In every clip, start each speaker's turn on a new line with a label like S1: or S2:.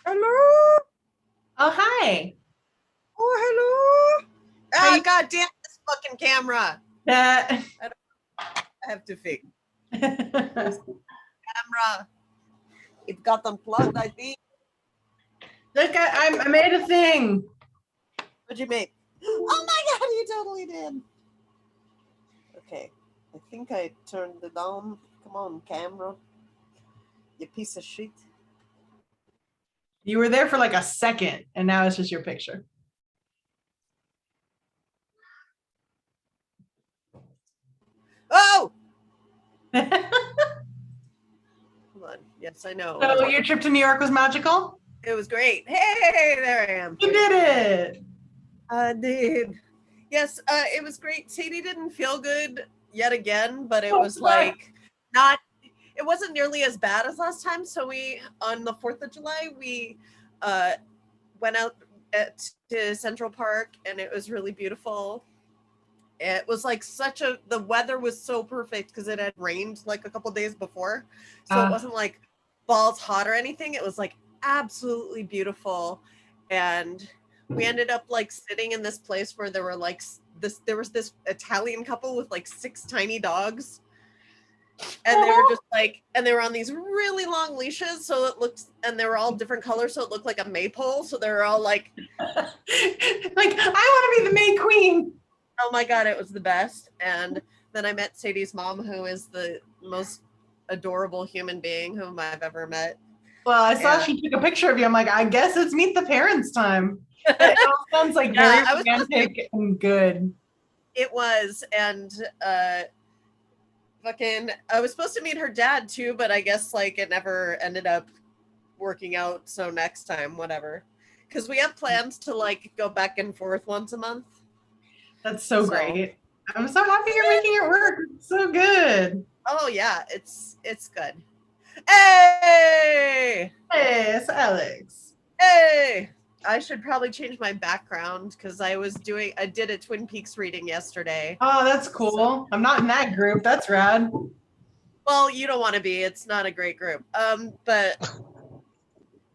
S1: Hello.
S2: Oh, hi.
S1: Oh, hello.
S2: How
S1: Ah,
S2: you-
S1: God damn this fucking camera.
S2: Uh,
S1: I have to fix
S2: Look,
S1: camera. It got unplugged, I think.
S2: I made a thing.
S1: What'd you make? Oh my God, you totally did. Okay. I think I turned it on. Come on, camera. You piece of shit.
S2: You were there for like a second, and now it's just your picture.
S1: Oh! Hold on. Yes, I know.
S2: So your trip to New York was magical?
S1: It was great. Hey, there I am.
S2: You did it.
S1: I did. Yes, it was great. Sadie didn't feel good yet again, but it was like not, it wasn't nearly as bad as last time. So we, on the 4th of July, we went out to Central Park and it was really beautiful. It was like the weather was so perfect because it had rained like a couple days before. So it wasn't like balls hot or anything. It was like absolutely beautiful. And we ended up like sitting in this place where there were like there was this Italian couple with like 6 tiny dogs. And they were just like, and they were on these really long leashes. So it looked, and they were all different colors. So it looked like a maypole. So they were all like,
S2: like, I want to be the May Queen.
S1: oh my God, it was the best. And then I met Sadie's mom, who is the most adorable human being whom I've ever met.
S2: Well, I saw she took a picture of you. I'm like, I guess it's meet the parents time. It all sounds like very romantic and good.
S1: It was, and I was supposed to meet her dad too, but I guess like it never ended up working out. So next time, whatever. Because we have plans to like go back and forth once a month.
S2: That's so great. I'm so happy you're making it work. It's so good.
S1: Oh yeah, it's good. Hey!
S2: Hey, it's Alex.
S1: Hey! I should probably change my background because I did a Twin Peaks reading yesterday.
S2: Oh, that's cool. So, I'm not in that group. That's rad.
S1: Well, you don't want to be. It's not a great group. But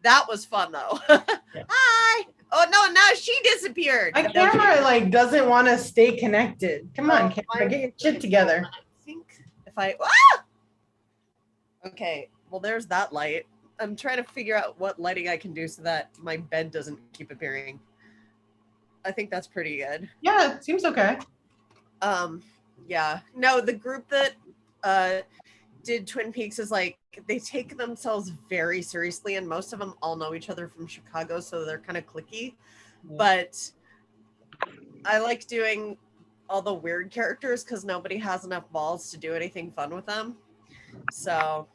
S1: that was fun though. Yeah. Hi. Oh no, now she disappeared.
S2: My camera like doesn't want to stay connected. Come on, camera, get your shit together.
S1: I think if I Okay, well there's that light. I'm trying to figure out what lighting I can do so that my bed doesn't keep appearing. I think that's pretty good.
S2: Yeah, it seems okay.
S1: Yeah. No, the group that did Twin Peaks is like they take themselves very seriously, and most of them all know each other from Chicago, so they're kind of cliquey. Yeah. But I like doing all the weird characters because nobody has enough balls to do anything fun with them. So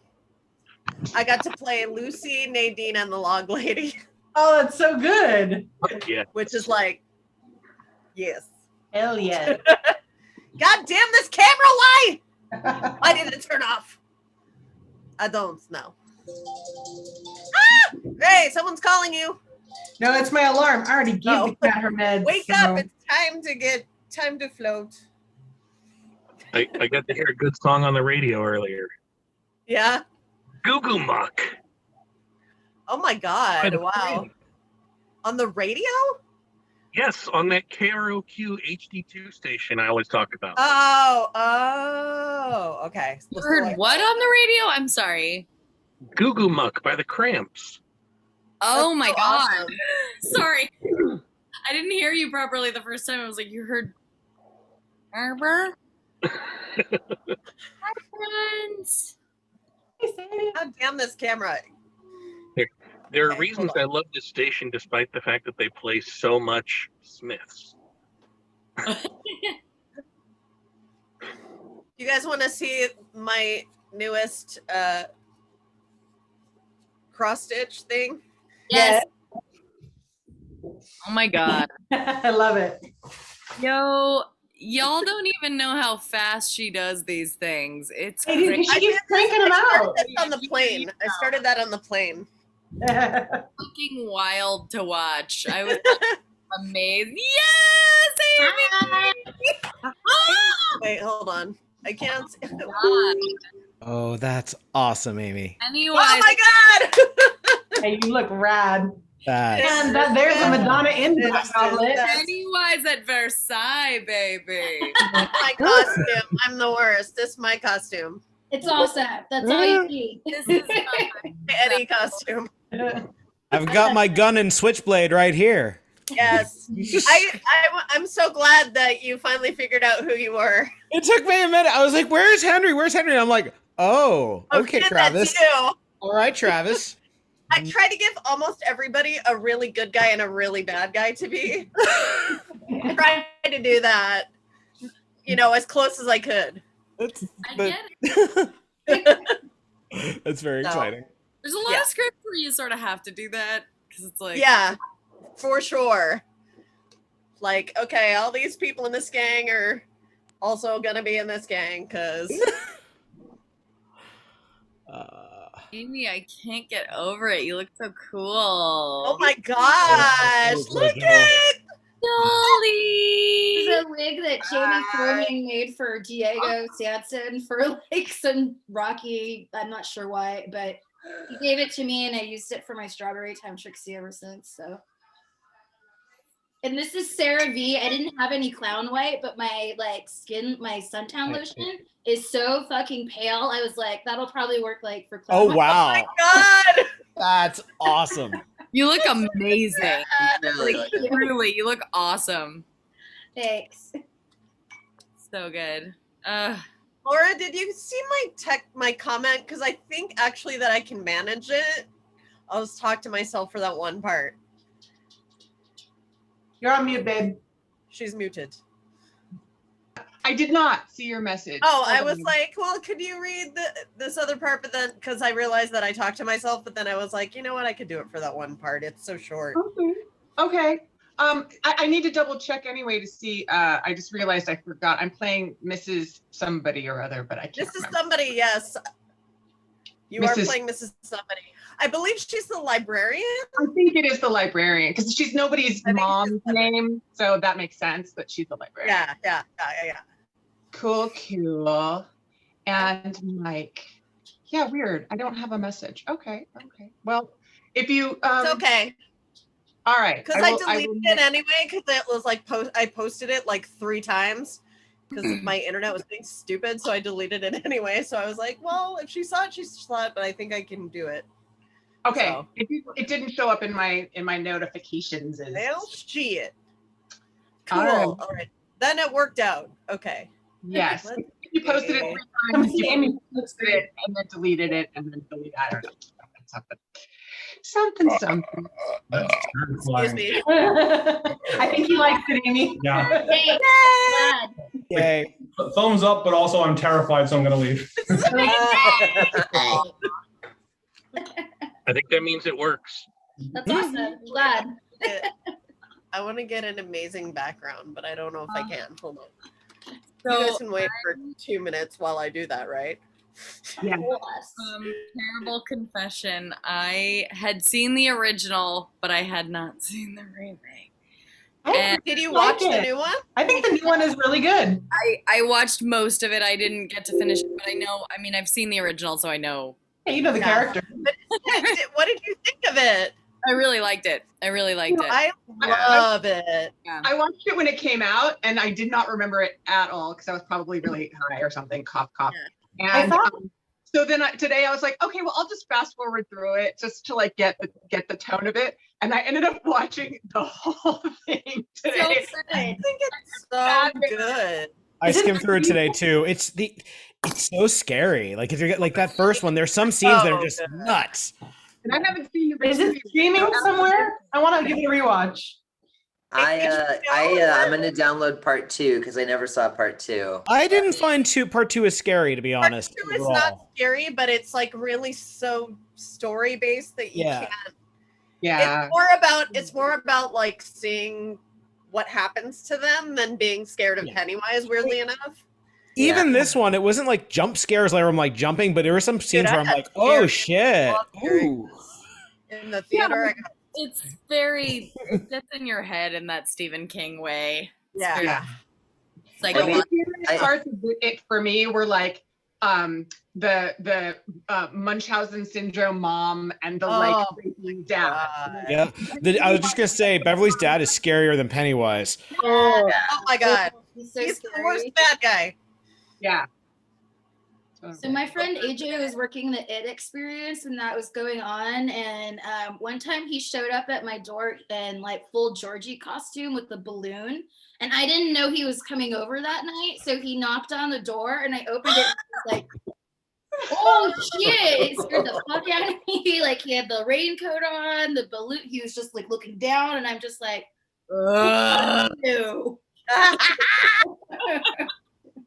S1: I got to play Lucy, Nadine, and the Log Lady.
S2: Oh, that's so good.
S1: Yeah. Which is like, yes.
S2: Hell yeah.
S1: God damn this camera, why? Why did it turn off? I don't know. Ah! Hey, someone's calling you.
S2: No, it's my alarm. I already gave the cat her meds.
S1: Wake up! It's time to float.
S3: I got to hear a good song on the radio earlier.
S1: Yeah.
S3: Goo Goo Muck.
S1: Oh my God! Wow. On the radio?
S3: Yes, on that KROQ HD2 station I always talk about.
S1: Oh, okay.
S4: You heard what on the radio? I'm sorry.
S3: Goo Goo Muck by the Cramps.
S4: Oh my God.
S1: Awesome.
S4: Sorry. I didn't hear you properly the first time. I was like, you heard Arbor? Hi, friends.
S1: God damn this camera.
S3: There are reasons I love this station despite the fact that they play so much Smiths.
S1: You guys want to see my newest cross stitch thing?
S4: Yes. Oh my God.
S2: I love it.
S4: Yo, y'all don't even know how fast she does these things. It's
S2: Hey, dude,
S4: crazy.
S2: she keeps cranking them out.
S1: On the plane. I started that on the plane.
S4: Fucking wild to watch. I was amazed. Yes, Amy!
S1: Wait, hold on. I can't.
S5: Oh, that's awesome, Amy.
S4: Anyways,
S1: Oh my God!
S2: Hey, you look rad.
S5: That's
S2: And there's a Madonna inbox outlet.
S4: Pennywise at Versailles, baby.
S1: My costume. I'm the worst. This is my costume.
S6: It's all set. That's all you need.
S4: This is
S1: My Eddie costume.
S5: I've got my gun and switchblade right here.
S1: Yes. I'm so glad that you finally figured out who you were.
S5: It took me a minute. I was like, "Where's Henry? Where's Henry?" And I'm like, "Oh, okay,
S1: shit,
S5: Travis.
S1: That's you.
S5: All right, Travis."
S1: I try to give almost everybody a really good guy and a really bad guy to be. I tried to do that, as close as I could.
S4: I get it.
S5: That's very exciting.
S4: There's a lot of scripts where you sort of have to do that because it's like,
S1: Yeah, for sure. Like, okay, all these people in this gang are also gonna be in this gang because.
S4: Amy, I can't get over it. You look so cool.
S1: Oh my gosh! Look at
S4: Dolly.
S6: This is a wig that Jamie Fleming made for Diego Sanson for like some Rocky. I'm not sure why, but he gave it to me and I used it for my Strawberry Time Trixie ever since. So. And this is Sarah V. I didn't have any clown white, but my my suntan lotion is so fucking pale. I was like, that'll probably work like for clown white.
S5: Oh wow!
S1: my God!
S5: That's awesome.
S4: You look amazing. Like, truly, you look awesome.
S6: Thanks.
S4: So good.
S1: Laura, did you see my comment? Because I think actually that I can manage it. I'll just talk to myself for that one part.
S2: You're on mute, babe.
S1: She's muted.
S7: I did not see your message.
S1: Oh, I was like, well, could you read this other part? But then, because I realized that I talked to myself, but then I was like, you know what? I could do it for that one part. It's so short.
S7: Okay. I need to double check anyway to see. I just realized I forgot. I'm playing Mrs. Somebody or other, but I can't
S1: Mrs.
S7: remember.
S1: Somebody, yes. You are playing Mrs. Somebody. I believe she's the librarian.
S7: I think it is the librarian because she's nobody's mom's name, so that makes sense. But she's the librarian.
S1: Yeah.
S7: Cool. And Mike. Yeah, weird. I don't have a message. Okay. Well, if you.
S1: It's okay.
S7: All right.
S1: Because I deleted it anyway because it was like I posted it like 3 times because my internet was being stupid, so I deleted it anyway. So I was like, well, if she saw it, she saw it, but I think I can do it.
S7: Okay.
S1: So.
S7: It didn't show up in my notifications.
S1: Well, shit. Cool.
S7: All
S1: right. Then it worked out. Okay.
S7: Yes.
S1: Let's
S7: You posted it 3 times. You posted it and then deleted it and then deleted. I don't know. Something.
S1: Excuse me.
S2: I think he likes it, Amy.
S8: Yeah.
S6: Hey, glad.
S5: Yay!
S8: Thumbs up, but also I'm terrified, so I'm gonna leave.
S3: I think that means it works.
S6: That's awesome. Glad.
S1: I want to get an amazing background, but I don't know if I can. Hold on.
S4: So
S1: You guys can wait for 2 minutes while I do that, right?
S7: Yeah.
S4: Terrible confession. I had seen the original, but I had not seen the remake.
S1: Did you watch the new one?
S2: I think the new one is really good.
S4: I watched most of it. I didn't get to finish it, but I know. I mean, I've seen the original, so I know.
S2: Hey, you know the character.
S1: What did you think of it?
S4: I really liked it.
S1: I love it.
S4: Yeah.
S7: I watched it when it came out, and I did not remember it at all because I was probably really high or something. Cough, cough.
S4: Yeah.
S7: And so then today I was like, okay, well, I'll just fast forward through it just to like get the tone of it. And I ended up watching the whole thing today.
S1: I think it's so good.
S5: I skimmed through it today too. It's so scary. Like if you get like that first one, there's some scenes that are just nuts.
S7: And I haven't seen the
S2: Is it streaming somewhere? I want to give it a rewatch.
S9: I'm gonna download part 2 because I never saw part 2.
S5: I didn't find part two as scary, to be honest.
S1: Part 2 is not scary, but it's like really so story based that you can't.
S7: Yeah.
S1: It's more about like seeing what happens to them than being scared of Pennywise, weirdly enough.
S5: Even this one, it wasn't like jump scares where I'm like jumping, but there were some scenes where I'm like, oh shit. Ooh.
S1: In the theater.
S4: It's very, that's in your head in that Stephen King way.
S1: Yeah.
S4: It's like
S7: parts of it for me were like the Munchausen syndrome mom and the like raping dad.
S5: Yeah. I was just gonna say Beverly's dad is scarier than Pennywise.
S1: Oh my god.
S6: He's so
S1: He's
S6: scary.
S1: the worst bad guy.
S7: Yeah.
S6: So my friend AJ was working the IT experience and that was going on. And one time he showed up at my door in like full Georgie costume with the balloon. And I didn't know he was coming over that night. So he knocked on the door and I opened it and was like, oh shit, it scared the fuck out of me. Like he had the raincoat on, the balloon, he was just like looking down and I'm just like, no.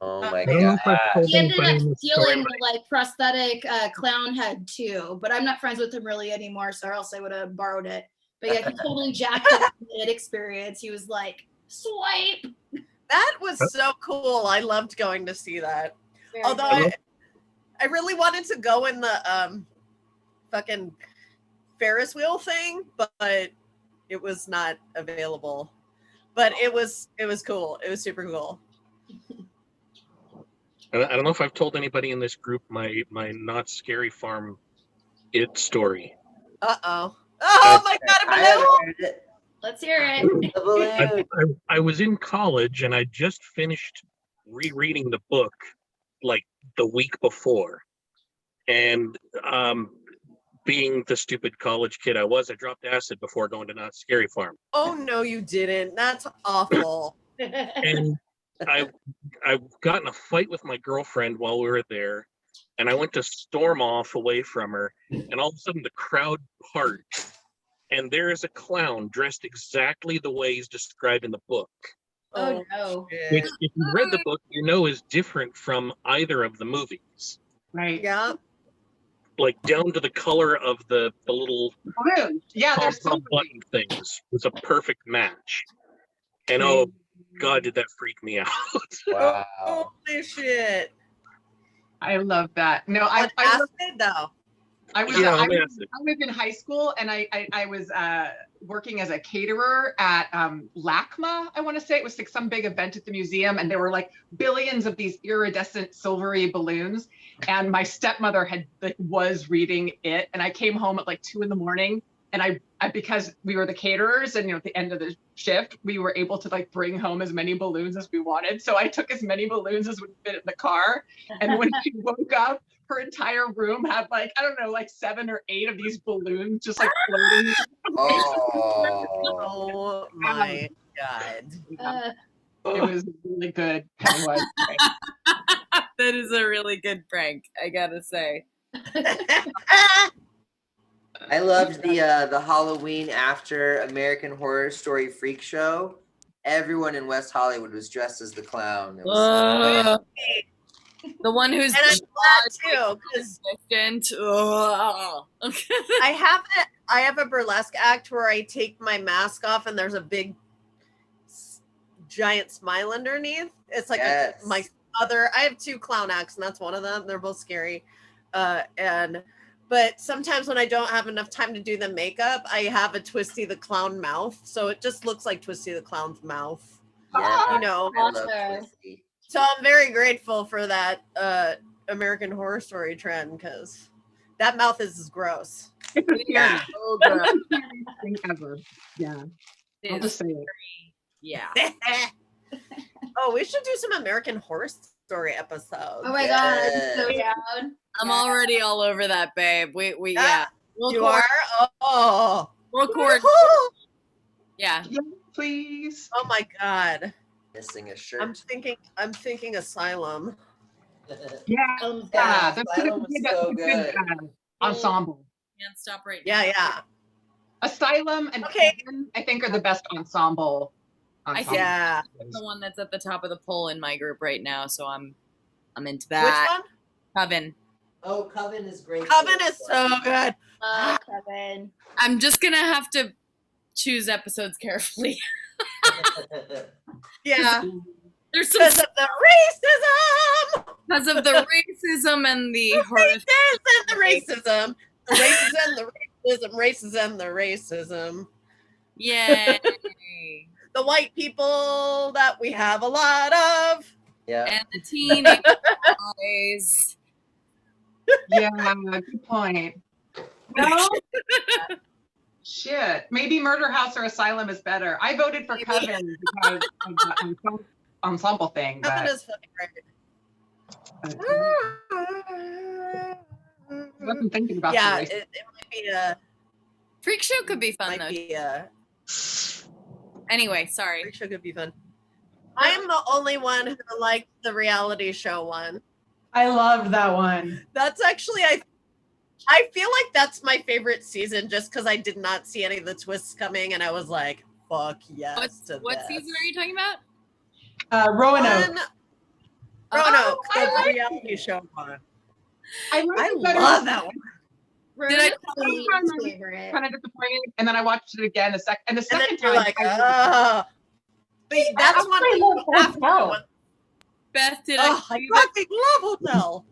S9: Oh my god.
S6: He ended up stealing the like prosthetic clown head too, but I'm not friends with him really anymore, so or else I would have borrowed it. But yeah, he totally jacked up the experience. He was like, swipe.
S1: That was so cool. I loved going to see that.
S6: Very
S1: Although
S6: cool.
S1: I really wanted to go in the fucking Ferris wheel thing, but it was not available. But it was cool. It was super cool.
S3: I don't know if I've told anybody in this group my Not Scary Farm it story.
S1: Uh-oh. Oh my god,
S9: I haven't heard it.
S6: Let's hear it.
S3: I was in college and I just finished rereading the book like the week before. And being the stupid college kid I was, I dropped acid before going to Not Scary Farm.
S1: Oh no, you didn't. That's awful.
S3: And I got in a fight with my girlfriend while we were there, and I went to storm off away from her, and all of a sudden the crowd parts, and there is a clown dressed exactly the way he's described in the book.
S6: Oh no.
S3: Which, if you read the book, you know is different from either of the movies.
S7: Right.
S1: Yeah.
S3: Like down to the color of the little
S7: yeah, there's so
S3: button things was a perfect match. And oh god, did that freak me out.
S9: Wow.
S1: Holy shit.
S7: I love that. No, I
S1: acid though.
S7: I was in high school and I was working as a caterer at LACMA, I want to say. It was like some big event at the museum and there were like billions of these iridescent silvery balloons. And my stepmother was reading it and I came home at like 2 a.m. and I because we were the caterers and at the end of the shift, we were able to like bring home as many balloons as we wanted. So I took as many balloons as would fit in the car. And when she woke up, her entire room had like, I don't know, like 7 or 8 of these balloons just like floating.
S1: Oh my god.
S7: It was really good. Anyway.
S4: That is a really good prank, I gotta say.
S9: I loved the Halloween after American Horror Story Freak Show. Everyone in West Hollywood was dressed as the clown. It was
S4: the one who's
S1: and I'm glad too, because I have a burlesque act where I take my mask off and there's a big giant smile underneath. It's like my I have 2 clown acts, and that's one of them. They're both scary. But sometimes when I don't have enough time to do the makeup, I have a Twisty the Clown mouth. So it just looks like Twisty the Clown's mouth.
S9: Yeah,
S1: You know.
S9: I love
S6: Gotcha.
S9: Twisty.
S1: So I'm very grateful for that American Horror Story trend, because that mouth is gross.
S7: Yeah.
S4: Oh, girl.
S7: Thing ever. Yeah.
S4: It
S7: I'll
S4: is
S7: just say it.
S4: very- yeah.
S1: Oh, we should do some American Horror Story episodes.
S6: Oh my god, I'm so
S9: Yeah.
S6: down.
S4: I'm
S6: Yeah.
S4: already all over that, babe. We yeah. We'll
S1: You
S4: coordinate.
S1: are? Oh.
S4: We'll coordinate.
S1: Woohoo!
S4: Yeah.
S7: Please.
S1: Oh my god.
S9: Missing a shirt.
S1: I'm thinking Asylum.
S7: Yeah.
S6: Um,
S9: Yeah,
S7: That's
S9: Asylum
S7: a
S9: was
S7: good,
S9: so
S7: good
S9: good.
S7: ensemble.
S4: Can't stop right now.
S1: Yeah.
S7: Asylum and
S1: Okay.
S7: Coven, I think, are the best ensemble.
S4: I think-
S1: Yeah.
S4: The one that's at the top of the poll in my group right now, so I'm into
S1: Which
S4: that.
S1: one?
S4: Coven.
S9: Oh, Coven is great.
S1: Coven
S9: too.
S1: is so good.
S6: Kevin.
S4: I'm just gonna have to choose episodes carefully.
S1: Yeah.
S4: There's some
S1: Because of the racism.
S4: because of the racism and the horror.
S1: Racism and the racism. The racism, the racism, the racism.
S4: Yay.
S1: The white people that we have a lot of.
S9: Yeah.
S4: And the teenage boys.
S7: Yeah, good point. No? Shit. Maybe Murder House or Asylum is better. I voted for Coven because of the ensemble thing.
S1: Coven
S7: But
S1: is fucking great.
S7: I wasn't thinking about
S1: Yeah,
S7: the race.
S1: it might be a
S4: Freak Show could be fun though. Anyway, sorry.
S1: Freak Show could be fun. I am the only one who liked the reality show one.
S2: I loved that one.
S1: That's actually I feel like that's my favorite season, just because I did not see any of the twists coming, and I was like, "Fuck yes!" to
S4: What
S1: this.
S4: season are you talking about?
S2: Roanoke.
S1: Roanoke,
S7: I
S1: the
S7: like
S1: reality show one.
S7: I like
S1: I
S7: it better.
S1: love that one.
S4: Did I
S6: favorite?
S7: Kind of disappointed, and then I watched it again and the
S1: And then
S7: second
S1: you're
S7: time.
S1: like,
S7: I
S1: "Ah." But that's one.
S2: I love Hotel.
S4: Beth, did
S1: Oh,
S4: I
S1: I fucking love Hotel.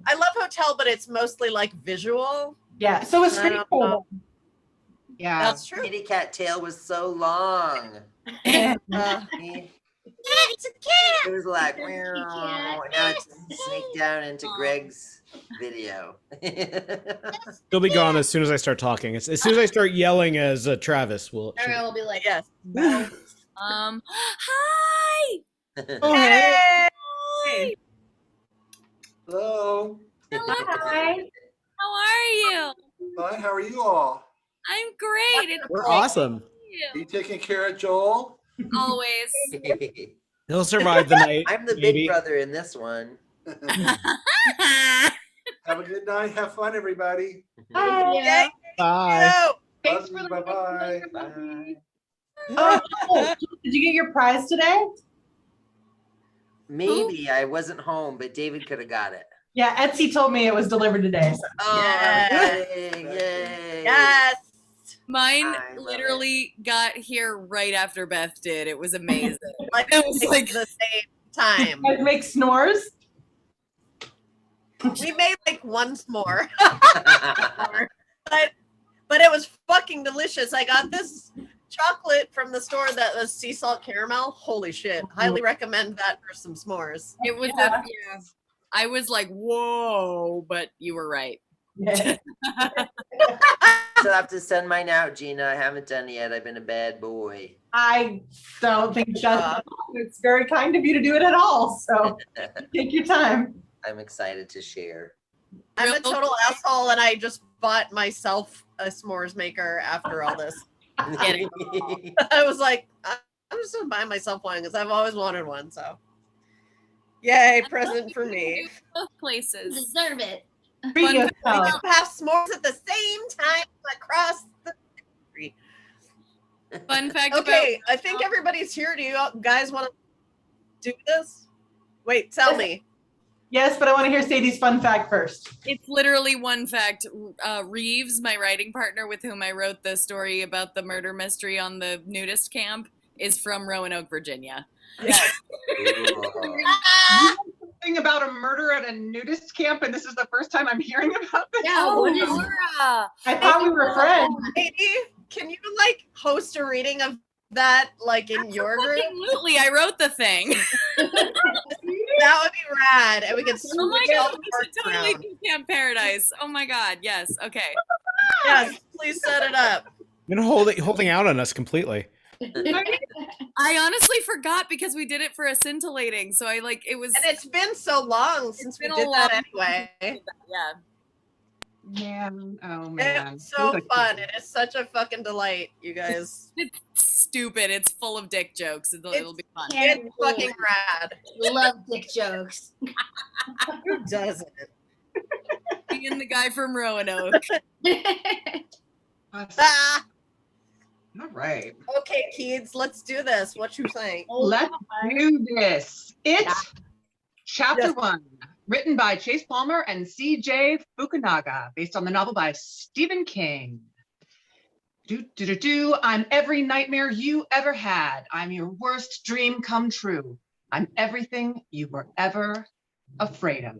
S1: I love Hotel, but it's mostly like visual.
S2: Yeah, so it's
S1: I
S2: pretty
S1: don't
S2: cool.
S1: know.
S7: yeah.
S1: That's true.
S9: Kitty cat tail was so long.
S1: Uh,
S9: It was like, now it's sneaked down into Greg's video.
S5: He'll be gone as soon as I start talking. As soon as I start yelling as Travis will.
S6: Ariel will be like,
S1: yes.
S4: hi.
S5: Oh,
S1: Hey.
S10: Hello.
S6: hi.
S4: How are you?
S10: Hi, how are you all?
S4: I'm great. It's
S5: we're
S4: great
S5: awesome.
S4: to see
S10: Are you
S4: you.
S10: taking care of Joel?
S4: Always.
S5: He'll survive the night.
S9: I'm the
S5: maybe.
S9: big brother in this one.
S10: Have a good night. Have fun, everybody.
S6: Yeah.
S5: Bye.
S1: No.
S7: Thanks
S10: Love
S7: for
S10: you. Bye-bye.
S9: Bye.
S2: Oh, cool. Did you get your prize today?
S9: Maybe I wasn't home, but David could have got it.
S2: Yeah, Etsy told me it was delivered today. So.
S9: Oh,
S1: Yeah.
S9: yay.
S1: Yes.
S4: Mine
S9: I love
S4: literally got here right after Beth did. It was amazing.
S1: Like
S4: It was like
S1: the same time.
S2: You guys make s'mores?
S1: We made like once more. but it was fucking delicious. I got this chocolate from the store that was sea salt caramel. Holy shit. Highly recommend that for some s'mores.
S4: it was
S2: Yeah.
S4: yeah. I was like, whoa, but you were right.
S2: Yeah.
S9: Still have to send mine out, Gina. I haven't done it yet. I've been a bad boy.
S2: I don't think it's very kind of you to do it at all. So take your time.
S9: I'm excited to share.
S1: I'm a
S4: Real-
S1: total asshole, and I just bought myself a s'mores maker after all this.
S4: Kidding.
S1: I was like, I'm just gonna buy myself one because I've always wanted one. So, yay, present for me.
S4: Both places.
S6: Deserve it.
S2: Treat
S4: Fun
S1: We
S2: yourself.
S1: don't have s'mores at the same time across the country.
S4: Fun fact
S1: Okay, I think everybody's here. Do you guys want to do this? Wait, tell me.
S2: Yes, but I want to hear Sadie's fun fact first.
S4: it's literally one fact. Reeves, my writing partner with whom I wrote the story about the murder mystery on the nudist camp, is from Roanoke, Virginia.
S1: Yes.
S7: Something about a murder at a nudist camp, and this is the first time I'm hearing about this.
S6: Yeah,
S4: Oh,
S6: what is
S4: Laura.
S2: I thought we were friends.
S1: Maybe can you like host a reading of that like in your group?
S4: Absolutely, I wrote the thing.
S1: That would be rad, and we could
S4: Oh my
S1: switch all
S4: god,
S1: the
S4: we
S1: parts
S4: should totally
S1: around.
S4: do Camp Paradise. Oh my god, yes. Okay.
S1: Yes, please set it up.
S5: Been holding out on us completely.
S4: I honestly forgot because we did it for a scintillating, so I like it was.
S1: And it's been so long since we
S4: been a
S1: did that
S4: long
S1: anyway.
S4: Yeah.
S7: Man, oh man.
S1: It's so fun. It is such a fucking delight, you guys.
S4: It's stupid. It's full of dick jokes. It'll be fun.
S1: It's fucking rad.
S6: Love dick jokes.
S1: Who doesn't?
S4: Me and the guy from Roanoke.
S1: Ah,
S7: All right.
S1: okay, kids, let's do this. What you think?
S7: Let's do this. It's
S1: Yeah.
S7: chapter
S1: Yes.
S7: 1, written by Chase Palmer and C.J. Fukunaga, based on the novel by Stephen King. I'm every nightmare you ever had. I'm your worst dream come true. I'm everything you were ever afraid of.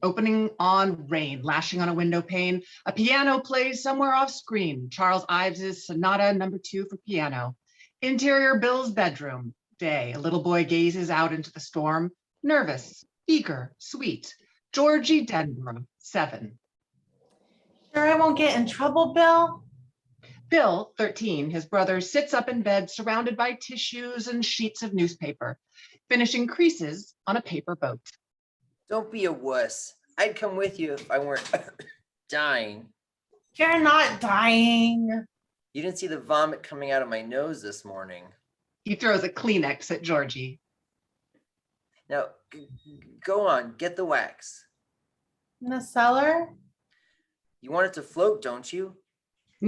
S7: Opening on rain, lashing on a window pane. A piano plays somewhere off screen. Charles Ives' Sonata No. 2 for piano. Interior Bill's bedroom. Day. A little boy gazes out into the storm. Nervous, eager, sweet. Georgie Denborough, 7.
S2: Sure I won't get in trouble, Bill?
S7: Bill, 13, his brother, sits up in bed surrounded by tissues and sheets of newspaper, finishing creases on a paper boat.
S9: Don't be a wuss. I'd come with you if I weren't dying.
S2: You're not dying.
S9: You didn't see the vomit coming out of my nose this morning.
S7: He throws a Kleenex at Georgie.
S9: Now, go on, get the wax.
S2: In the cellar?
S9: You want it to float, don't you?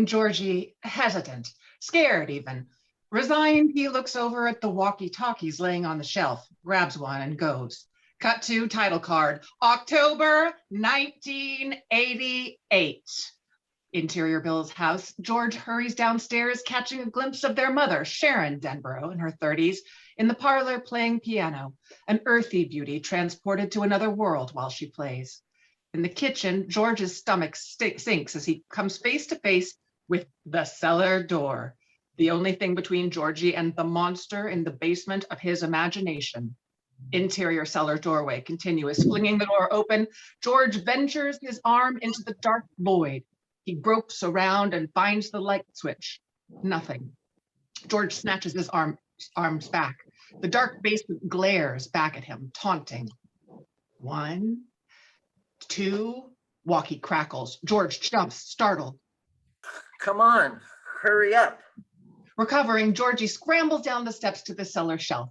S7: Georgie, hesitant, scared even. Resigned, he looks over at the walkie-talkies laying on the shelf, grabs one and goes. Cut to title card, October 1988. Interior Bill's house. George hurries downstairs, catching a glimpse of their mother, Sharon Denborough, in her 30s, in the parlor playing piano, an earthy beauty transported to another world while she plays. In the kitchen, George's stomach sinks as he comes face to face with the cellar door, the only thing between Georgie and the monster in the basement of his imagination. Interior cellar doorway continuous. Flinging the door open, George ventures his arm into the dark void. He gropes around and finds the light switch. Nothing. George snatches his arms back. The dark basement glares back at him, taunting. 1, 2, walkie crackles. George jumps, startled.
S9: Come on, hurry up.
S7: Recovering, Georgie scrambles down the steps to the cellar shelf.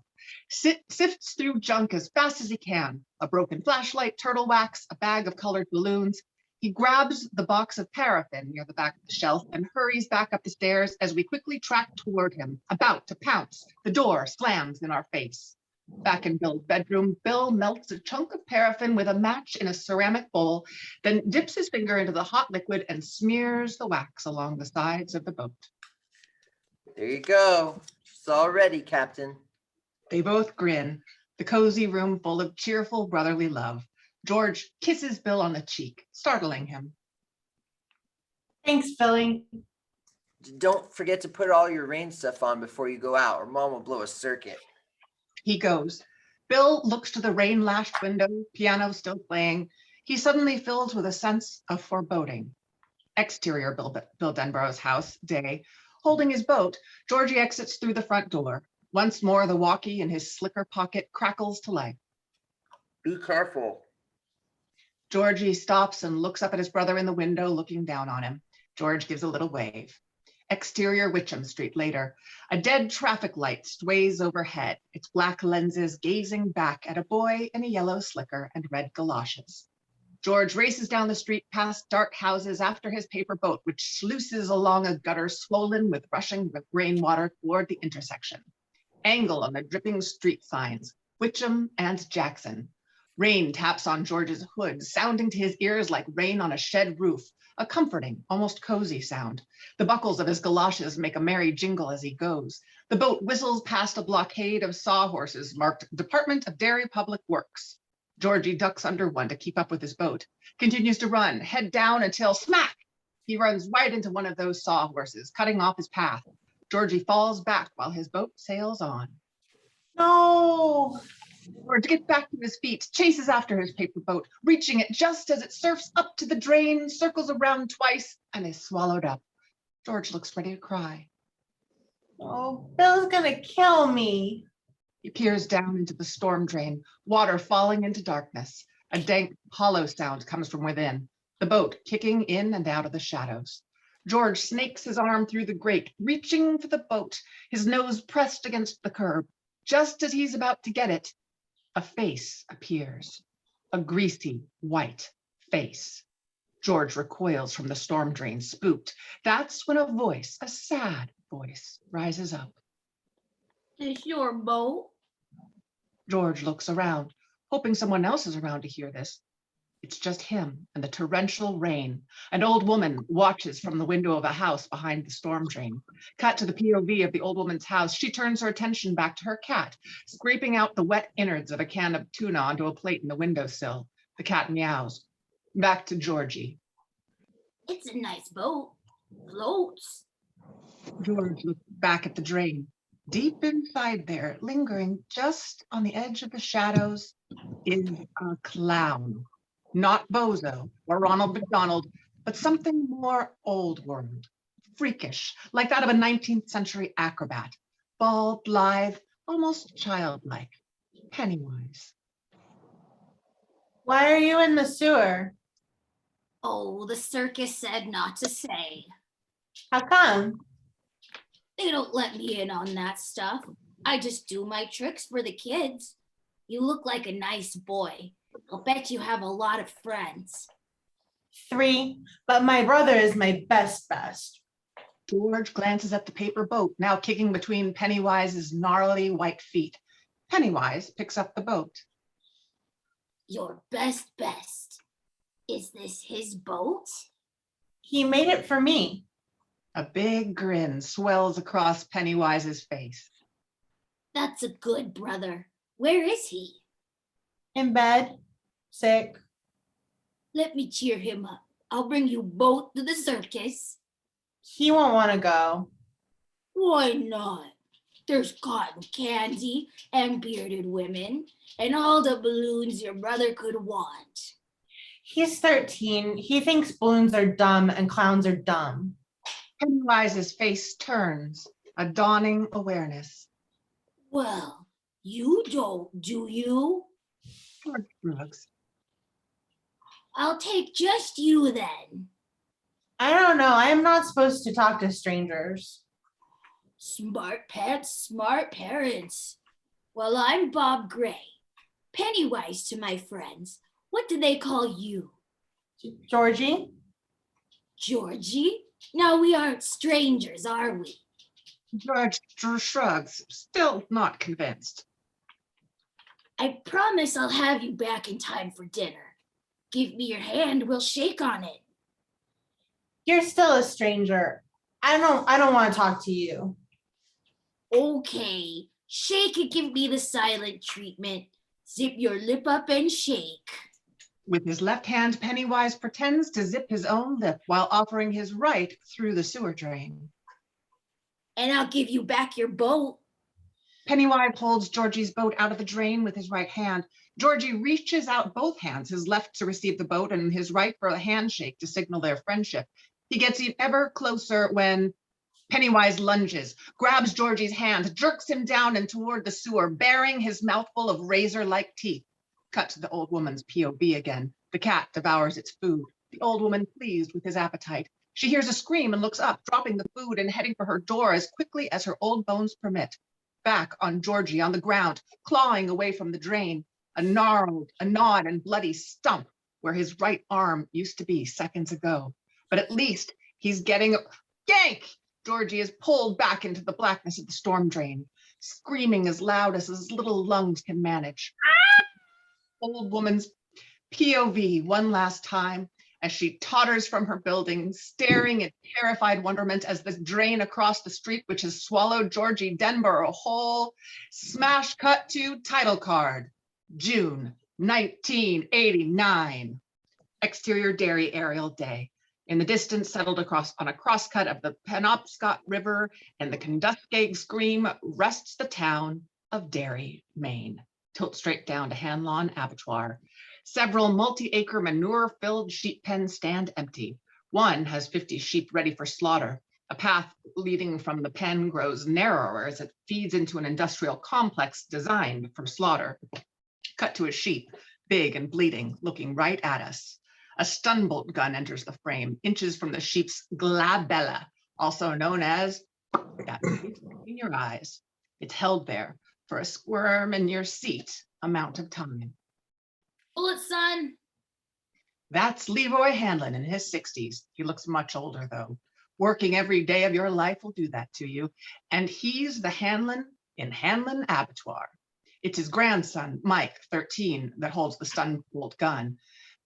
S7: Sifts through junk as fast as he can. A broken flashlight, turtle wax, a bag of colored balloons. He grabs the box of paraffin near the back of the shelf and hurries back up the stairs as we quickly track toward him, about to pounce. The door slams in our face. Back in Bill's bedroom, Bill melts a chunk of paraffin with a match in a ceramic bowl, then dips his finger into the hot liquid and smears the wax along the sides of the boat.
S9: There you go. It's all ready, Captain.
S7: They both grin, the cozy room full of cheerful brotherly love. George kisses Bill on the cheek, startling him.
S2: Thanks, Billy.
S9: Don't forget to put all your rain stuff on before you go out, or Mom will blow a circuit.
S7: He goes. Bill looks to the rain-lashed window, piano still playing. He suddenly fills with a sense of foreboding. Exterior Bill Denborough's house, day. Holding his boat, Georgie exits through the front door. Once more, the walkie in his slicker pocket crackles to life.
S9: Be careful.
S7: Georgie stops and looks up at his brother in the window, looking down on him. George gives a little wave. Exterior Witcham Street later. A dead traffic light sways overhead, its black lenses gazing back at a boy in a yellow slicker and red galoshes. George races down the street past dark houses after his paper boat, which sluices along a gutter swollen with rushing rainwater toward the intersection. Angle on the dripping street signs, Witcham and Jackson. Rain taps on George's hood, sounding to his ears like rain on a shed roof, a comforting, almost cozy sound. The buckles of his galoshes make a merry jingle as he goes. The boat whistles past a blockade of sawhorses marked Department of Dairy Public Works. Georgie ducks under one to keep up with his boat, continues to run, head down until smack! He runs right into one of those sawhorses, cutting off his path. Georgie falls back while his boat sails on.
S2: No.
S7: George gets back to his feet, chases after his paper boat, reaching it just as it surfs up to the drain, circles around twice, and is swallowed up. George looks ready to cry.
S2: Oh, Bill's gonna kill me.
S7: He peers down into the storm drain, water falling into darkness. A dank, hollow sound comes from within, the boat kicking in and out of the shadows. George snakes his arm through the grate, reaching for the boat, his nose pressed against the curb. Just as he's about to get it, a face appears, a greasy, white face. George recoils from the storm drain, spooked. That's when a voice, a sad voice, rises up.
S6: Is your boat?
S7: George looks around, hoping someone else is around to hear this. It's just him and the torrential rain. An old woman watches from the window of a house behind the storm drain. Cut to the POV of the old woman's house, she turns her attention back to her cat, scraping out the wet innards of a can of tuna onto a plate in the windowsill. The cat meows. Back to Georgie.
S6: It's a nice boat. Floats.
S7: George looks back at the drain. Deep inside there, lingering just on the edge of the shadows, is a clown. Not Bozo or Ronald McDonald, but something more old world, freakish, like that of a 19th century acrobat. Bald, lithe, almost childlike. Pennywise.
S2: Why are you in the sewer?
S6: Oh, the circus said not to say.
S2: How come?
S6: They don't let me in on that stuff. I just do my tricks for the kids. You look like a nice boy. I'll bet you have a lot of friends.
S2: 3, but my brother is my best.
S7: George glances at the paper boat, now kicking between Pennywise's gnarly white feet. Pennywise picks up the boat.
S6: Your best. Is this his boat?
S2: He made it for me.
S7: A big grin swells across Pennywise's face.
S6: That's a good brother. Where is he?
S2: In bed, sick.
S6: Let me cheer him up. I'll bring you both to the circus.
S2: He won't want to go.
S6: Why not? There's cotton candy and bearded women and all the balloons your brother could want.
S2: He's 13. He thinks balloons are dumb and clowns are dumb.
S7: Pennywise's face turns, a dawning awareness.
S6: Well, you don't, do you?
S7: George shrugs.
S6: I'll take just you then.
S2: I don't know. I am not supposed to talk to strangers.
S6: Smart pets, smart parents. Well, I'm Bob Gray. Pennywise to my friends. What do they call you?
S2: Georgie?
S6: Georgie? No, we aren't strangers, are we?
S7: George shrugs, still not convinced.
S6: I promise I'll have you back in time for dinner. Give me your hand, we'll shake on it.
S2: You're still a stranger. I don't want to talk to you.
S6: Okay, shake and give me the silent treatment. Zip your lip up and shake.
S7: With his left hand, Pennywise pretends to zip his own lip while offering his right through the sewer drain.
S6: And I'll give you back your boat.
S7: Pennywise holds Georgie's boat out of the drain with his right hand. Georgie reaches out both hands, his left to receive the boat and his right for a handshake to signal their friendship. He gets ever closer when Pennywise lunges, grabs Georgie's hand, jerks him down and toward the sewer, bearing his mouthful of razor-like teeth. Cut to the old woman's POV again. The cat devours its food, the old woman pleased with his appetite. She hears a scream and looks up, dropping the food and heading for her door as quickly as her old bones permit. Back on Georgie on the ground, clawing away from the drain, a gnarled, a gnawed and bloody stump where his right arm used to be seconds ago. But at least he's getting yank! Georgie is pulled back into the blackness of the storm drain, screaming as loud as his little lungs can manage. old woman's POV one last time as she totters from her building, staring in terrified wonderment as the drain across the street, which has swallowed Georgie Denborough whole. Smash cut to title card, June 1989. Exterior dairy aerial day. In the distance, settled across on a crosscut of the Penobscot River and the Kenduskeag Scream, rests the town of Derry, Maine. Tilt straight down to Hanlawn Abattoir. Several multi-acre manure-filled sheep pens stand empty. One has 50 sheep ready for slaughter. A path leading from the pen grows narrower as it feeds into an industrial complex designed for slaughter. Cut to a sheep, big and bleeding, looking right at us. A stun bolt gun enters the frame, inches from the sheep's glabella, also known as that in your eyes. It's held there for a squirm in your seat amount of time.
S6: Bullet, son.
S7: That's Leroy Hanlon in his 60s. He looks much older, though. Working every day of your life will do that to you. And he's the Hanlon in Hanlon Abattoir. It's his grandson, Mike, 13, that holds the stun bolt gun.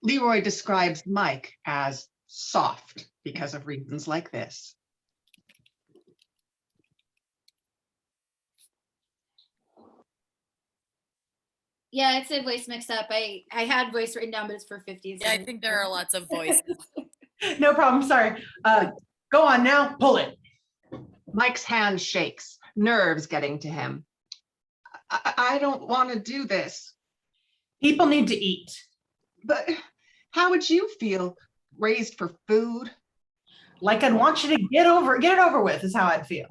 S7: Leroy describes Mike as soft because of reasons like this.
S6: Yeah, it's a voice mix-up. I had voice written down, but it's for 50s.
S4: Yeah, I think there are lots of voices.
S2: No problem. Sorry. Go on now. Pull it.
S7: Mike's hand shakes, nerves getting to him. I don't want to do this.
S2: People need to eat.
S7: But how would you feel? Raised for food?
S2: Like I'd want you to get it over with is how I'd feel.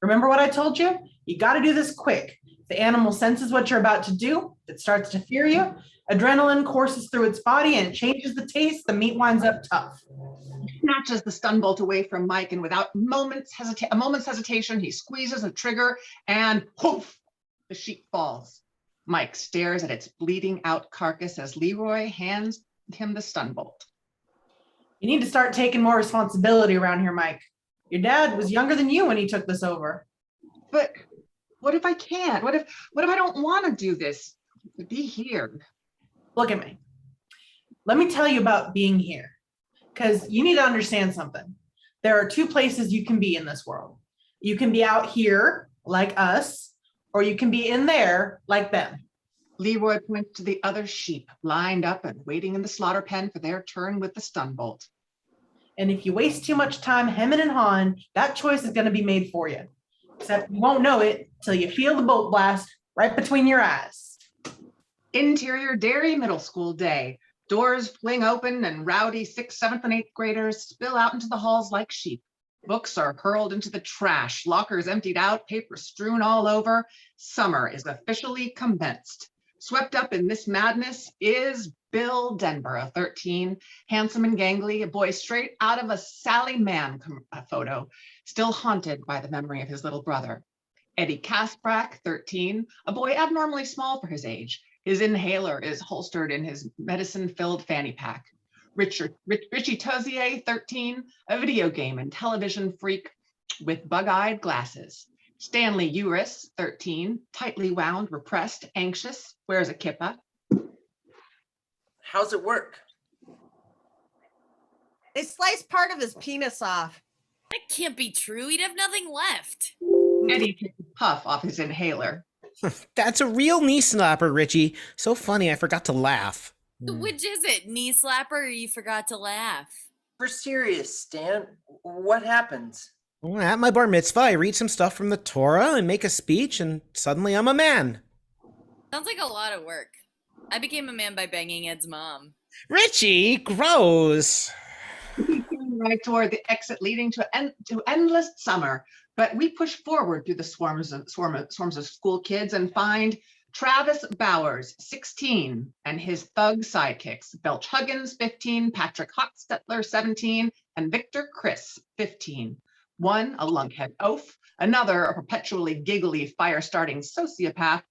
S2: Remember what I told you? You got to do this quick. If the animal senses what you're about to do, it starts to fear you. Adrenaline courses through its body and it changes the taste. The meat winds up tough.
S7: Snatches the stun bolt away from Mike, and without a moment's hesitation, he squeezes the trigger and poof, the sheep falls. Mike stares at its bleeding out carcass as Leroy hands him the stun bolt.
S2: You need to start taking more responsibility around here, Mike. Your dad was younger than you when he took this over.
S7: But what if I can't? What if I don't want to do this? Be here.
S2: Look at me. Let me tell you about being here, because you need to understand something. There are two places you can be in this world. You can be out here like us, or you can be in there like them.
S7: Leroy points to the other sheep lined up and waiting in the slaughter pen for their turn with the stun bolt.
S2: And if you waste too much time hemming and hawing, that choice is going to be made for you. Except you won't know it till you feel the bolt blast right between your eyes.
S7: Interior Dairy Middle School day. Doors fling open and rowdy 6th, 7th, and 8th graders spill out into the halls like sheep. Books are hurled into the trash, lockers emptied out, paper strewn all over. Summer is officially commenced. Swept up in this madness is Bill Denborough, 13, handsome and gangly, a boy straight out of a Sally Mann photo, still haunted by the memory of his little brother. Eddie Kasprack, 13, a boy abnormally small for his age. His inhaler is holstered in his medicine-filled fanny pack. Richie Tozier, 13, a video game and television freak with bug-eyed glasses. Stanley Uris, 13, tightly wound, repressed, anxious, wears a kippah.
S9: How's it work?
S1: They sliced part of his penis off.
S4: That can't be true. He'd have nothing left.
S7: Eddie takes a puff off his inhaler.
S5: That's a real knee slapper, Richie. So funny, I forgot to laugh.
S4: Which is it, knee slapper or you forgot to laugh?
S9: For serious, Stan, what happens?
S5: Well, at my bar mitzvah, I read some stuff from the Torah and make a speech, and suddenly I'm a man.
S4: Sounds like a lot of work. I became a man by banging Ed's mom.
S5: Richie, gross.
S7: Right toward the exit leading to endless summer, but we push forward through the swarms of school kids and find Travis Bowers, 16, and his thug sidekicks, Belch Huggins, 15, Patrick Hochstetler, 17, and Victor Chris, 15. One, a lunkhead oaf, another, a perpetually giggly, fire-starting sociopath,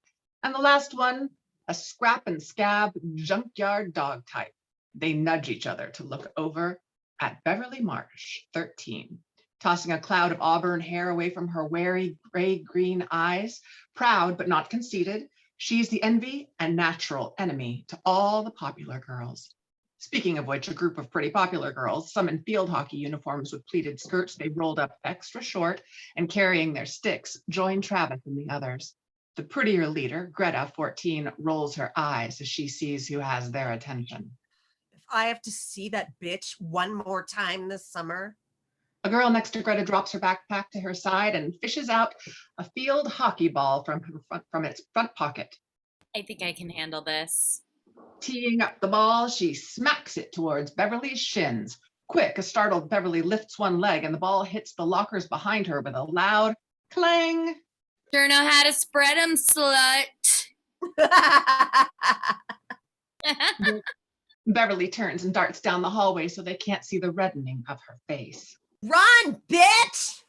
S7: and the last one, a scrap and scab junkyard dog type. They nudge each other to look over at Beverly Marsh, 13, tossing a cloud of auburn hair away from her wary gray-green eyes. Proud but not conceited, She's the envy and natural enemy to all the popular girls. Speaking of which, a group of pretty popular girls, some in field hockey uniforms with pleated skirts they rolled up extra short and carrying their sticks, join Travis and the others. The prettier leader, Greta, 14, rolls her eyes as she sees who has their attention.
S1: If I have to see that bitch one more time this summer.
S7: A girl next to Greta drops her backpack to her side and fishes out a field hockey ball from its front pocket.
S4: I think I can handle this.
S7: Teeing up the ball, she smacks it towards Beverly's shins. Quick, a startled Beverly lifts one leg and the ball hits the lockers behind her with a loud clang.
S4: Sure know how to spread 'em, slut.
S7: Beverly turns and darts down the hallway so they can't see the reddening of her face.
S1: Run, bitch!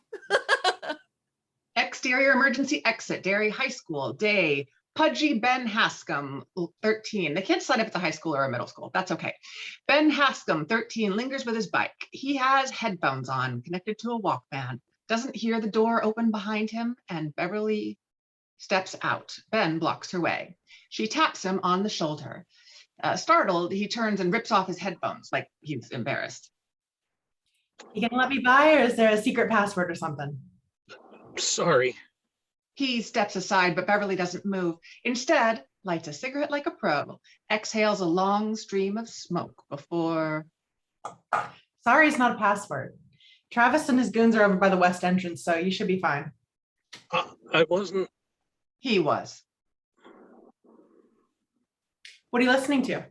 S7: Exterior emergency exit, Derry High School, day. Pudgy Ben Hascom, 13. They can't sign up at the high school or a middle school. That's okay. Ben Hascom, 13, lingers with his bike. He has headphones on, connected to a Walkman. Doesn't hear the door open behind him, and Beverly steps out. Ben blocks her way. She taps him on the shoulder. Startled, he turns and rips off his headphones like he's embarrassed.
S2: You gonna let me by, or is there a secret password or something?
S3: Sorry.
S7: He steps aside, but Beverly doesn't move. Instead, lights a cigarette like a pro, exhales a long stream of smoke before...
S2: Sorry, it's not a password. Travis and his goons are over by the west entrance, so you should be fine.
S3: I wasn't.
S7: He was.
S2: What are you listening to?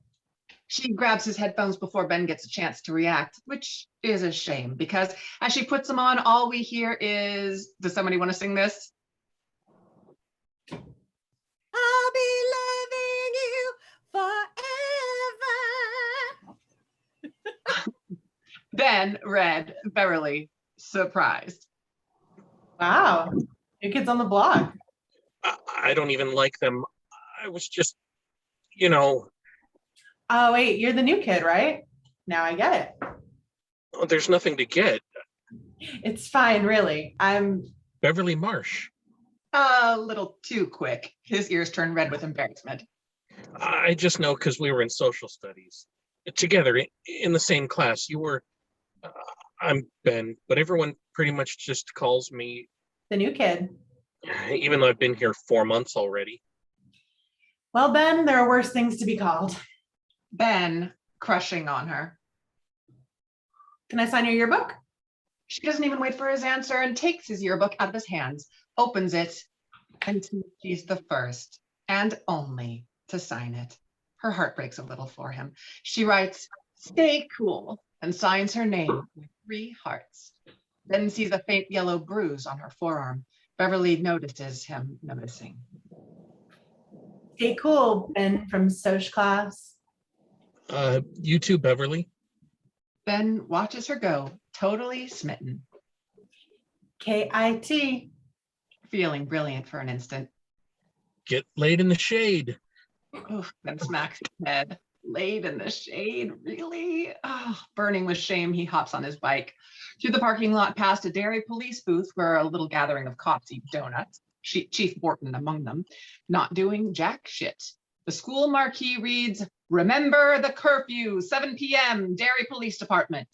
S7: She grabs his headphones before Ben gets a chance to react, which is a shame because as she puts them on, all we hear is, does somebody want to sing this?
S1: I'll be loving you forever.
S7: Ben read Beverly, surprised.
S2: Wow, new kids on the block.
S3: I don't even like them. I was just,
S2: Oh, wait, you're the new kid, right? Now I get it.
S3: there's nothing to get.
S2: It's fine, really. I'm
S3: Beverly Marsh.
S7: A little too quick. His ears turn red with embarrassment.
S3: I just know because we were in social studies together in the same class. You were, I'm Ben, but everyone pretty much just calls me
S2: the new kid.
S3: Even though I've been here 4 months already.
S2: Well, Ben, there are worse things to be called.
S7: Ben, crushing on her.
S2: Can I sign your yearbook?
S7: She doesn't even wait for his answer and takes his yearbook out of his hands, opens it, and she's the first and only to sign it. Her heart breaks a little for him. She writes, "Stay cool," and signs her name with 3 hearts. Then sees a faint yellow bruise on her forearm. Beverly notices him noticing.
S2: Stay cool, Ben from Soch class.
S3: You too, Beverly.
S7: Ben watches her go, totally smitten.
S2: KIT.
S7: Feeling brilliant for an instant.
S3: Get laid in the shade.
S7: Oof, Ben smacks his head. Laid in the shade, really? Oh, burning with shame, he hops on his bike. Through the parking lot past a Derry police booth where a little gathering of cops eat donuts, Chief Borton among them, not doing jack shit. The school marquee reads, "Remember the curfew, 7 p.m., Derry Police Department."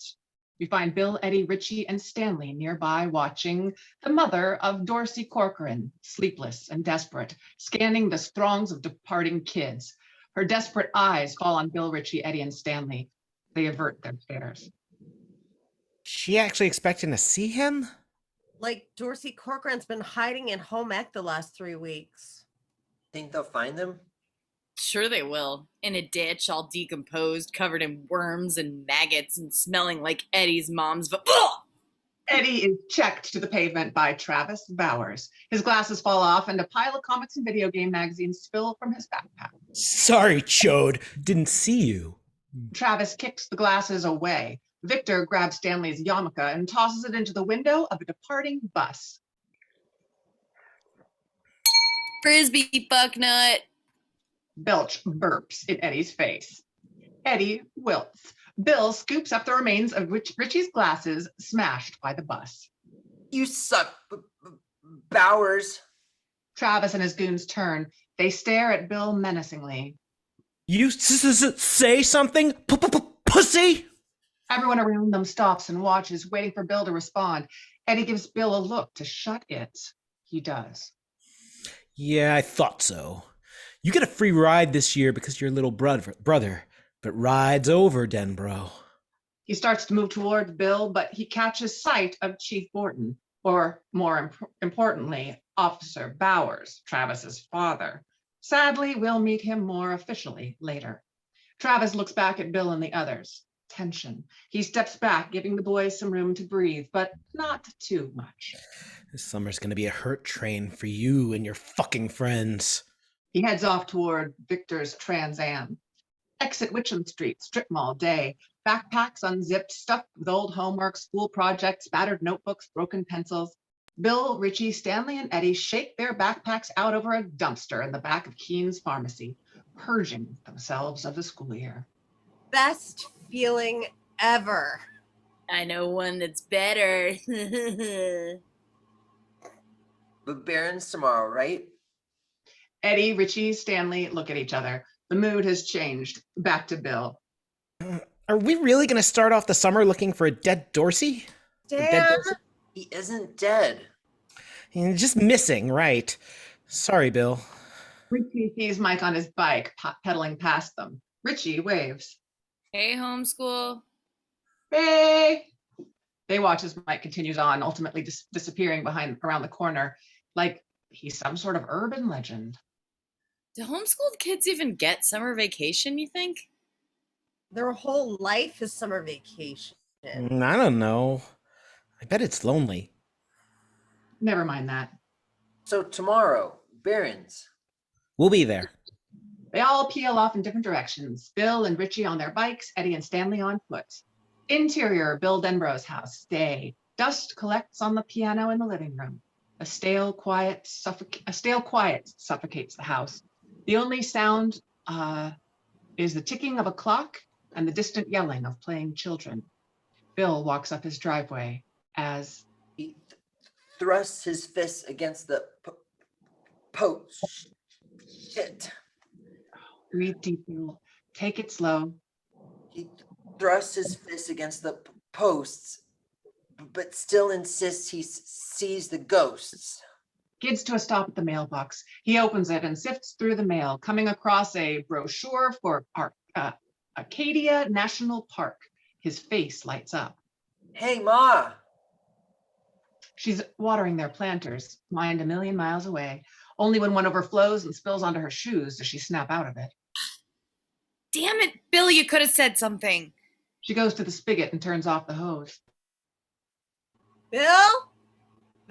S7: We find Bill, Eddie, Richie, and Stanley nearby watching the mother of Dorsey Corcoran, sleepless and desperate, scanning the throngs of departing kids. Her desperate eyes fall on Bill, Richie, Eddie, and Stanley. They avert their stares.
S5: She actually expecting to see him?
S1: Like Dorsey Corcoran's been hiding in home ec the last 3 weeks.
S9: Think they'll find them?
S4: Sure they will. In a ditch, all decomposed, covered in worms and maggots and smelling like Eddie's mom's.
S7: Eddie is checked to the pavement by Travis Bowers. His glasses fall off and a pile of comics and video game magazines spill from his backpack.
S5: Sorry, Chode. Didn't see you.
S7: Travis kicks the glasses away. Victor grabs Stanley's yarmulke and tosses it into the window of a departing bus.
S4: Frisbee, fucknut.
S7: Belch burps in Eddie's face. Eddie wilts. Bill scoops up the remains of Richie's glasses smashed by the bus.
S9: You suck, Bowers.
S7: Travis and his goons turn. They stare at Bill menacingly.
S5: You say something, pussy?
S7: Everyone around them stops and watches, waiting for Bill to respond. Eddie gives Bill a look to shut it. He does.
S5: Yeah, I thought so. You get a free ride this year because you're a little brother, but ride's over, Denbro.
S7: He starts to move toward Bill, but he catches sight of Chief Borton, or more importantly, Officer Bowers, Travis's father. Sadly, we'll meet him more officially later. Travis looks back at Bill and the others. Tension. He steps back, giving the boys some room to breathe, but not too much.
S5: This summer's gonna be a hurt train for you and your fucking friends.
S7: He heads off toward Victor's Trans Am. Exit Witcham Street, strip mall day. Backpacks unzipped, stuffed with old homework, school projects, battered notebooks, broken pencils. Bill, Richie, Stanley, and Eddie shake their backpacks out over a dumpster in the back of Keene's pharmacy, purging themselves of the school year.
S1: Best feeling ever.
S4: I know one that's better.
S9: But Barron's tomorrow, right?
S7: Eddie, Richie, Stanley look at each other. The mood has changed. Back to Bill.
S5: Are we really gonna start off the summer looking for a dead Dorsey?
S1: Dan,
S9: He isn't dead.
S5: He's just missing, right? Sorry, Bill.
S7: Richie sees Mike on his bike, pedaling past them. Richie waves.
S4: Hey, homeschool.
S7: Hey! They watch as Mike continues on, ultimately disappearing around the corner, like he's some sort of urban legend.
S4: Do homeschooled kids even get summer vacation, you think?
S1: their whole life is summer vacation.
S5: I don't know. I bet it's lonely.
S7: Never mind that.
S9: So tomorrow, Barron's.
S5: We'll be there.
S7: They all peel off in different directions. Bill and Richie on their bikes, Eddie and Stanley on foot. Interior, Bill Denbrough's house. Day. Dust collects on the piano in the living room. A stale quiet suffocates the house. The only sound is the ticking of a clock and the distant yelling of playing children. Bill walks up his driveway as
S9: He thrusts his fist against the post. Shit.
S7: breathe deeply, take it slow.
S9: He thrusts his fist against the posts, but still insists he sees the ghosts.
S7: Skids to a stop at the mailbox. He opens it and sifts through the mail, coming across a brochure for Acadia National Park. His face lights up.
S9: Hey, Ma.
S7: She's watering their planters, mind a million miles away. Only when one overflows and spills onto her shoes does she snap out of it.
S4: Damn it, Bill, you could have said something.
S7: She goes to the spigot and turns off the hose.
S1: Bill?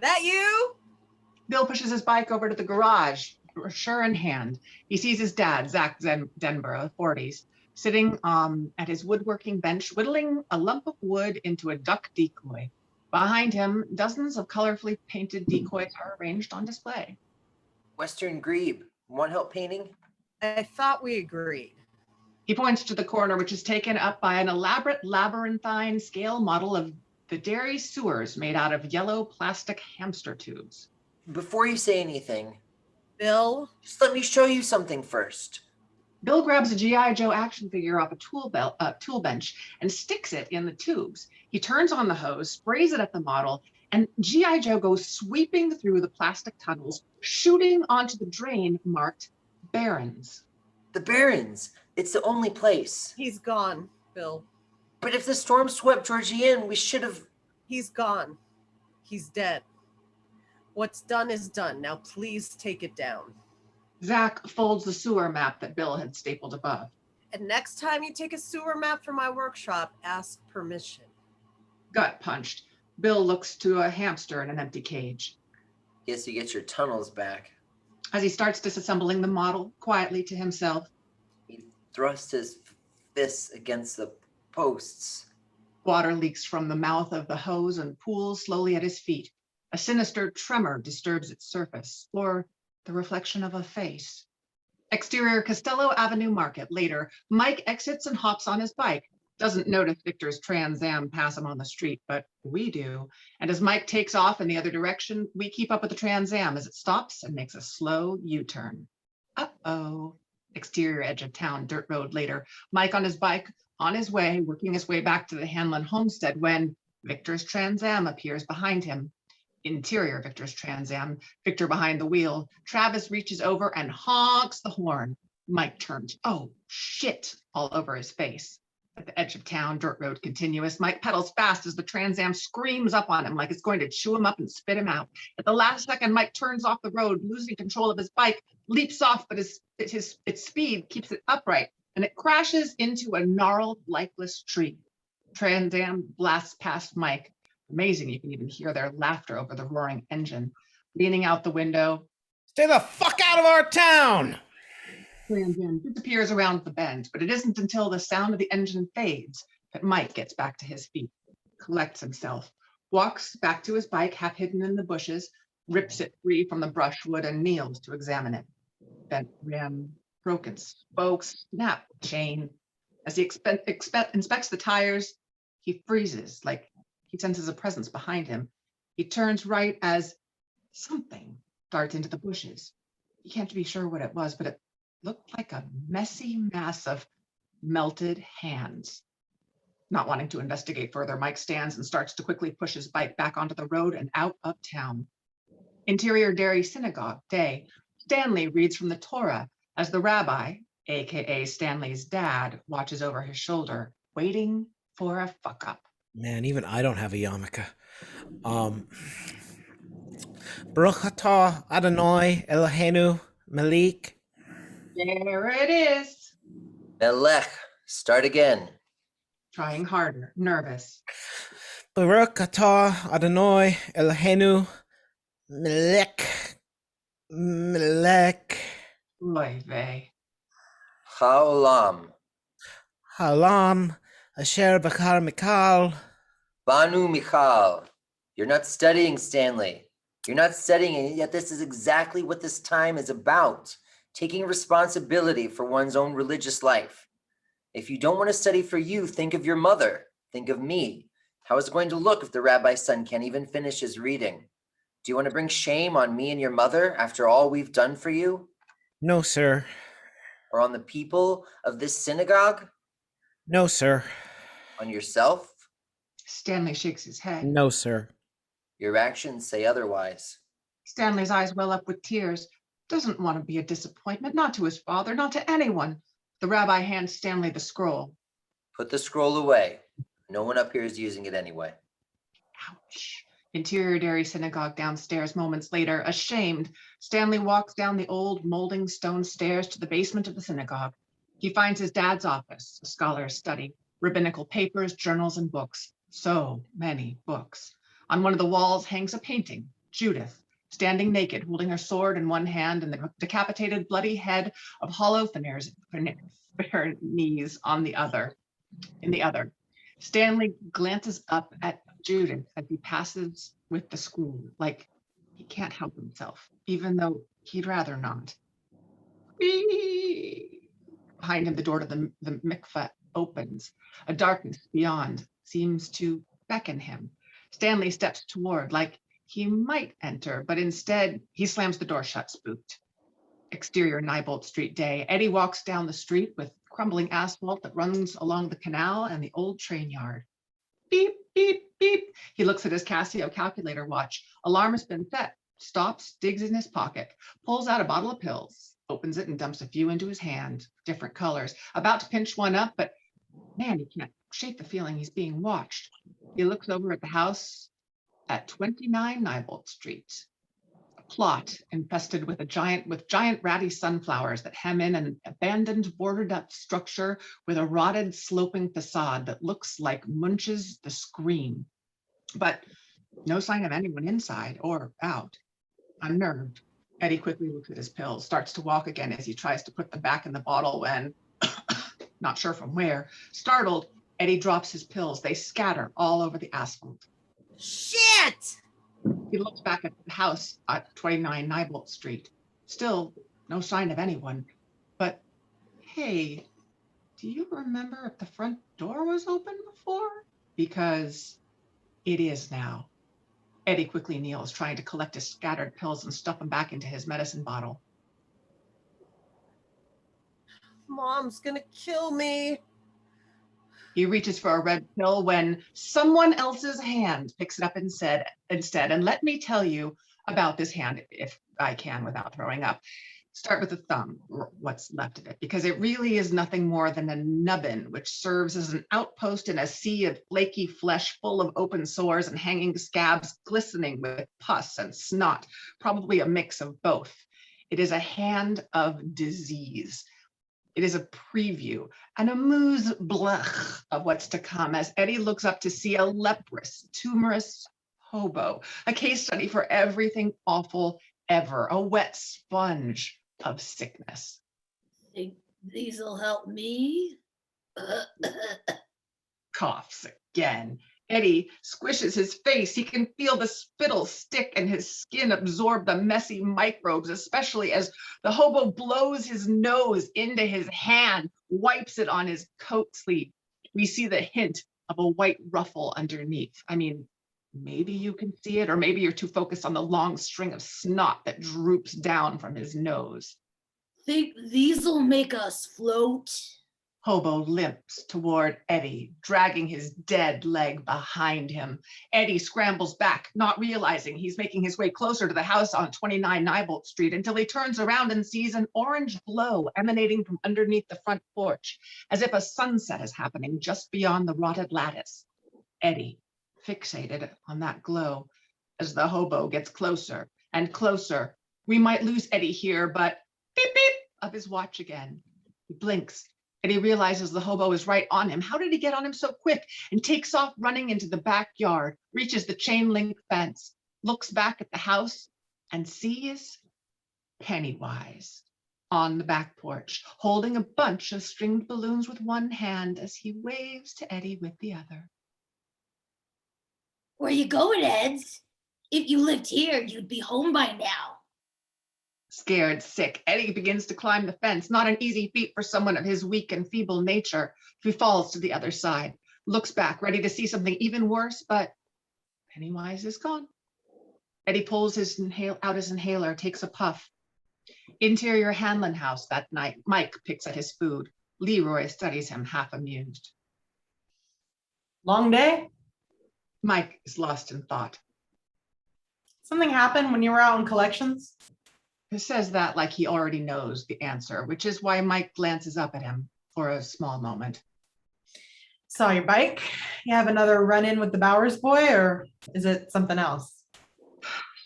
S1: That you?
S7: Bill pushes his bike over to the garage, brochure in hand. He sees his dad, Zach Denborough, 40s, sitting at his woodworking bench, whittling a lump of wood into a duck decoy. Behind him, dozens of colorfully painted decoys are arranged on display.
S9: Western Grebe. Want help painting?
S1: I thought we agreed.
S7: He points to the corner, which is taken up by an elaborate labyrinthine scale model of the dairy sewers made out of yellow plastic hamster tubes.
S9: Before you say anything,
S1: Bill?
S9: just let me show you something first.
S7: Bill grabs a G.I. Joe action figure off a tool bench and sticks it in the tubes. He turns on the hose, sprays it at the model, and G.I. Joe goes sweeping through the plastic tunnels, shooting onto the drain marked Barron's.
S9: The Barrens. It's the only place.
S1: He's gone, Bill.
S9: But if the storm swept Georgie in, we should have...
S1: He's gone. He's dead. What's done is done. Now please take it down.
S7: Zach folds the sewer map that Bill had stapled above.
S1: And next time you take a sewer map from my workshop, ask permission.
S7: Gut punched. Bill looks to a hamster in an empty cage.
S9: Guess you get your tunnels back.
S7: As he starts disassembling the model quietly to himself,
S9: He thrusts his fists against the posts.
S7: water leaks from the mouth of the hose and pools slowly at his feet. A sinister tremor disturbs its surface, or the reflection of a face. Exterior Costello Avenue Market. Later, Mike exits and hops on his bike. Doesn't notice Victor's Trans Am pass him on the street, but we do. And as Mike takes off in the other direction, we keep up with the Trans Am as it stops and makes a slow U-turn. Uh-oh. Exterior edge of town, dirt road later. Mike on his bike, on his way, working his way back to the Hanlon homestead when Victor's Trans Am appears behind him. Interior Victor's Trans Am, Victor behind the wheel. Travis reaches over and honks the horn. Mike turns, oh shit, all over his face. At the edge of town, dirt road continuous, Mike pedals fast as the Trans Am screams up on him like it's going to chew him up and spit him out. At the last second, Mike turns off the road, losing control of his bike, leaps off, but its speed keeps it upright, and it crashes into a gnarled, lifeless tree. Trans Am blasts past Mike. Amazing, you can even hear their laughter over the roaring engine. Leaning out the window,
S5: Stay the fuck out of our town!
S7: Trans Am disappears around the bend, but it isn't until the sound of the engine fades that Mike gets back to his feet, collects himself, walks back to his bike half hidden in the bushes, rips it free from the brushwood and kneels to examine it. Bent rim, broken spokes, snapped chain. As he inspects the tires, he freezes like he senses a presence behind him. He turns right as something darts into the bushes. He can't be sure what it was, but it looked like a messy mass of melted hands. Not wanting to investigate further, Mike stands and starts to quickly push his bike back onto the road and out of town. Interior Dairy Synagogue Day. Stanley reads from the Torah as the rabbi, aka Stanley's dad, watches over his shoulder, waiting for a fuck up.
S5: Man, even I don't have a yarmulke. Baruch atah Adonai Eloheinu Malik.
S7: There it is.
S9: Melech, start again.
S7: Trying harder, nervous.
S5: Baruch atah Adonai Eloheinu Melech.
S7: Oy vey.
S9: Haolam.
S5: Halam Asher Bakar Mikal.
S9: Banu Michal. You're not studying, Stanley. You're not studying, and yet this is exactly what this time is about. Taking responsibility for one's own religious life. If you don't want to study for you, think of your mother. Think of me. How is it going to look if the rabbi's son can't even finish his reading? Do you want to bring shame on me and your mother after all we've done for you?
S5: No, sir.
S9: Or on the people of this synagogue?
S5: No, sir.
S9: On yourself?
S7: Stanley shakes his head.
S5: No, sir.
S9: Your actions say otherwise.
S7: Stanley's eyes well up with tears. Doesn't want to be a disappointment, not to his father, not to anyone. The rabbi hands Stanley the scroll.
S9: Put the scroll away. No one up here is using it anyway.
S7: Ouch. Interior Dairy Synagogue downstairs moments later, ashamed, Stanley walks down the old molding stone stairs to the basement of the synagogue. He finds his dad's office, a scholar's study, rabbinical papers, journals, and books. So many books. On one of the walls hangs a painting, Judith, standing naked, holding her sword in one hand and the decapitated bloody head of Holofernes knees on the other. In the other. Stanley glances up at Judith as he passes with the scroll, like he can't help himself, even though he'd rather not. Behind him, the door to the mikveh opens. A darkness beyond seems to beckon him. Stanley steps toward, like he might enter, but instead he slams the door shut, spooked. Exterior Neibolt Street Day. Eddie walks down the street with crumbling asphalt that runs along the canal and the old train yard. Beep, beep, beep. He looks at his Casio calculator watch. Alarm has been set. Stops, digs in his pocket, pulls out a bottle of pills, opens it and dumps a few into his hand, different colors. About to pinch one up, but man, he can't shake the feeling he's being watched. He looks over at the house at 29 Neibolt Street. A plot infested with giant ratty sunflowers that hem in an abandoned boarded up structure with a rotted sloping facade that looks like Munch's The Scream. But no sign of anyone inside or out. Unnerved, Eddie quickly looks at his pills, starts to walk again as he tries to put them back in the bottle when, not sure from where, startled, Eddie drops his pills. They scatter all over the asphalt.
S1: Shit!
S7: He looks back at the house at 29 Neibolt Street. Still no sign of anyone. But hey, do you remember if the front door was open before? Because it is now. Eddie quickly kneels, trying to collect his scattered pills and stuff them back into his medicine bottle.
S1: Mom's gonna kill me.
S7: He reaches for a red pill when someone else's hand picks it up instead. And let me tell you about this hand, if I can, without throwing up. Start with the thumb, or what's left of it, because it really is nothing more than a nubbin, which serves as an outpost in a sea of flaky flesh full of open sores and hanging scabs glistening with pus and snot, probably a mix of both. It is a hand of disease. It is a preview, an amuse-bouche of what's to come as Eddie looks up to see a leprous, tumorous hobo, a case study for everything awful ever, a wet sponge of sickness.
S6: Think these'll help me?
S7: Coughs again. Eddie squishes his face. He can feel the spittle stick and his skin absorb the messy microbes, especially as the hobo blows his nose into his hand, wipes it on his coat sleeve. We see the hint of a white ruffle underneath. I mean, maybe you can see it, or maybe you're too focused on the long string of snot that droops down from his nose.
S6: Think these'll make us float?
S7: Hobo limps toward Eddie, dragging his dead leg behind him. Eddie scrambles back, not realizing he's making his way closer to the house on 29 Neibolt Street until he turns around and sees an orange glow emanating from underneath the front porch, as if a sunset is happening just beyond the rotted lattice. Eddie, fixated on that glow, as the hobo gets closer and closer. We might lose Eddie here, but beep, beep of his watch again. He blinks. And he realizes the hobo is right on him. How did he get on him so quick? And takes off running into the backyard, reaches the chain link fence, looks back at the house and sees Pennywise on the back porch, holding a bunch of stringed balloons with one hand as he waves to Eddie with the other.
S6: Where you going, Eds? If you lived here, you'd be home by now.
S7: Scared sick, Eddie begins to climb the fence, not an easy feat for someone of his weak and feeble nature. He falls to the other side, looks back, ready to see something even worse, but Pennywise is gone. Eddie pulls out his inhaler, takes a puff. Interior Hanlon house that night. Mike picks at his food. Leroy studies him, half amused.
S2: Long day?
S7: Mike is lost in thought.
S2: Something happened when you were out in collections?
S7: He says that like he already knows the answer, which is why Mike glances up at him for a small moment.
S2: Saw your bike. You have another run-in with the Bowers boy, or is it something else?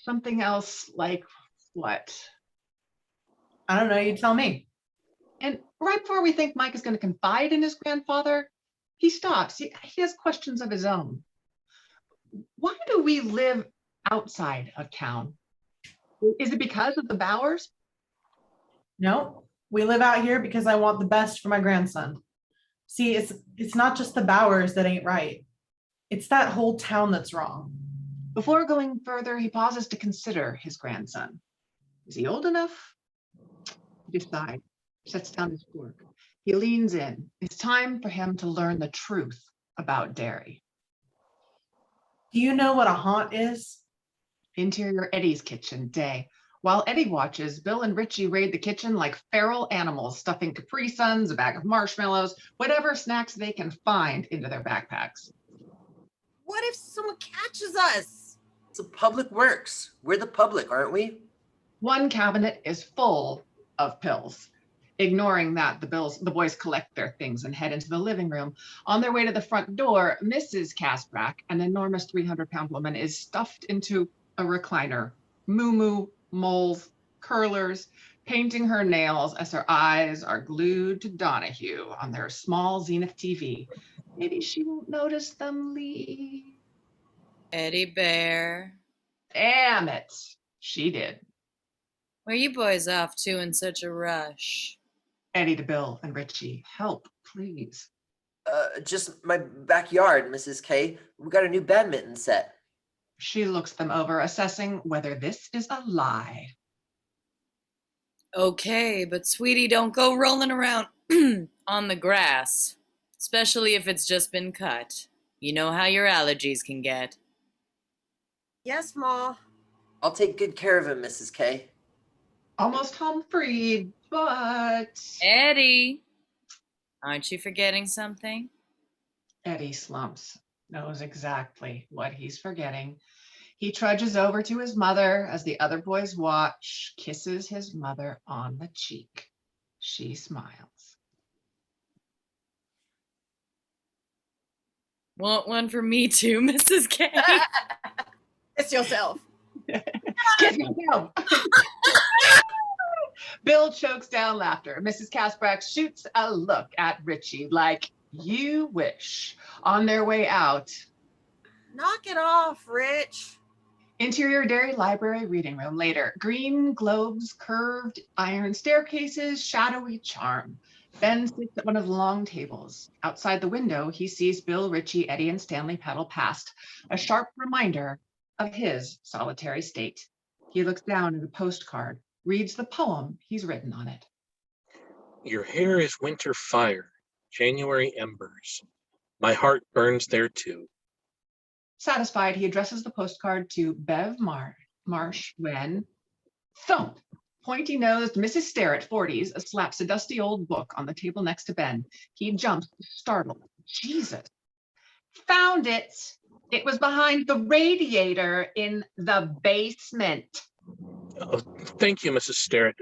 S7: Something else like what?
S2: I don't know, you tell me.
S7: And right before we think Mike is going to confide in his grandfather, he stops. He has questions of his own. Why do we live outside of town? Is it because of the Bowers?
S2: No, we live out here because I want the best for my grandson. See, it's not just the Bowers that ain't right. It's that whole town that's wrong.
S7: Before going further, he pauses to consider his grandson. Is he old enough? He decides, sets down his fork. He leans in. It's time for him to learn the truth about Derry.
S2: Do you know what a haunt is?
S7: Interior Eddie's kitchen, day. While Eddie watches, Bill and Richie raid the kitchen like feral animals, stuffing Capri Suns, a bag of marshmallows, whatever snacks they can find into their backpacks.
S1: What if someone catches us?
S9: It's a public works. We're the public, aren't we?
S7: One cabinet is full of pills. Ignoring that, the boys collect their things and head into the living room. On their way to the front door, Mrs. Kasprack, an enormous 300-pound woman, is stuffed into a recliner. Moo-moo, moles, curlers, painting her nails as her eyes are glued to Donahue on their small Zenith TV. Maybe she won't notice them leave.
S4: Eddie Bear.
S7: Damn it. She did.
S4: Where you boys off to in such a rush?
S7: Eddie to Bill and Richie. Help, please.
S9: Just my backyard, Mrs. K. We got a new badminton set.
S7: She looks them over, assessing whether this is a lie.
S4: Okay, but sweetie, don't go rolling around on the grass, especially if it's just been cut. You know how your allergies can get.
S1: Yes, Ma.
S9: I'll take good care of him, Mrs. K.
S7: Almost home free, but...
S4: Eddie! Aren't you forgetting something?
S7: Eddie slumps, knows exactly what he's forgetting. He trudges over to his mother as the other boys watch, kisses his mother on the cheek. She smiles.
S4: Want one for me too, Mrs. K?
S1: It's yourself.
S7: Kiss yourself. Bill chokes down laughter. Mrs. Casbrack shoots a look at Richie like, you wish. On their way out,
S1: Knock it off, Rich.
S7: interior dairy library reading room later. Green globes, curved iron staircases, shadowy charm. Ben sits at one of the long tables. Outside the window, he sees Bill, Richie, Eddie, and Stanley pedal past, a sharp reminder of his solitary state. He looks down at a postcard, reads the poem he's written on it.
S3: Your hair is winter fire, January embers. My heart burns there too.
S7: Satisfied, he addresses the postcard to Bev Marsh when, thump, pointy-nosed Mrs. Sterrett, 40s, slaps a dusty old book on the table next to Ben. He jumps, startled. Jesus. Found it. It was behind the radiator in the basement.
S3: Oh, thank you, Mrs. Sterrett.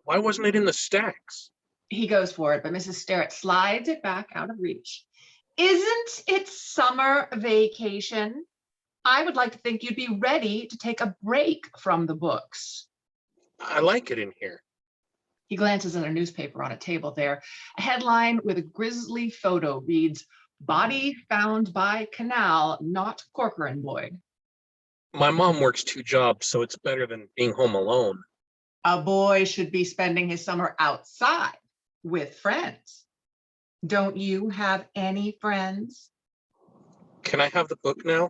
S3: Why wasn't it in the stacks?
S7: He goes for it, but Mrs. Sterrett slides it back out of reach. Isn't it summer vacation? I would like to think you'd be ready to take a break from the books.
S3: I like it in here.
S7: He glances at a newspaper on a table there. A headline with a grisly photo reads, "Body found by canal, not Corcoran boy."
S3: My mom works 2 jobs, so it's better than being home alone.
S7: A boy should be spending his summer outside with friends. Don't you have any friends?
S3: Can I have the book now?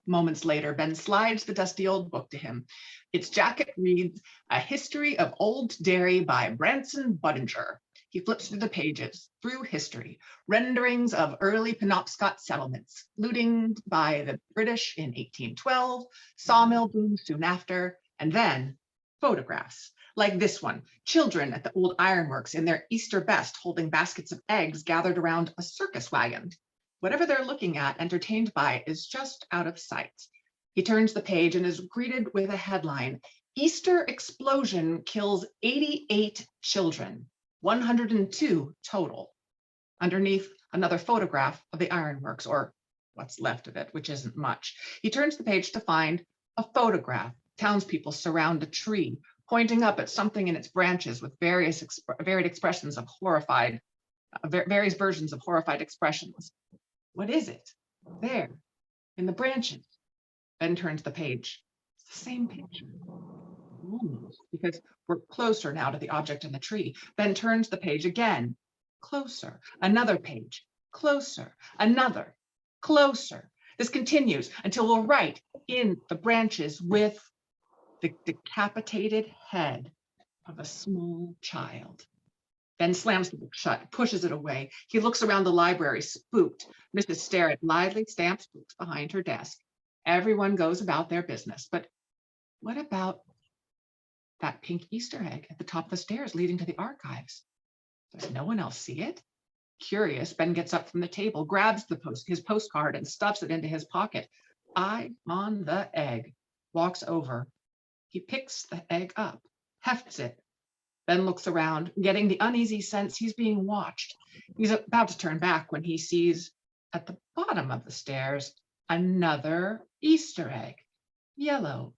S7: Moments later, Ben slides the dusty old book to him. Its jacket reads, "A History of Old Derry by Branson Budinger." He flips through the pages, through history, renderings of early Penobscot settlements, looting by the British in 1812, sawmill boom soon after, and then photographs, like this one, children at the old ironworks in their Easter best holding baskets of eggs gathered around a circus wagon. Whatever they're looking at, entertained by, is just out of sight. He turns the page and is greeted with a headline, "Easter Explosion Kills 88 Children, 102 Total." Underneath, another photograph of the ironworks, or what's left of it, which isn't much. He turns the page to find a photograph. Townspeople surround a tree, pointing up at something in its branches with various varied expressions of horrified, various versions of horrified expressions. What is it? There, in the branches. Ben turns the page. It's the same picture. Almost, because we're closer now to the object in the tree. Ben turns the page again. Closer. Another page. Closer. Another. Closer. This continues until we're right in the branches with the decapitated head of a small child. Ben slams the book shut, pushes it away. He looks around the library, spooked. Mrs. Sterrett blithely stamps books behind her desk. Everyone goes about their business. But what about that pink Easter egg at the top of the stairs leading to the archives? Does no one else see it? Curious, Ben gets up from the table, grabs his postcard and stuffs it into his pocket. Eye on the egg. Walks over. He picks the egg up, hefts it. Ben looks around, getting the uneasy sense he's being watched. He's about to turn back when he sees at the bottom of the stairs another Easter egg, yellow,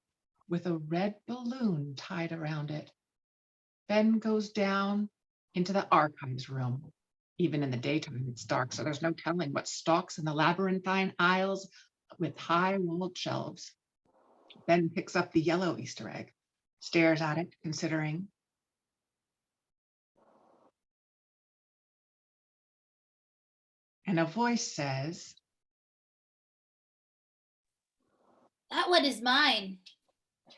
S7: with a red balloon tied around it. Ben goes down into the archives room. Even in the daytime, it's dark, so there's no telling what stalks in the labyrinthine aisles with high-walled shelves. Ben picks up the yellow Easter egg, stares at it, considering. And a voice says,
S6: That one is mine.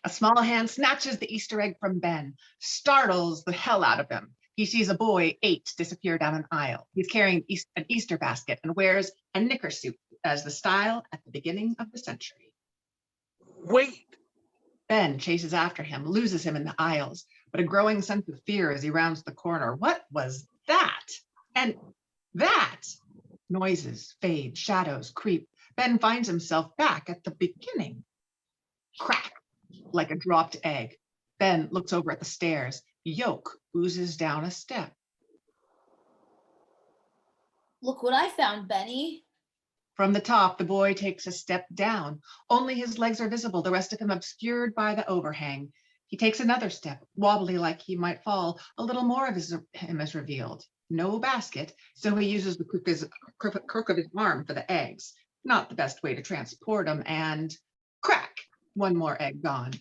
S7: a small hand snatches the Easter egg from Ben, startles the hell out of him. He sees a boy, 8, disappear down an aisle. He's carrying an Easter basket and wears a knicker suit as the style at the beginning of the century.
S3: Wait!
S7: Ben chases after him, loses him in the aisles, but a growing sense of fear as he rounds the corner. What was that? And that noises fade, shadows creep. Ben finds himself back at the beginning. Crack, like a dropped egg. Ben looks over at the stairs. Yolk oozes down a step.
S6: Look what I found, Benny.
S7: From the top, the boy takes a step down. Only his legs are visible, the rest of him obscured by the overhang. He takes another step, wobbly like he might fall. A little more of him is revealed. No basket, so he uses the crook of his arm for the eggs. Not the best way to transport them, and crack, one more egg gone.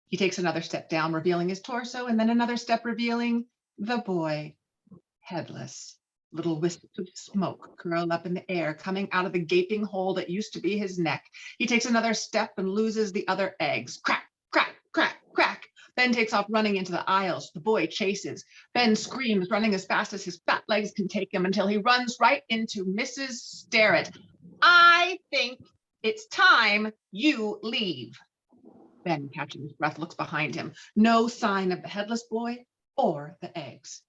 S7: He takes another step down, revealing his torso, and then another step revealing the boy, headless. Little wisps of smoke curl up in the air, coming out of the gaping hole that used to be his neck. He takes another step and loses the other eggs. Crack, crack, crack, crack. Ben takes off running into the aisles. The boy chases. Ben screams, running as fast as his fat legs can take him until he runs right into Mrs. Starrett. I think it's time you leave. Ben, catching his breath, looks behind him. No sign of the headless boy or the eggs.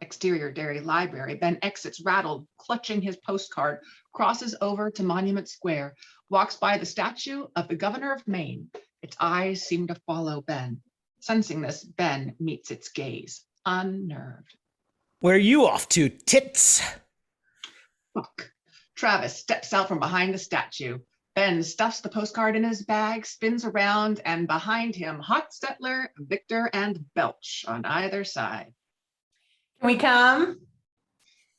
S7: Exterior dairy library. Ben exits rattled, clutching his postcard, crosses over to Monument Square, walks by the statue of the governor of Maine. Its eyes seem to follow Ben. Sensing this, Ben meets its gaze, unnerved.
S5: Where are you off to, tits?
S7: Fuck. Travis steps out from behind the statue. Ben stuffs the postcard in his bag, spins around, and behind him, Hotstetler, Victor, and Belch on either side.
S2: Can we come?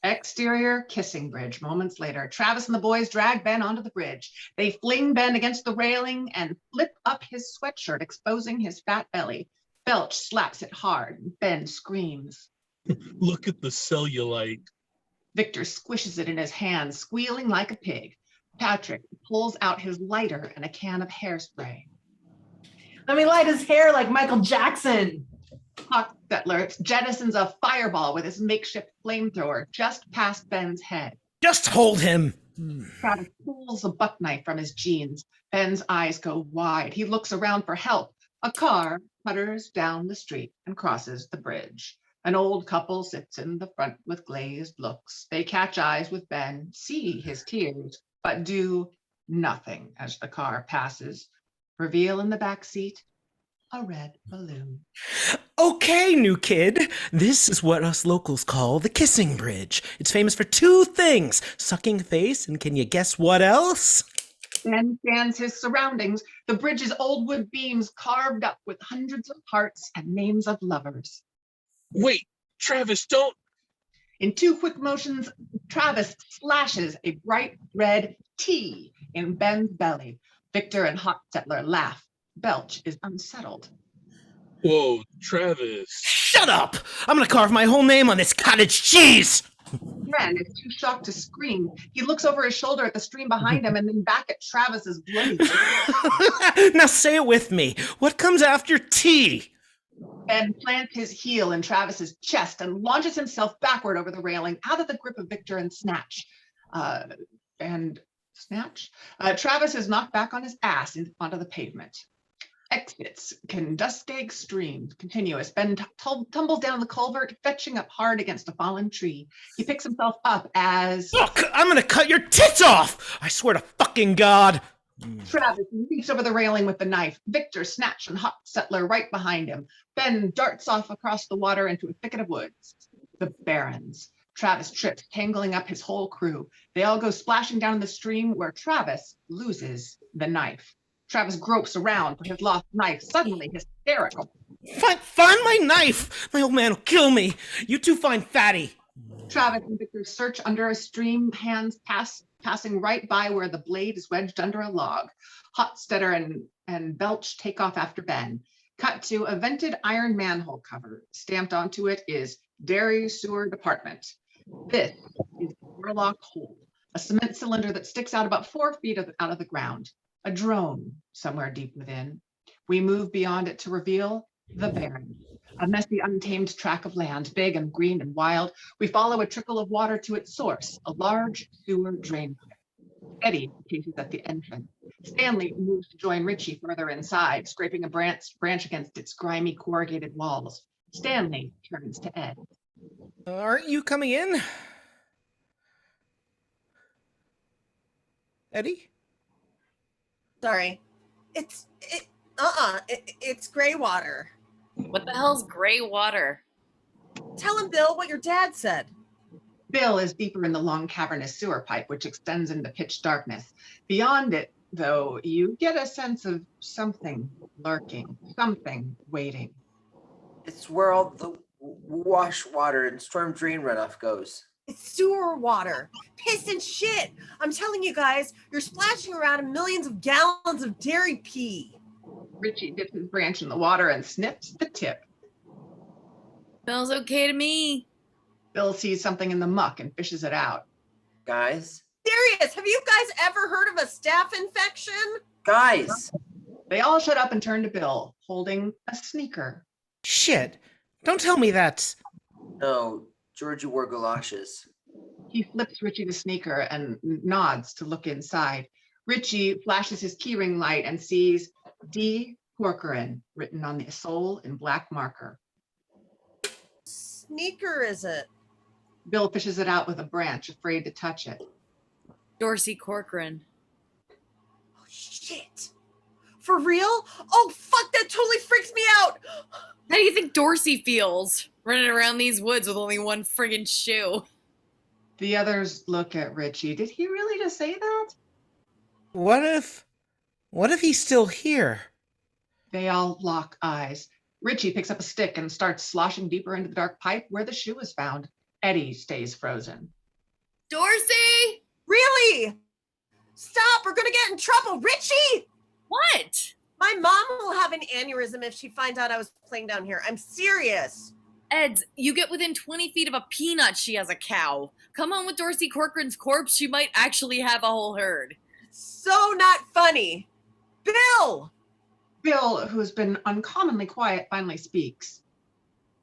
S7: Exterior kissing bridge. Moments later, Travis and the boys drag Ben onto the bridge. They fling Ben against the railing and flip up his sweatshirt, exposing his fat belly. Belch slaps it hard. Ben screams.
S3: Look at the cellulite.
S7: Victor squishes it in his hand, squealing like a pig. Patrick pulls out his lighter and a can of hairspray.
S2: Let me light his hair like Michael Jackson.
S7: Hotstetler jettisons a fireball with his makeshift flamethrower just past Ben's head.
S5: Just hold him.
S7: Travis pulls a buck knife from his jeans. Ben's eyes go wide. He looks around for help. A car putters down the street and crosses the bridge. An old couple sits in the front with glazed looks. They catch eyes with Ben, see his tears, but do nothing as the car passes. Reveal in the back seat a red balloon.
S5: Okay, new kid. This is what us locals call the kissing bridge. It's famous for two things, sucking face, and can you guess what else?
S7: Ben scans his surroundings. The bridge's old wood beams carved up with hundreds of hearts and names of lovers.
S3: Wait, Travis, don't.
S7: In two quick motions, Travis slashes a bright red T in Ben's belly. Victor and Hotstetler laugh. Belch is unsettled.
S3: Whoa, Travis.
S5: Shut up! I'm gonna carve my whole name on this cottage cheese!
S7: Ben is too shocked to scream. He looks over his shoulder at the stream behind him and then back at Travis's bloody.
S5: Now say it with me. What comes after T?
S7: Ben plants his heel in Travis's chest and launches himself backward over the railing, out of the grip of Victor and Snatch. Travis is knocked back on his ass onto the pavement. Exits. Canduskeg Stream. Continuous. Ben tumbles down the culvert, fetching up hard against a fallen tree. He picks himself up as...
S5: Look, I'm gonna cut your tits off! I swear to fucking God!
S7: Travis leaps over the railing with the knife. Victor, Snatch, and Hotstetler right behind him. Ben darts off across the water into a thicket of woods. The Barrens. Travis trips, tangling up his whole crew. They all go splashing down the stream where Travis loses the knife. Travis gropes around for his lost knife, suddenly hysterical.
S5: Find my knife! My old man will kill me! You two find Fatty!
S7: Travis and Victor search under a stream, hands passing right by where the blade is wedged under a log. Hotstetler and Belch take off after Ben. Cut to a vented iron manhole cover. Stamped onto it is Dairy Sewer Department. This is the Warlock Hole, a cement cylinder that sticks out about 4 feet out of the ground. A drone somewhere deep within. We move beyond it to reveal the Barrens, a messy, untamed tract of land, big and green and wild. We follow a trickle of water to its source, a large sewer drain pipe. Eddie chases at the entrance. Stanley moves to join Richie further inside, scraping a branch against its grimy, corrugated walls. Stanley turns to Ed.
S5: Aren't you coming in? Eddie?
S1: Sorry. It's gray water.
S4: What the hell's gray water?
S1: Tell him, Bill, what your dad said.
S7: Bill is deeper in the long cavernous sewer pipe, which extends into pitch darkness. Beyond it, though, you get a sense of something lurking, something waiting.
S9: It's where all the wash water and storm drain runoff goes.
S1: It's sewer water. Piss and shit. I'm telling you guys, you're splashing around in millions of gallons of dairy pee.
S7: Richie dips his branch in the water and sniffs the tip.
S4: Smells okay to me.
S7: Bill sees something in the muck and fishes it out.
S9: Guys?
S1: Serious, have you guys ever heard of a staph infection?
S9: Guys!
S7: They all shut up and turn to Bill, holding a sneaker.
S5: Shit. Don't tell me that's...
S9: No, Georgie wore galoshes.
S7: He flips Richie the sneaker and nods to look inside. Richie flashes his keyring light and sees D. Corcoran written on the sole in black marker.
S1: Sneaker, is it?
S7: Bill fishes it out with a branch, afraid to touch it.
S4: Dorsey Corcoran.
S1: Oh, shit. For real? Oh, fuck, that totally freaks me out.
S4: How do you think Dorsey feels running around these woods with only one friggin' shoe?
S7: The others look at Richie. Did he really just say that?
S5: What if he's still here?
S7: They all lock eyes. Richie picks up a stick and starts sloshing deeper into the dark pipe where the shoe is found. Eddie stays frozen.
S4: Dorsey!
S1: Really? Stop, we're gonna get in trouble. Richie!
S4: What?
S1: My mom will have an aneurysm if she finds out I was playing down here. I'm serious.
S4: Eds, you get within 20 feet of a peanut, she has a cow. Come on with Dorsey Corcoran's corpse, she might actually have a whole herd.
S1: So not funny. Bill!
S7: Bill, who has been uncommonly quiet, finally speaks.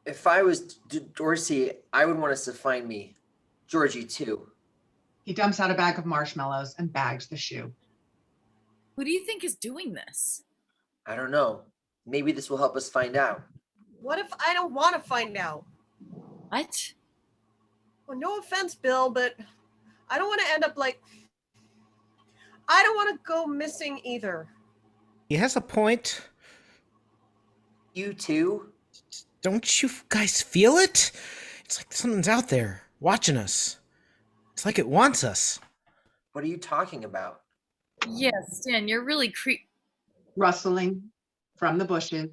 S9: If I was Dorsey, I would want us to find me. Georgie, too.
S7: He dumps out a bag of marshmallows and bags the shoe.
S4: Who do you think is doing this?
S9: I don't know. Maybe this will help us find out.
S1: What if I don't want to find out?
S4: What?
S1: Well, no offense, Bill, but I don't want to end up like... I don't want to go missing either.
S5: He has a point.
S9: You too?
S5: Don't you guys feel it? It's like something's out there, watching us. It's like it wants us.
S9: What are you talking about?
S4: Yes, Stan, you're really
S7: Rustling from the bushes.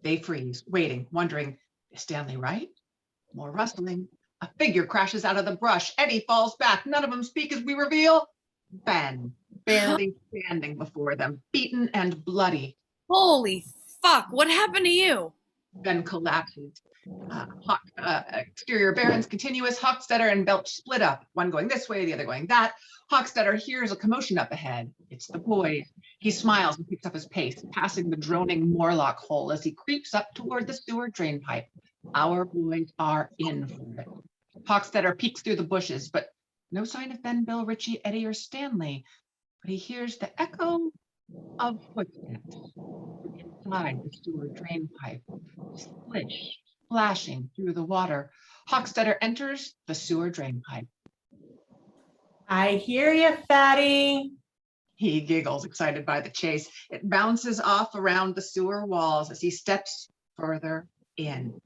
S7: They freeze, waiting, wondering, is Stanley right? More rustling. A figure crashes out of the brush. Eddie falls back. None of them speak as we reveal. Ben, barely standing before them, beaten and bloody.
S4: Holy fuck, what happened to you?
S7: Ben collapses. Exterior Barons continuous. Hochstetter and Belch split up, one going this way, the other going that. Hochstetter hears a commotion up ahead. It's the boys. He smiles and picks up his pace, passing the droning Morlock hole as he creeps up toward the sewer drain pipe. Our boys are in for it. Hochstetter peeks through the bushes, but no sign of Ben, Bill, Richie, Eddie, or Stanley. But he hears the echo of footsteps inside the sewer drain pipe. Splish, splashing through the water. Hochstetter enters the sewer drain pipe.
S2: I hear you, fatty.
S7: He giggles, excited by the chase. It bounces off around the sewer walls as he steps further in.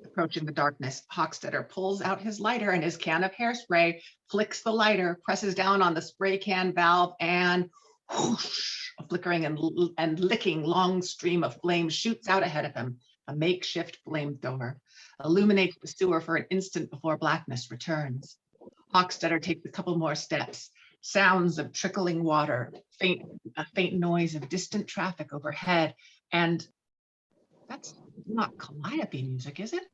S7: Approaching the darkness, Hochstetter pulls out his lighter and his can of hairspray, flicks the lighter, presses down on the spray can valve, and whoosh, a flickering and licking long stream of flame shoots out ahead of him. A makeshift flamethrower illuminates the sewer for an instant before blackness returns. Hochstetter takes a couple more steps. Sounds of trickling water, a faint noise of distant traffic overhead, and that's not calliope music, is it?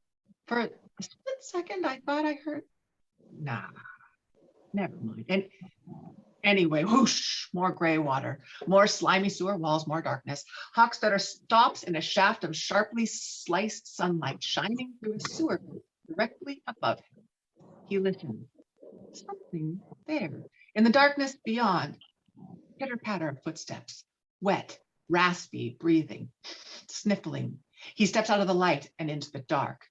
S7: For a split second, I thought I heard. Nah, never mind. And anyway, whoosh, more gray water, more slimy sewer walls, more darkness. Hochstetter stops in a shaft of sharply sliced sunlight shining through a sewer directly above him. He listens. Something there. In the darkness beyond, pitter-patter of footsteps, wet, raspy breathing, sniffling. He steps out of the light and into the dark.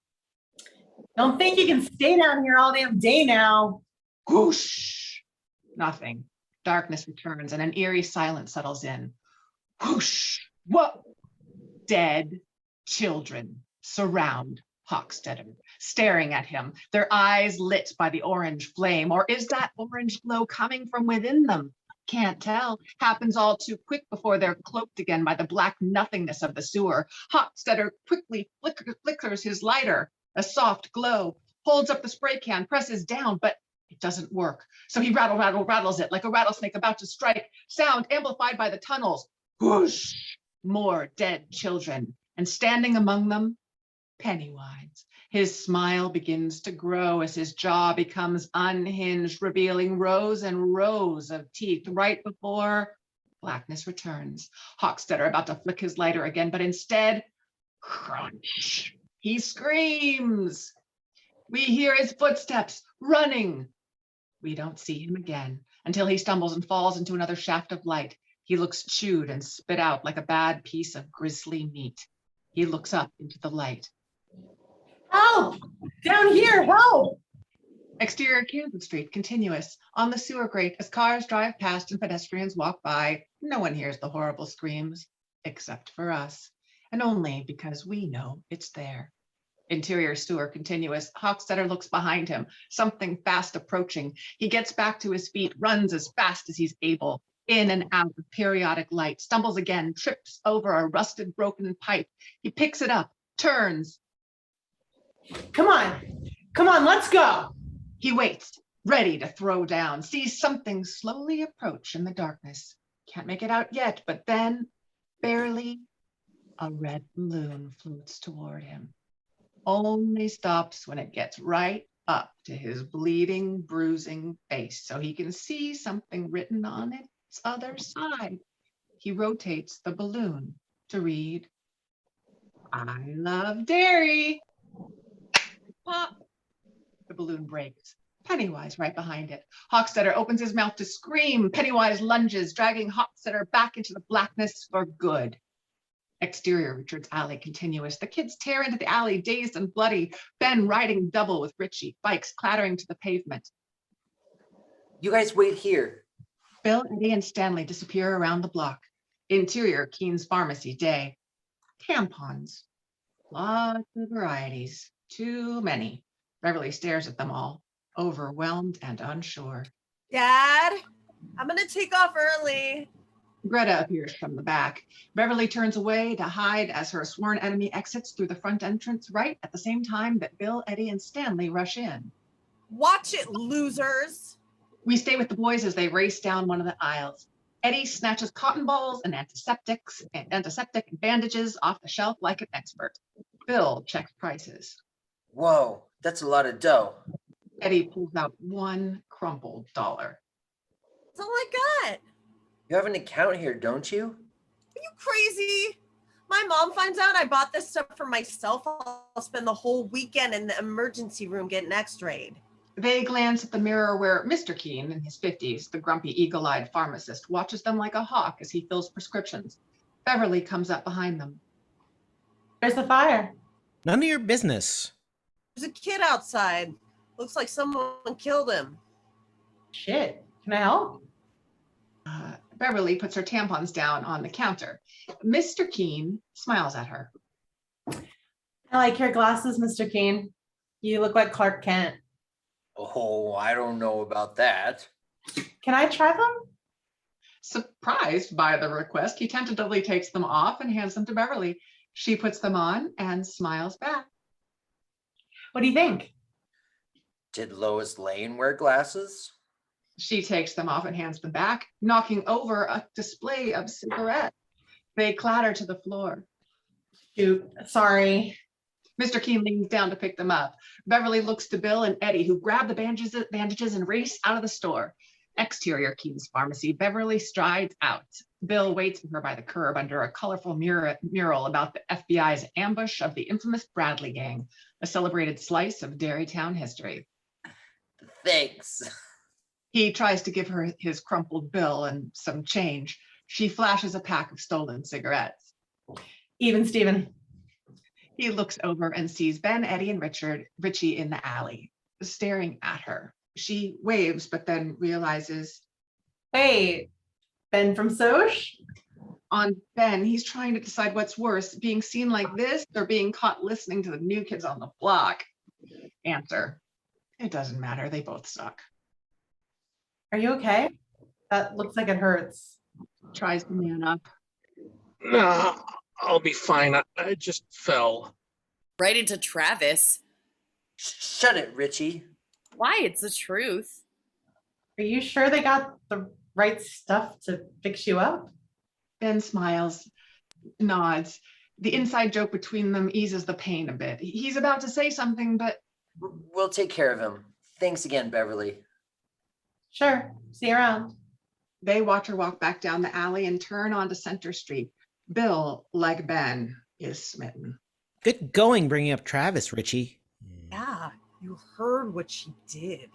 S2: Don't think you can stay down here all damn day now.
S7: Whoosh! Nothing. Darkness returns and an eerie silence settles in. Whoosh! Whoa! Dead children surround Hochstetter, staring at him, their eyes lit by the orange flame. Or is that orange glow coming from within them? Can't tell. Happens all too quick before they're cloaked again by the black nothingness of the sewer. Hochstetter quickly flickers his lighter. A soft glow. Holds up the spray can, presses down, but it doesn't work. So he rattles it like a rattlesnake about to strike. Sound amplified by the tunnels. Whoosh! More dead children. And standing among them, Pennywise. His smile begins to grow as his jaw becomes unhinged, revealing rows and rows of teeth right before blackness returns. Hochstetter about to flick his lighter again, but instead, crunch. He screams. We hear his footsteps running. We don't see him again until he stumbles and falls into another shaft of light. He looks chewed and spit out like a bad piece of grisly meat. He looks up into the light.
S2: Help! Down here, help!
S7: Exterior Camden Street, continuous, on the sewer grate as cars drive past and pedestrians walk by. No one hears the horrible screams, except for us, and only because we know it's there. Interior sewer, continuous. Hochstetter looks behind him, something fast approaching. He gets back to his feet, runs as fast as he's able, in and out of periodic light, stumbles again, trips over a rusted, broken pipe. He picks it up, turns.
S2: Come on, let's go.
S7: He waits, ready to throw down, sees something slowly approach in the darkness. Can't make it out yet, but then, barely, a red balloon floats toward him. Only stops when it gets right up to his bleeding, bruising face so he can see something written on its other side. He rotates the balloon to read, I love dairy. Pop. The balloon breaks. Pennywise right behind it. Hochstetter opens his mouth to scream. Pennywise lunges, dragging Hochstetter back into the blackness for good. Exterior Richard's alley, continuous. The kids tear into the alley, dazed and bloody. Ben riding double with Richie, bikes clattering to the pavement.
S9: You guys wait here.
S7: Bill, Eddie, and Stanley disappear around the block. Interior Keen's Pharmacy, day. Tampons. Lots of varieties. Too many. Beverly stares at them all, overwhelmed and unsure.
S1: Dad, I'm gonna take off early.
S7: Greta appears from the back. Beverly turns away to hide as her sworn enemy exits through the front entrance right at the same time that Bill, Eddie, and Stanley rush in.
S1: Watch it, losers.
S7: We stay with the boys as they race down one of the aisles. Eddie snatches cotton balls and antiseptic and bandages off the shelf like an expert. Bill checks prices.
S9: Whoa, that's a lot of dough.
S7: Eddie pulls out one crumpled dollar.
S1: That's all I got.
S9: You have an account here, don't you?
S1: Are you crazy? My mom finds out I bought this stuff for myself. I'll spend the whole weekend in the emergency room getting x-rayed.
S7: They glance at the mirror where Mr. Keen, in his 50s, the grumpy, eagle-eyed pharmacist, watches them like a hawk as he fills prescriptions. Beverly comes up behind them.
S2: Where's the fire?
S5: None of your business.
S1: There's a kid outside. Looks like someone killed him.
S2: Shit, can I help?
S7: Beverly puts her tampons down on the counter. Mr. Keen smiles at her.
S2: I like your glasses, Mr. Keen. You look like Clark Kent.
S9: Oh, I don't know about that.
S2: Can I try them?
S7: Surprised by the request, he tentatively takes them off and hands them to Beverly. She puts them on and smiles back.
S2: What do you think?
S9: Did Lois Lane wear glasses?
S7: She takes them off and hands them back, knocking over a display of cigarettes. They clatter to the floor.
S2: Shoot, sorry.
S7: Mr. Keen leans down to pick them up. Beverly looks to Bill and Eddie, who grab the bandages and race out of the store. Exterior Keen's Pharmacy. Beverly strides out. Bill waits for her by the curb under a colorful mural about the FBI's ambush of the infamous Bradley Gang, a celebrated slice of Dairytown history.
S9: Thanks.
S7: He tries to give her his crumpled bill and some change. She flashes a pack of stolen cigarettes.
S2: Even Steven.
S7: He looks over and sees Ben, Eddie, and Richie in the alley, staring at her. She waves, but then realizes
S2: Wait, Ben from Soch?
S7: On Ben, he's trying to decide what's worse, being seen like this or being caught listening to the new kids on the block. Answer: it doesn't matter. They both suck.
S2: Are you okay? That looks like it hurts.
S7: Tries to man up.
S3: No, I'll be fine. I just fell.
S4: Right into Travis.
S9: Shut it, Richie.
S4: Why? It's the truth.
S2: Are you sure they got the right stuff to fix you up?
S7: Ben smiles, nods. The inside joke between them eases the pain a bit. He's about to say something, but
S9: We'll take care of him. Thanks again, Beverly.
S2: Sure. See you around.
S7: they watch her walk back down the alley and turn onto Center Street. Bill, like Ben, is smitten.
S5: Good going bringing up Travis, Richie.
S1: Yeah, you heard what she did.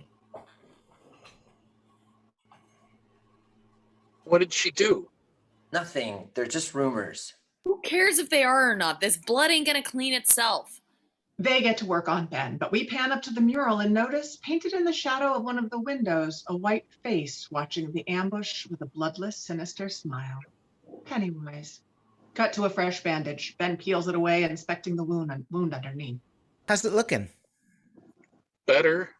S3: What did she do?
S9: Nothing. They're just rumors.
S4: Who cares if they are or not? This blood ain't gonna clean itself.
S7: They get to work on Ben, but we pan up to the mural and notice, painted in the shadow of one of the windows, a white face watching the ambush with a bloodless, sinister smile. Pennywise. Cut to a fresh bandage. Ben peels it away, inspecting the wound underneath.
S5: How's it looking?
S3: Better.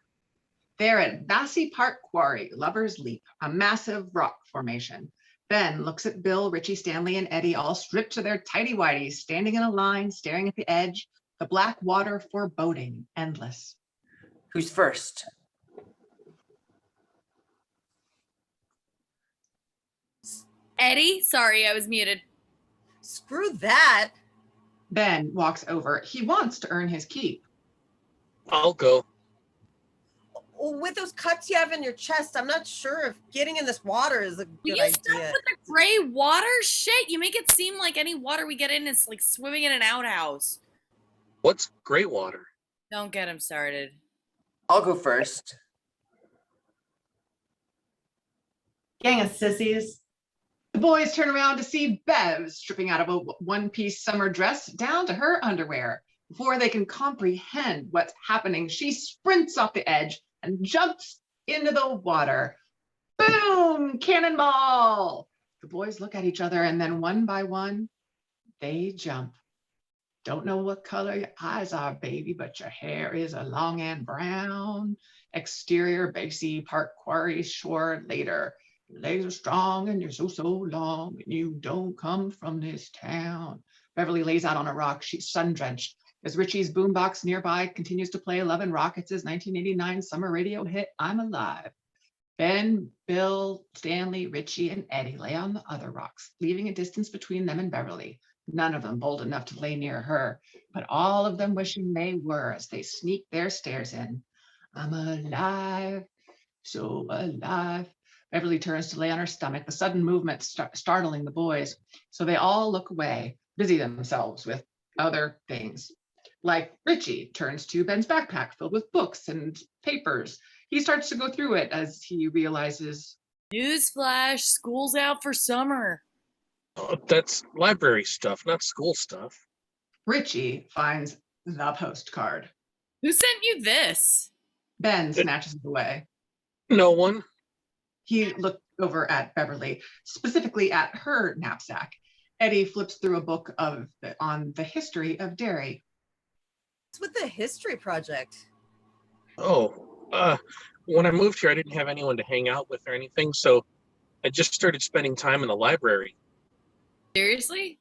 S7: They're at Bassey Park Quarry, Lover's Leap, a massive rock formation. Ben looks at Bill, Richie, Stanley, and Eddie, all stripped to their tighty-whities, standing in a line, staring at the edge, the black water foreboding, endless.
S9: Who's first?
S4: Eddie? Sorry, I was muted.
S1: Screw that.
S7: Ben walks over. He wants to earn his keep.
S3: I'll go.
S1: With those cuts you have in your chest, I'm not sure if getting in this water is a
S4: Will
S1: good
S4: you stop
S1: idea.
S4: with the gray water? Shit, you make it seem like any water we get in is like swimming in an outhouse.
S3: What's gray water?
S4: Don't get him started.
S9: I'll go first.
S2: Gang of sissies.
S7: The boys turn around to see Bev stripping out of a one-piece summer dress down to her underwear. Before they can comprehend what's happening, she sprints off the edge and jumps into the water. Boom! Cannonball! The boys look at each other and then one by one, they jump. Don't know what color your eyes are, baby, but your hair is a long and brown. Exterior, Bassey Park Quarry shore later. Your legs are strong and you're so long and you don't come from this town. Beverly lays out on a rock. She's sun-drenched. As Richie's boombox nearby continues to play Love and Rockets' 1989 summer radio hit, I'm Alive. Ben, Bill, Stanley, Richie, and Eddie lay on the other rocks, leaving a distance between them and Beverly. None of them bold enough to lay near her, but all of them wishing they were as they sneak their stares in. I'm alive, so alive. Beverly turns to lay on her stomach, the sudden movement startling the boys. So they all look away, busy themselves with other things. Like Richie turns to Ben's backpack filled with books and papers. He starts to go through it as he realizes,
S4: Newsflash, school's out for summer.
S3: Oh, that's library stuff, not school stuff.
S7: Richie finds the postcard.
S4: Who sent you this?
S7: Ben snatches it away.
S3: No one.
S7: He looked over at Beverly, specifically at her knapsack. Eddie flips through a book on the history of Derry.
S1: What's with the history project?
S3: Oh, when I moved here, I didn't have anyone to hang out with or anything, so I just started spending time in the library.
S4: Seriously?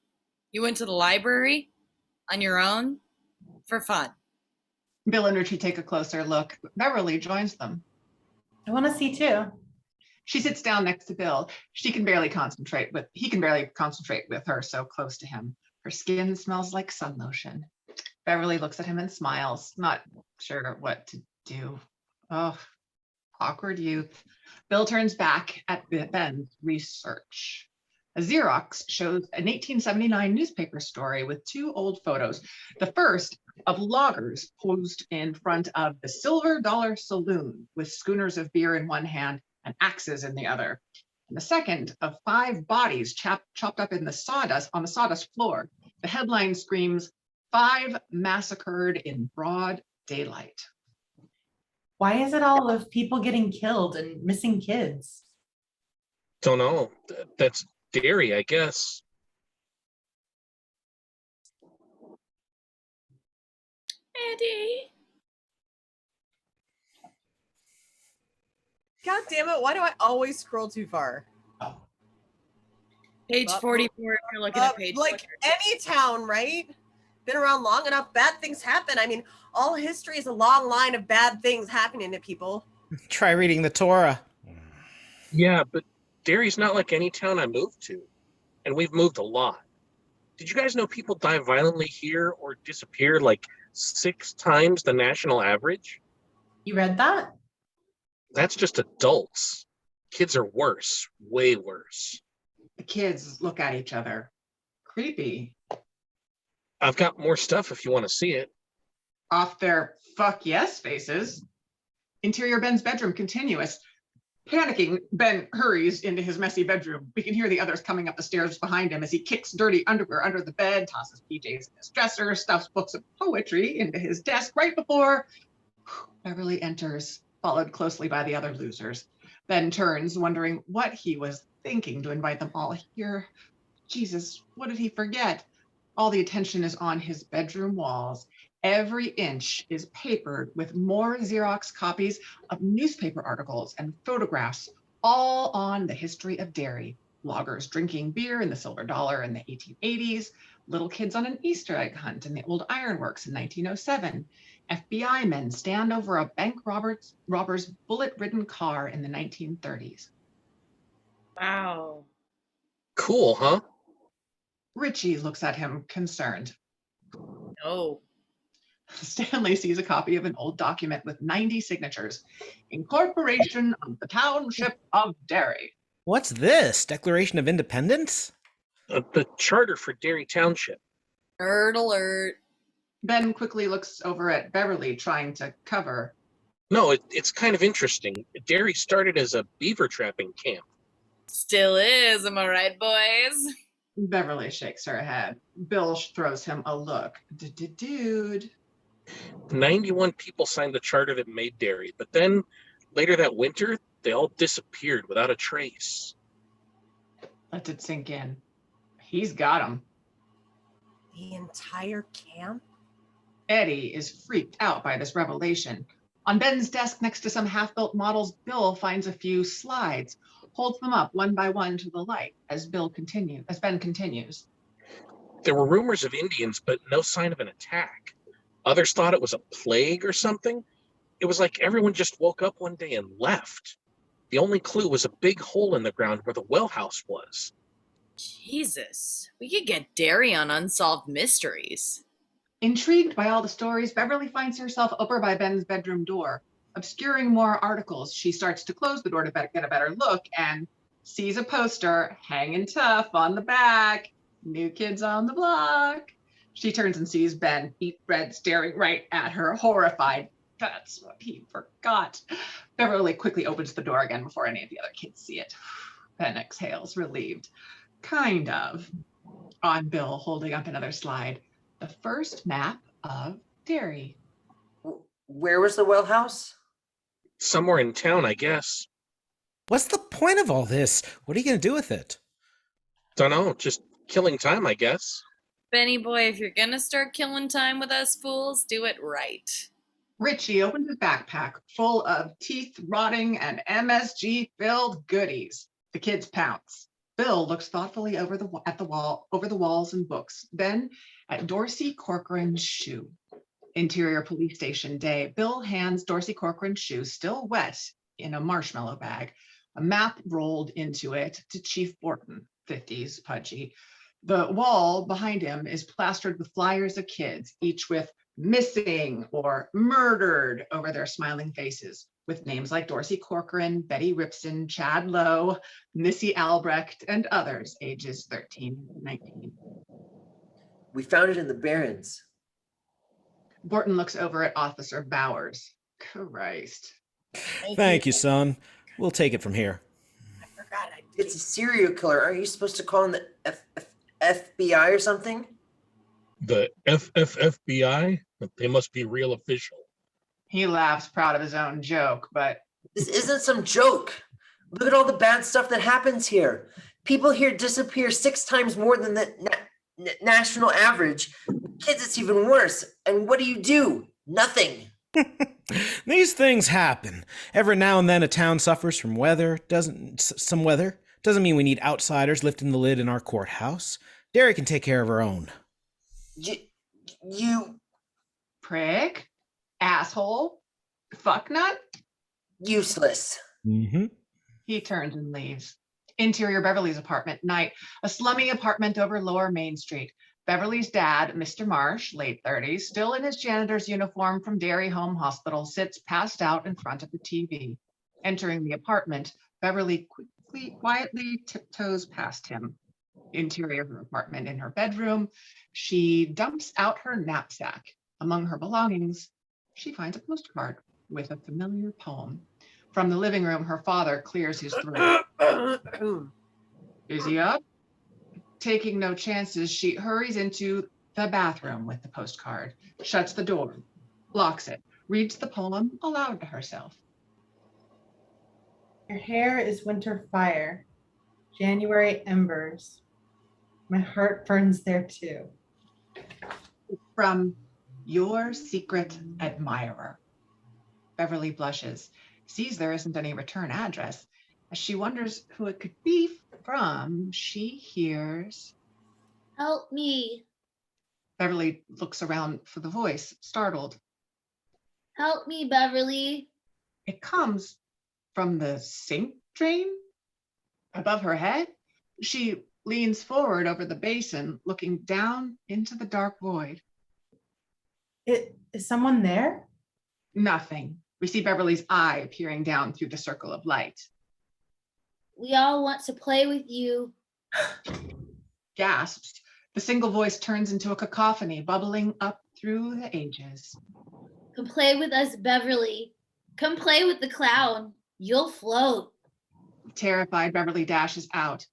S4: You went to the library? On your own? For fun?
S7: Bill and Richie take a closer look. Beverly joins them.
S2: I want to see too.
S7: She sits down next to Bill. He can barely concentrate with her so close to him. Her skin smells like sun lotion. Beverly looks at him and smiles, not sure what to do. Oh, awkward youth. Bill turns back at Ben's research. A Xerox shows an 1879 newspaper story with two old photos. The first of loggers posed in front of the Silver Dollar Saloon with schooners of beer in one hand and axes in the other. And the second of 5 bodies chopped up in the sawdust on the sawdust floor. The headline screams, 5 massacred in broad daylight.
S2: Why is it all of people getting killed and missing kids?
S3: Don't know. That's Derry, I guess.
S4: Eddie.
S1: God damn it! Why do I always scroll too far?
S4: Page 44 if you're looking at page
S1: like
S4: 4.
S1: any town, right? Been around long enough, bad things happen. I mean, all history is a long line of bad things happening to people.
S5: Try reading the Torah.
S3: Yeah, but Derry's not like any town I moved to. And we've moved a lot. Did you guys know people die violently here or disappear like 6 times the national average?
S2: You read that?
S3: That's just adults. Kids are worse, way worse.
S7: The kids look at each other. Creepy.
S3: I've got more stuff if you want to see it.
S7: Off their fuck yes faces. Interior Ben's bedroom continuous. Panicking, Ben hurries into his messy bedroom. We can hear the others coming up the stairs behind him as he kicks dirty underwear under the bed, tosses PJs in his dresser, stuffs books of poetry into his desk right before Beverly enters, followed closely by the other losers. Ben turns, wondering what he was thinking to invite them all here. Jesus, what did he forget? All the attention is on his bedroom walls. Every inch is papered with more Xerox copies of newspaper articles and photographs, all on the history of Derry. Loggers drinking beer in the Silver Dollar in the 1880s, little kids on an Easter egg hunt in the old ironworks in 1907, FBI men stand over a bank robber's bullet-ridden car in the 1930s.
S4: Wow.
S3: Cool, huh?
S7: Richie looks at him concerned.
S4: Oh.
S7: Stanley sees a copy of an old document with 90 signatures. Incorporation of the Township of Derry.
S5: What's this? Declaration of Independence?
S3: The charter for Derry Township.
S4: Nerd alert.
S7: Ben quickly looks over at Beverly, trying to cover.
S3: No, it's kind of interesting. Derry started as a beaver trapping camp.
S4: Still is, am I right, boys?
S7: Beverly shakes her head. Bill throws him a look. Dude.
S3: 91 people signed the charter that made Derry, but then later that winter, they all disappeared without a trace.
S7: Let it sink in. He's got him.
S1: The entire camp?
S7: Eddie is freaked out by this revelation. On Ben's desk next to some half-built models, Bill finds a few slides, holds them up one by one to the light as Ben continues.
S3: There were rumors of Indians, but no sign of an attack. Others thought it was a plague or something. It was like everyone just woke up one day and left. The only clue was a big hole in the ground where the well house was.
S4: Jesus, we could get Derry on Unsolved Mysteries.
S7: Intrigued by all the stories, Beverly finds herself over by Ben's bedroom door. Obscuring more articles, she starts to close the door to get a better look and sees a poster hanging tough on the back. New Kids on the Block. She turns and sees Ben, beet red, staring right at her, horrified. That's what he forgot. Beverly quickly opens the door again before any of the other kids see it. Ben exhales, relieved. Kind of. On Bill, holding up another slide. The first map of Derry.
S9: Where was the well house?
S3: Somewhere in town, I guess.
S5: What's the point of all this? What are you going to do with it?
S3: Dunno, just killing time, I guess.
S4: Benny boy, if you're gonna start killing time with us fools, do it right.
S7: Richie opens his backpack full of teeth rotting and MSG-filled goodies. The kids pounce. Bill looks thoughtfully over the walls and books, then at Dorsey Corcoran's shoe. Interior Police Station day. Bill hands Dorsey Corcoran's shoe, still wet, in a marshmallow bag. A map rolled into it to Chief Borton, 50s, pudgy. The wall behind him is plastered with flyers of kids, each with missing or murdered over their smiling faces, with names like Dorsey Corcoran, Betty Ripson, Chad Lowe, Missy Albrecht, and others, ages 13 and 19.
S9: We found it in the Barrens.
S7: Borton looks over at Officer Bowers. Christ.
S5: Thank you, son. We'll take it from here.
S1: I forgot I did.
S9: It's a serial killer. Aren't you supposed to call him the FBI or something?
S3: The FBI? They must be real official.
S7: He laughs, proud of his own joke, but
S9: This isn't some joke. Look at all the bad stuff that happens here. People here disappear 6 times more than the national average. With kids, it's even worse. And what do? Nothing.
S5: These things happen. Every now and then a town suffers from weather. Some weather. Doesn't mean we need outsiders lifting the lid in our courthouse. Derry can take care of her own.
S9: You...
S7: Prick? Asshole? Fucknut?
S9: Useless.
S5: Mm-hmm.
S7: He turns and leaves. Interior Beverly's apartment, night. A slummy apartment over Lower Main Street. Beverly's dad, Mr. Marsh, late 30s, still in his janitor's uniform from Derry Home Hospital, sits passed out in front of the TV. Entering the apartment, Beverly quietly tiptoes past him. Interior of her apartment, in her bedroom, she dumps out her knapsack. Among her belongings, she finds a postcard with a familiar poem. From the living room, her father clears his throat. Is he up? Taking no chances, she hurries into the bathroom with the postcard, shuts the door, locks it, reads the poem aloud to herself.
S2: Your hair is winter fire, January embers. My heart burns there too.
S7: From your secret admirer. Beverly blushes, sees there isn't any return address. As she wonders who it could be from, she hears,
S6: Help me.
S7: Beverly looks around for the voice, startled.
S6: Help me, Beverly.
S7: It comes from the sink drain above her head. She leans forward over the basin, looking down into the dark void.
S2: Is someone there?
S7: Nothing. We see Beverly's eye peering down through the circle of light.
S6: We all want to play with you.
S7: Gasps. The single voice turns into a cacophony, bubbling up through the ages.
S6: Come play with us, Beverly. Come play with the clown. You'll float.
S7: Terrified, Beverly dashes out.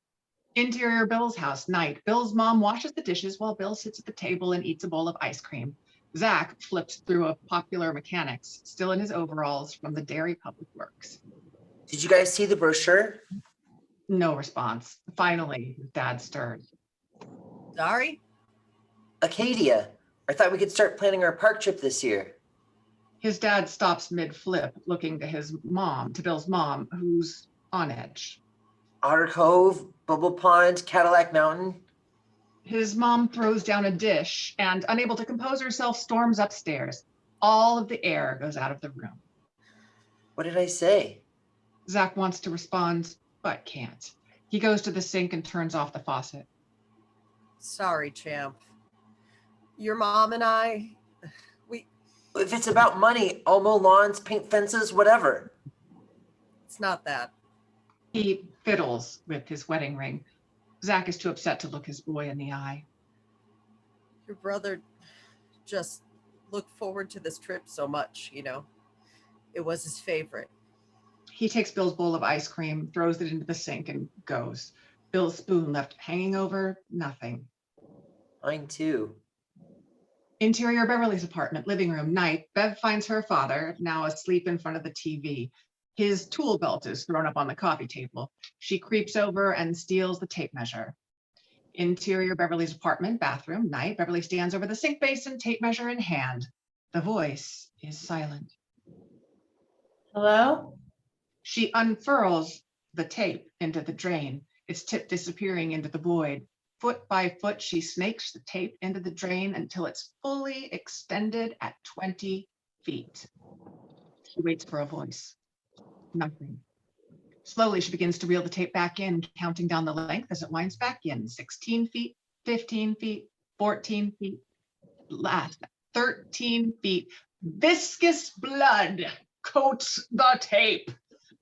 S7: Interior Bill's house, night. Bill's mom washes the dishes while Bill sits at the table and eats a bowl of ice cream. Zach flips through a Popular Mechanics, still in his overalls from the Derry Public Works.
S9: Did you guys see the brochure?
S7: No response. Finally, Dad stirs.
S1: Sorry?
S9: Acadia. I thought we could start planning our park trip this year.
S7: His dad stops mid-flip, looking to Bill's mom, who's on edge.
S9: Otter Cove, Bubble Pond, Cadillac Mountain.
S7: His mom throws down a dish and, unable to compose herself, storms upstairs. All of the air goes out of the room.
S9: What did I say?
S7: Zach wants to respond, but can't. He goes to the sink and turns off the faucet.
S1: Sorry, champ. Your mom and I,
S9: If it's about money, I'll mow lawns, paint fences, whatever.
S1: it's not that.
S7: He fiddles with his wedding ring. Zach is too upset to look his boy in the eye.
S1: Your brother just looked forward to this trip so much, you know. It was his favorite.
S7: He takes Bill's bowl of ice cream, throws it into the sink, and goes. Bill's spoon left hanging over, nothing.
S9: Mine too.
S7: Interior Beverly's apartment, living room, night. Bev finds her father, now asleep in front of the TV. His tool belt is thrown up on the coffee table. She creeps over and steals the tape measure. Interior Beverly's apartment, bathroom, night. Beverly stands over the sink basin, tape measure in hand. The voice is silent.
S2: Hello?
S7: She unfurls the tape into the drain, its tip disappearing into the void. Foot by foot, she snakes the tape into the drain until it's fully extended at 20 feet. She waits for a voice. Nothing. Slowly, she begins to reel the tape back in, counting down the length as it winds back in. 16 feet, 15 feet, 14 feet, last 13 feet. Viscous blood coats the tape.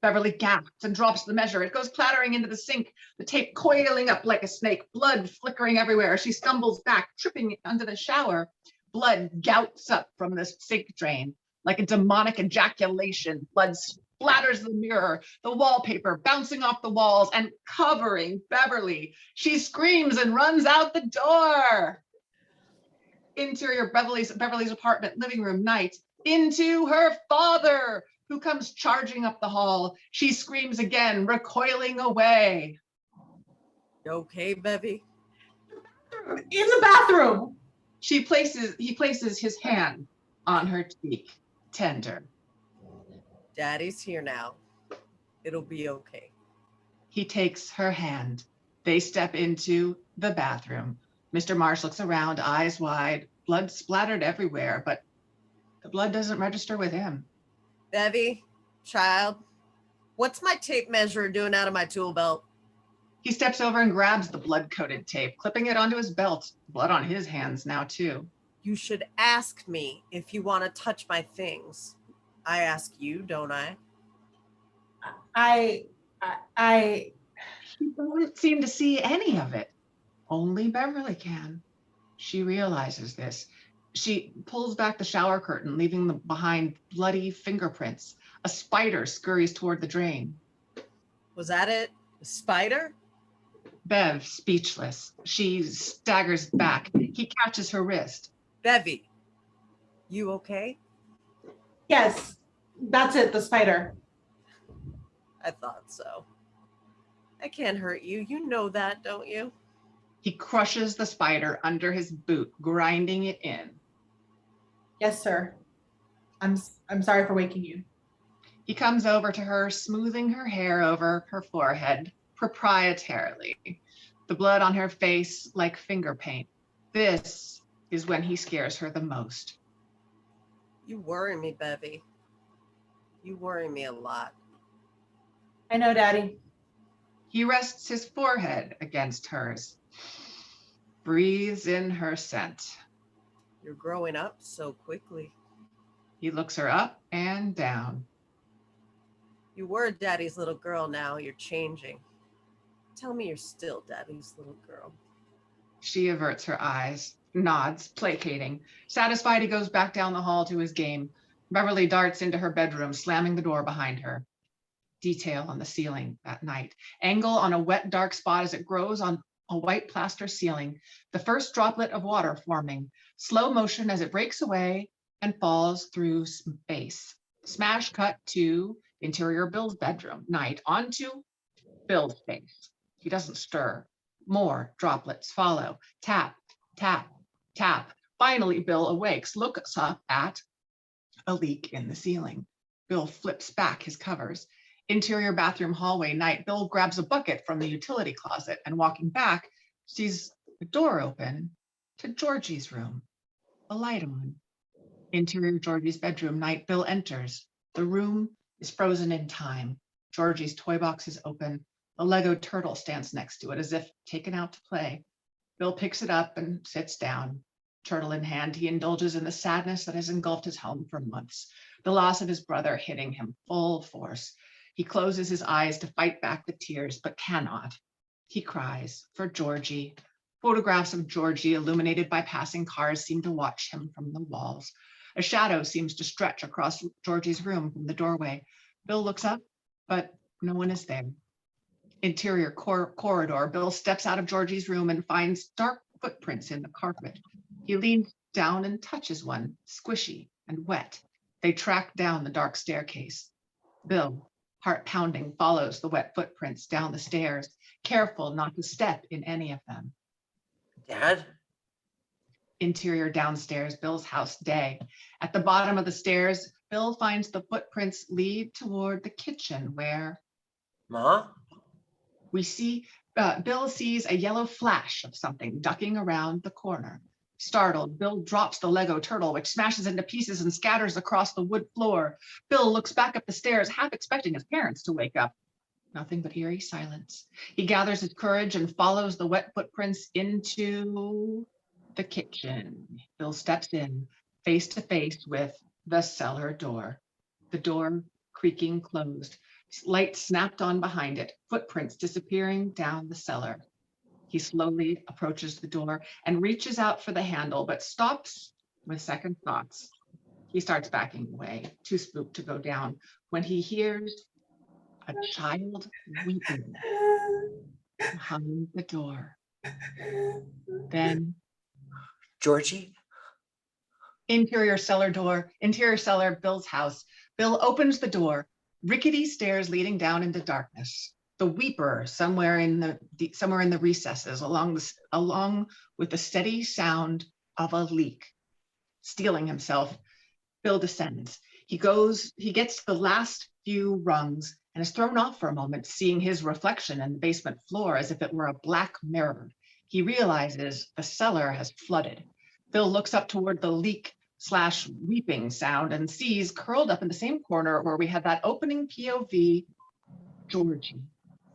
S7: Beverly gasps and drops the measure. It goes clattering into the sink, the tape coiling up like a snake, blood flickering everywhere. She stumbles back, tripping under the shower. Blood gouts up from the sink drain like a demonic ejaculation. Blood splatters the mirror, the wallpaper bouncing off the walls and covering Beverly. She screams and runs out the door. Interior Beverly's apartment, living room, night. Into her father, who comes charging up the hall. She screams again, recoiling away.
S1: You okay, Bevy?
S2: In the bathroom.
S7: He places his hand on her cheek, tender.
S1: Daddy's here now. It'll be okay.
S7: He takes her hand. They step into the bathroom. Mr. Marsh looks around, eyes wide, blood splattered everywhere, but the blood doesn't register with him.
S1: Bevy, child, what's my tape measure doing out of my tool belt?
S7: He steps over and grabs the blood-coated tape, clipping it onto his belt. Blood on his hands now, too.
S1: You should ask me if you want to touch my things. I ask you, don't I?
S7: He doesn't seem to see any of it. Only Beverly can. She realizes this. She pulls back the shower curtain, leaving behind bloody fingerprints. A spider scurries toward the drain.
S1: Was that it? A spider?
S7: Bev, speechless. She staggers back. He catches her wrist.
S1: Bevy, you okay?
S2: Yes, that's it, the spider.
S1: I thought so. I can't hurt you. You know that, don't you?
S7: He crushes the spider under his boot, grinding it in.
S2: Yes, sir. I'm sorry for waking you.
S7: He comes over to her, smoothing her hair over her forehead, proprietarily. The blood on her face like finger paint. This is when he scares her the most.
S1: You worry me, Bevy. You worry me a lot.
S2: I know, Daddy.
S7: He rests his forehead against hers, breathes in her scent.
S1: You're growing up so quickly.
S7: He looks her up and down.
S1: You were Daddy's little girl, now you're changing. Tell me you're still Daddy's little girl.
S7: She averts her eyes, nods, placating. Satisfied, he goes back down the hall to his game. Beverly darts into her bedroom, slamming the door behind her. Detail on the ceiling that night. Angle on a wet, dark spot as it grows on a white plaster ceiling. The first droplet of water forming. Slow motion as it breaks away and falls through space. Smash cut to interior Bill's bedroom. Night onto Bill's face. He doesn't stir. More droplets follow. Tap, tap, tap. Finally, Bill awakes, looks up at a leak in the ceiling. Bill flips back his covers. Interior bathroom hallway. Night. Bill grabs a bucket from the utility closet and walking back, sees the door open to Georgie's room. A light on. Interior Georgie's bedroom. Night. Bill enters. The room is frozen in time. Georgie's toy box is open. A Lego turtle stands next to it as if taken out to play. Bill picks it up and sits down. Turtle in hand, he indulges in the sadness that has engulfed his home for months. The loss of his brother hitting him full force. He closes his eyes to fight back the tears, but cannot. He cries for Georgie. Photographs of Georgie illuminated by passing cars seem to watch him from the walls. A shadow seems to stretch across Georgie's room from the doorway. Bill looks up, but no one is there. Interior corridor. Bill steps out of Georgie's room and finds dark footprints in the carpet. He leans down and touches one, squishy and wet. They track down the dark staircase. Bill, heart pounding, follows the wet footprints down the stairs, careful not to step in any of them.
S9: Dad?
S7: Interior downstairs, Bill's house, day. At the bottom of the stairs, Bill finds the footprints lead toward the kitchen where
S9: Ma?
S7: we see, Bill sees a yellow flash of something ducking around the corner. Startled, Bill drops the Lego turtle, which smashes into pieces and scatters across the wood floor. Bill looks back up the stairs, half expecting his parents to wake up. Nothing but eerie silence. He gathers his courage and follows the wet footprints into the kitchen. Bill steps in, face to face with the cellar door. The door creaking closed. Light snapped on behind it, footprints disappearing down the cellar. He slowly approaches the door and reaches out for the handle, but stops with second thoughts. He starts backing away, too spooked to go down, when he hears a child weeping behind the door. Then
S9: Georgie?
S7: interior cellar, Bill's house. Bill opens the door, rickety stairs leading down into darkness. The weeper somewhere in the recesses, along with the steady sound of a leak. Steeling himself, Bill descends. He gets to the last few rungs and is thrown off for a moment, seeing his reflection in the basement floor as if it were a black mirror. He realizes the cellar has flooded. Bill looks up toward the leak/weeping sound and sees, curled up in the same corner where we had that opening POV, Georgie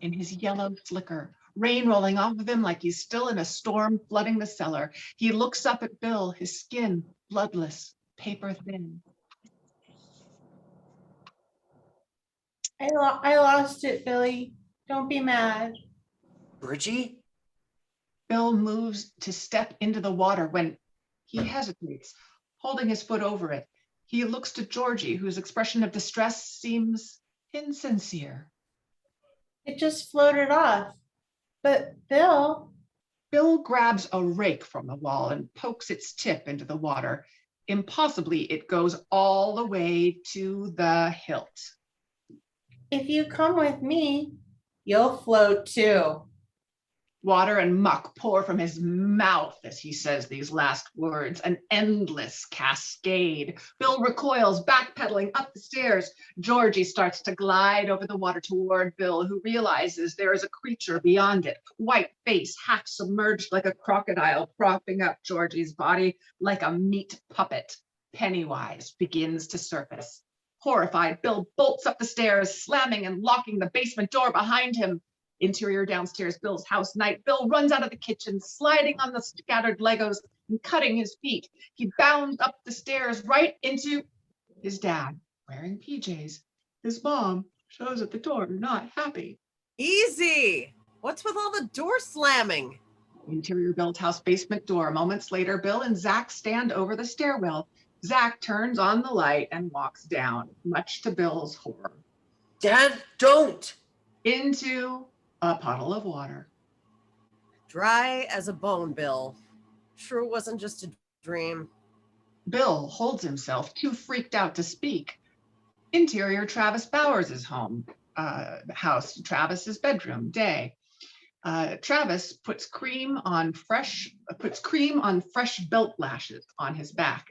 S7: in his yellow slicker, rain rolling off of him like he's still in a storm flooding the cellar. He looks up at Bill, his skin bloodless, paper thin.
S2: I lost it, Billy. Don't be mad.
S9: Bridgie?
S7: Bill moves to step into the water when he hesitates, holding his foot over it. He looks to Georgie, whose expression of distress seems insincere.
S2: It just floated off. But Bill.
S7: Bill grabs a rake from the wall and pokes its tip into the water. Impossibly, it goes all the way to the hilt.
S2: If you come with me, you'll float too.
S7: Water and muck pour from his mouth as he says these last words, an endless cascade. Bill recoils, backpedaling up the stairs. Georgie starts to glide over the water toward Bill, who realizes there is a creature beyond it, white face, half submerged like a crocodile, propping up Georgie's body like a meat puppet. Pennywise begins to surface. Horrified, Bill bolts up the stairs, slamming and locking the basement door behind him. Interior downstairs, Bill's house night. Bill runs out of the kitchen, sliding on the scattered Legos and cutting his feet. He bounds up the stairs right into his dad, wearing PJs. His mom shows at the door, not happy.
S1: Easy. What's with all the door slamming?
S7: Interior Bill's house basement door. Moments later, Bill and Zach stand over the stairwell. Zach turns on the light and walks down, much to Bill's horror.
S9: Dad, don't!
S7: Into a puddle of water.
S1: Dry as a bone, Bill. Sure it wasn't just a dream.
S7: Bill holds himself, too freaked out to speak. Interior Travis Bowers' house, Travis's bedroom, day. Travis puts cream on fresh belt lashes on his back.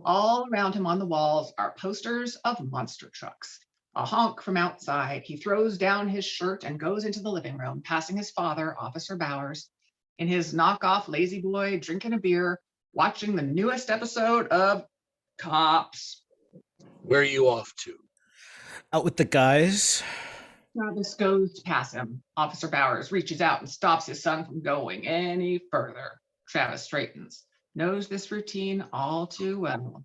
S7: All around him on the walls are posters of monster trucks. A honk from outside. He throws down his shirt and goes into the living room, passing his father, Officer Bowers, in his knockoff lazy boy, drinking a beer, watching the newest episode of Cops.
S3: Where are you off to?
S5: Out with the guys.
S7: Travis goes to pass him. Officer Bowers reaches out and stops his son from going any further. Travis straightens, knows this routine all too well.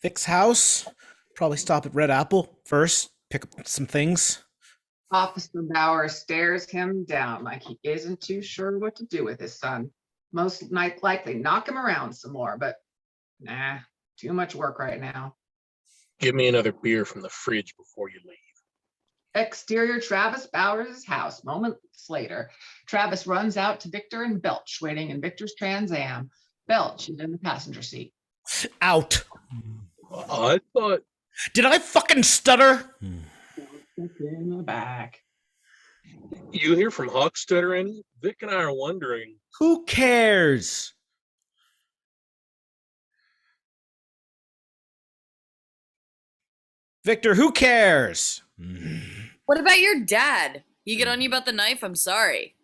S5: Vic's house. Probably stop at Red Apple first, pick up some things.
S7: Officer Bowers stares him down like he isn't too sure what to do with his son. Most likely knock him around some more, but nah, too much work right now.
S3: Give me another beer from the fridge before you leave.
S7: Exterior Travis Bowers' house. Moments later, Travis runs out to Victor and Belch, waiting in Victor's Trans Am. Belch is in the passenger seat.
S5: Out.
S3: I thought...
S5: Did I fucking stutter?
S7: In the back.
S3: You hear from Hawkstutter any? Vic and I are wondering.
S5: Who cares? Victor, who cares?
S4: What about your dad? He get on you about the knife? I'm sorry.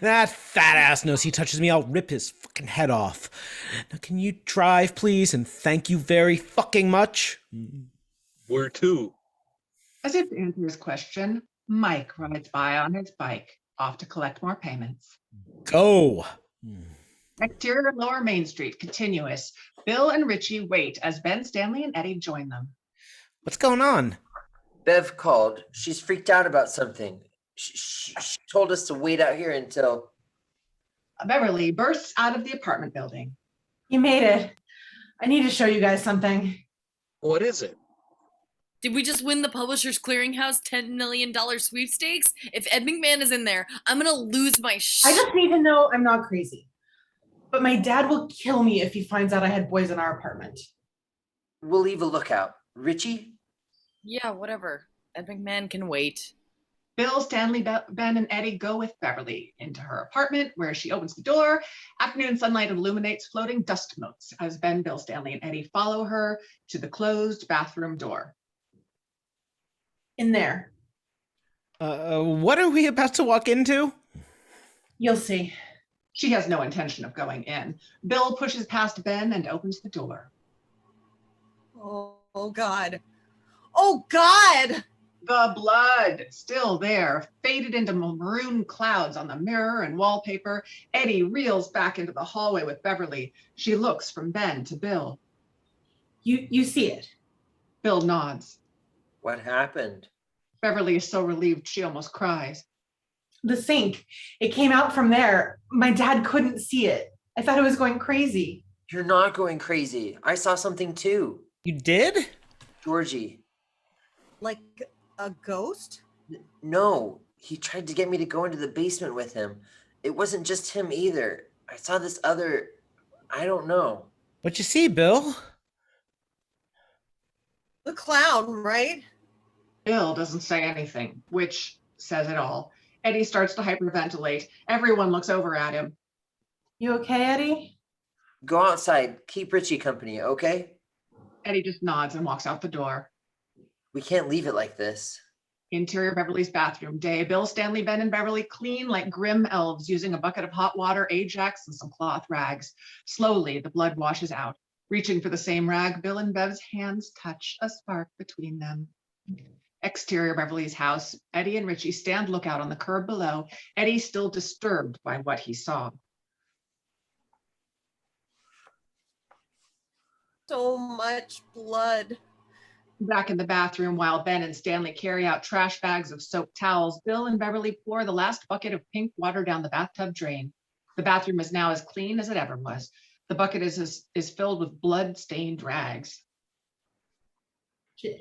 S5: That fat ass knows he touches me, I'll rip his fucking head off. Now can you drive, please, and thank you very fucking much?
S3: Where to?
S7: As if to answer his question, Mike rides by on his bike, off to collect more payments.
S5: Go.
S7: Exterior Lower Main Street, continuous. Bill and Richie wait as Ben, Stanley, and Eddie join them.
S5: What's going on?
S9: Bev called. She's freaked out about something. She told us to wait out here until...
S7: Beverly bursts out of the apartment building.
S2: You made it. I need to show you guys something.
S3: What is it?
S4: Did we just win the Publishers Clearinghouse $10 million sweepstakes? If Ed McMahon is in there, I'm gonna lose my shit.
S2: I just need to know I'm not crazy. But my dad will kill me if he finds out I had boys in our apartment.
S9: We'll leave a lookout. Richie?
S4: Yeah, whatever. That big man can wait.
S7: Bill, Stanley, Ben, and Eddie go with Beverly into her apartment, where she opens the door. Afternoon sunlight illuminates floating dust motes as Ben, Bill, Stanley, and Eddie follow her to the closed bathroom door.
S2: In there.
S5: What are we about to walk into?
S2: You'll see.
S7: She has no intention of going in. Bill pushes past Ben and opens the door.
S1: Oh God. Oh God.
S7: The blood still there, faded into maroon clouds on the mirror and wallpaper. Eddie reels back into the hallway with Beverly. She looks from Ben to Bill.
S2: You see it.
S7: Bill nods.
S9: What happened?
S7: Beverly is so relieved she almost cries.
S2: The sink. It came out from there. My dad couldn't see it. I thought I was going crazy.
S9: You're not going crazy. I saw something too.
S5: You did?
S9: Georgie.
S1: Like a ghost?
S9: No, he tried to get me to go into the basement with him. It wasn't just him either. I saw this other, I don't know.
S5: What you see, Bill?
S1: The clown, right?
S7: Bill doesn't say anything, which says it all. Eddie starts to hyperventilate. Everyone looks over at him.
S2: You okay, Eddie?
S9: Go outside. Keep Richie company, okay?
S7: Eddie just nods and walks out the door.
S9: We can't leave it like this.
S7: Interior Beverly's bathroom day. Bill, Stanley, Ben, and Beverly clean like grim elves using a bucket of hot water, Ajax, and some cloth rags. Slowly, the blood washes out. Reaching for the same rag, Bill and Bev's hands touch a spark between them. Exterior Beverly's house. Eddie and Richie stand lookout on the curb below. Eddie still disturbed by what he saw.
S1: So much blood.
S7: Back in the bathroom, while Ben and Stanley carry out trash bags of soaked towels, Bill and Beverly pour the last bucket of pink water down the bathtub drain. The bathroom is now as clean as it ever was. The bucket is filled with blood-stained rags.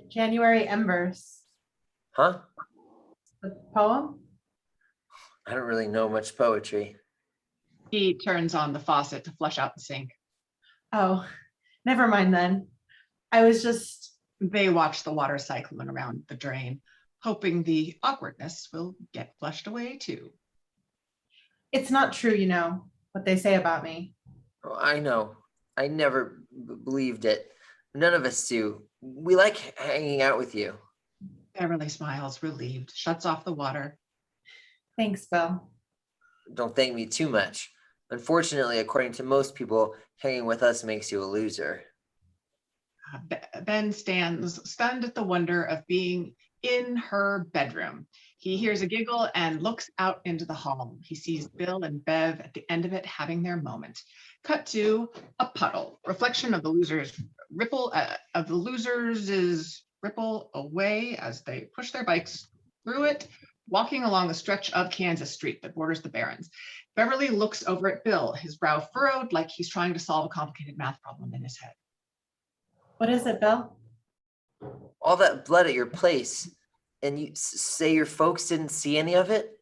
S2: January Embers.
S9: Huh?
S2: The poem?
S9: I don't really know much poetry.
S7: He turns on the faucet to flush out the sink.
S2: Oh, never mind then. I was just...
S7: They watch the water cycling around the drain, hoping the awkwardness will get flushed away too.
S2: It's not true, you know, what they say about me.
S9: Oh, I know. I never believed it. None of us do. We like hanging out with you.
S7: Beverly smiles, relieved, shuts off the water.
S2: Thanks, Bill.
S9: Don't thank me too much. Unfortunately, according to most people, hanging with us makes you a loser.
S7: Ben stands stunned at the wonder of being in her bedroom. He hears a giggle and looks out into the hall. He sees Bill and Bev at the end of it having their moment. Cut to a puddle, reflection of the losers ripple away as they push their bikes through it, walking along the stretch of Kansas Street that borders the Barrens. Beverly looks over at Bill, his brow furrowed like he's trying to solve a complicated math problem in his head.
S2: What is it, Bill?
S9: All that blood at your place, and you say your folks didn't see any of it?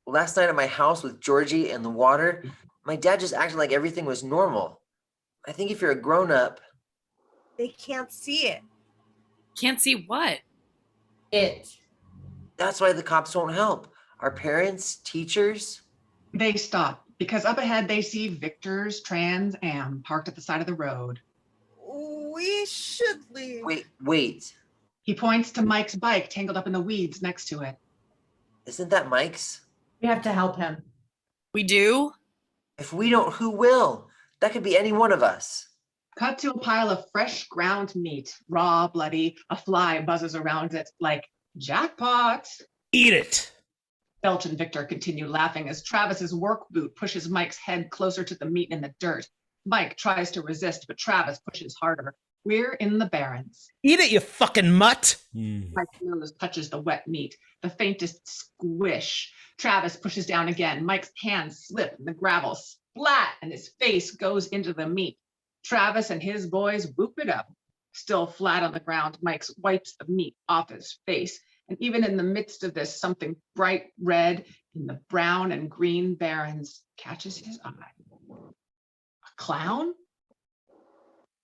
S9: Last night at my house with Georgie and the water, my dad just acted like everything was normal. I think if you're a grown-up...
S1: They can't see it.
S4: Can't see what?
S2: It.
S9: That's why the cops won't help. Our parents, teachers...
S7: They stop because up ahead they see Victor's Trans Am parked at the side of the road.
S1: We should leave.
S9: Wait.
S7: He points to Mike's bike tangled up in the weeds next to it.
S9: Isn't that Mike's?
S2: We have to help him.
S4: We do?
S9: If we don't, who will? That could be any one of us.
S7: Cut to a pile of fresh ground meat, raw, bloody. A fly buzzes around it like jackpot.
S5: Eat it.
S7: Belch and Victor continue laughing as Travis's work boot pushes Mike's head closer to the meat in the dirt. Mike tries to resist, but Travis pushes harder. We're in the Barrens.
S5: Eat it, you fucking mutt.
S7: Mike's nose touches the wet meat, the faintest squish. Travis pushes down again. Mike's hands slip in the gravel, splat, and his face goes into the meat. Travis and his boys whoop it up. Still flat on the ground, Mike wipes the meat off his face. And even in the midst of this, something bright red in the brown and green Barrens catches his eye. Clown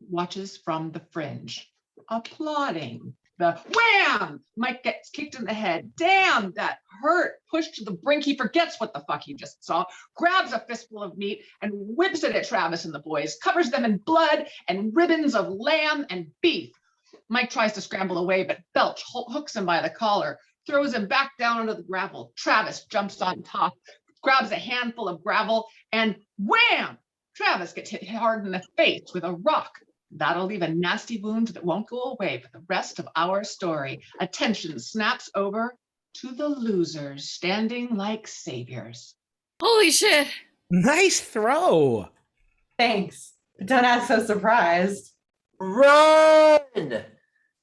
S7: watches from the fringe, applauding. The wham! Mike gets kicked in the head. Damn, that hurt. Pushed to the brink. He forgets what the fuck he just saw, grabs a fistful of meat and whips it at Travis and the boys, covers them in blood and ribbons of lamb and beef. Mike tries to scramble away, but Belch hooks him by the collar, throws him back down onto the gravel. Travis jumps on top, grabs a handful of gravel, and wham! Travis gets hit hard in the face with a rock. That'll leave a nasty wound that won't go away for the rest of our story. Attention snaps over to the losers, standing like saviors.
S4: Holy shit.
S5: Nice throw.
S2: Thanks. But don't act so surprised.
S9: Run!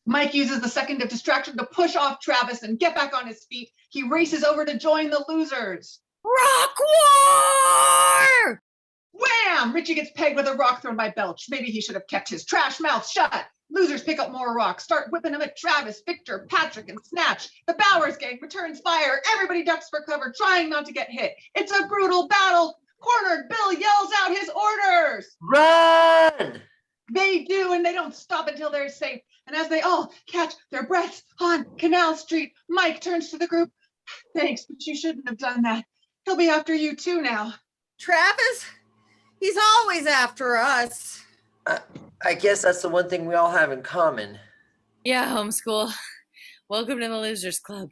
S7: Mike uses the second of distraction to push off Travis and get back on his feet. He races over to join the losers.
S4: Rock war!
S7: Wham! Richie gets pegged with a rock thrown by Belch. Maybe he should have kept his trash mouth shut. Losers pick up more rocks, start whipping them at Travis, Victor, Patrick, and Snatch. The Bowers gang returns fire. Everybody ducks for cover, trying not to get hit. It's a brutal battle. Cornered, Bill yells out his orders.
S9: Run!
S7: They do, and they don't stop until they're safe. And as they all catch their breaths on Canal Street, Mike turns to the group. Thanks, but you shouldn't have done that. He'll be after you too now.
S1: Travis? He's always after us.
S9: I guess that's the one thing we all have in common.
S4: Yeah, homeschool. Welcome to the Losers Club.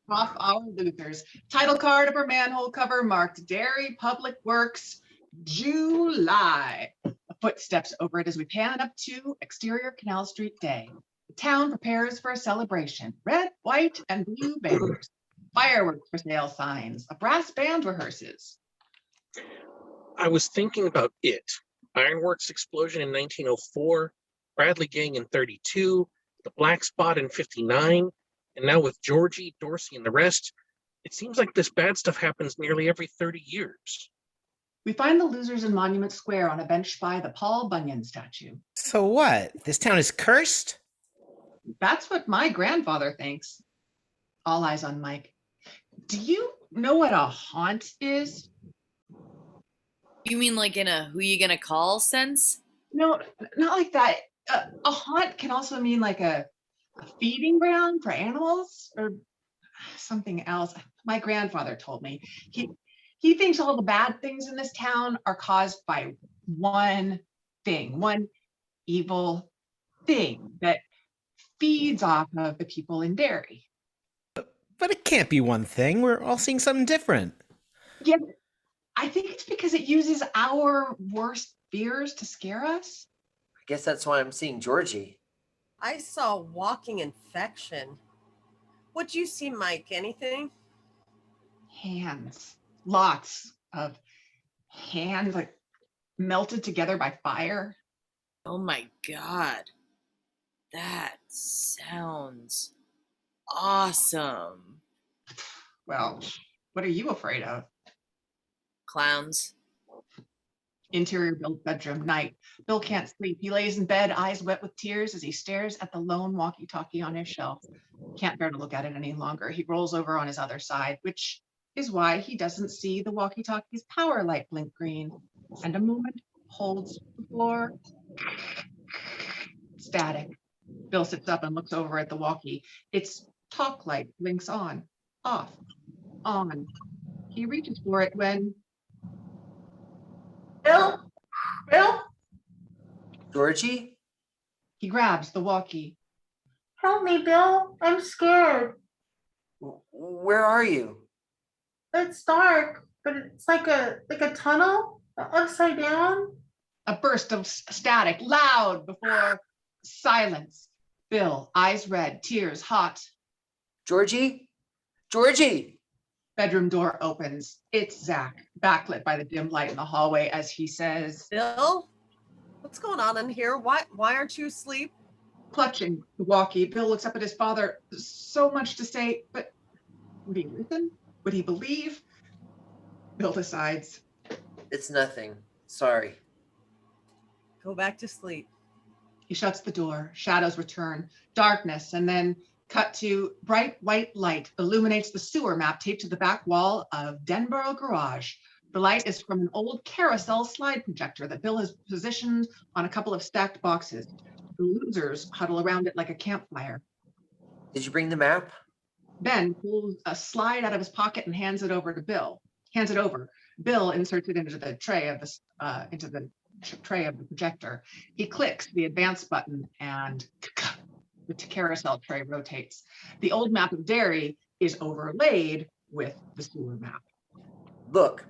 S7: Off our losers. Title card of her manhole cover marked Dairy Public Works, July. A foot steps over it as we pan up to exterior Canal Street Day. The town prepares for a celebration. Red, white, and blue banners. Fireworks for sale signs. A brass band rehearses.
S3: I was thinking about it. Ironworks explosion in 1904, Bradley Gang in 32, the Black Spot in 59, and now with Georgie, Dorsey, and the rest, it seems like this bad stuff happens nearly every 30 years.
S7: We find the losers in Monument Square on a bench by the Paul Bunyan statue.
S5: So what? This town is cursed?
S7: That's what my grandfather thinks. All eyes on Mike. Do you know what a haunt is?
S4: You mean like in a who you gonna call sense?
S7: No, not like that. A haunt can also mean like a feeding ground for animals or something else. My grandfather told me. He thinks all the bad things in this town are caused by one thing, one evil thing that feeds off of the people in Derry.
S5: But it can't be one thing. We're all seeing something different.
S7: Yeah, I think it's because it uses our worst fears to scare us.
S9: I guess that's why I'm seeing Georgie.
S1: I saw walking infection. What'd you see, Mike? Anything?
S7: Hands. Lots of hands like melted together by fire.
S4: Oh my god. That sounds awesome.
S7: Well, what are you afraid of?
S4: Clowns.
S7: Interior Bill's bedroom, night. Bill can't sleep. He lays in bed, eyes wet with tears as he stares at the lone walkie-talkie on his shelf. Can't bear to look at it any longer. He rolls over on his other side, which is why he doesn't see the walkie-talkie's power light blink green. And a moment holds the floor. Static. Bill sits up and looks over at the walkie. Its talk light blinks on, off, on. He reaches for it when... Bill? Bill?
S9: Georgie?
S7: He grabs the walkie.
S11: Help me, Bill. I'm scared.
S9: Where are you?
S11: It's dark, but it's like a tunnel upside down.
S7: A burst of static, loud before silence. Bill, eyes red, tears hot.
S9: Georgie? Georgie!
S7: Bedroom door opens. It's Zach, backlit by the dim light in the hallway as he says,
S1: Bill? What's going on in here? Why aren't you asleep?
S7: clutching the walkie. Bill looks up at his father. So much to say, but would he listen? Would he believe? Bill decides.
S9: It's nothing. Sorry.
S1: Go back to sleep.
S7: He shuts the door. Shadows return. Darkness, and then cut to bright white light illuminates the sewer map taped to the back wall of Denborough Garage. The light is from an old carousel slide projector that Bill has positioned on a couple of stacked boxes. The losers huddle around it like a campfire.
S9: Did you bring the map?
S7: Ben pulls a slide out of his pocket and hands it over to Bill. Hands it over. Bill inserts it into the tray of the tray of the projector. He clicks the advance button and the carousel tray rotates. The old map of Derry is overlaid with the sewer map.
S9: Look,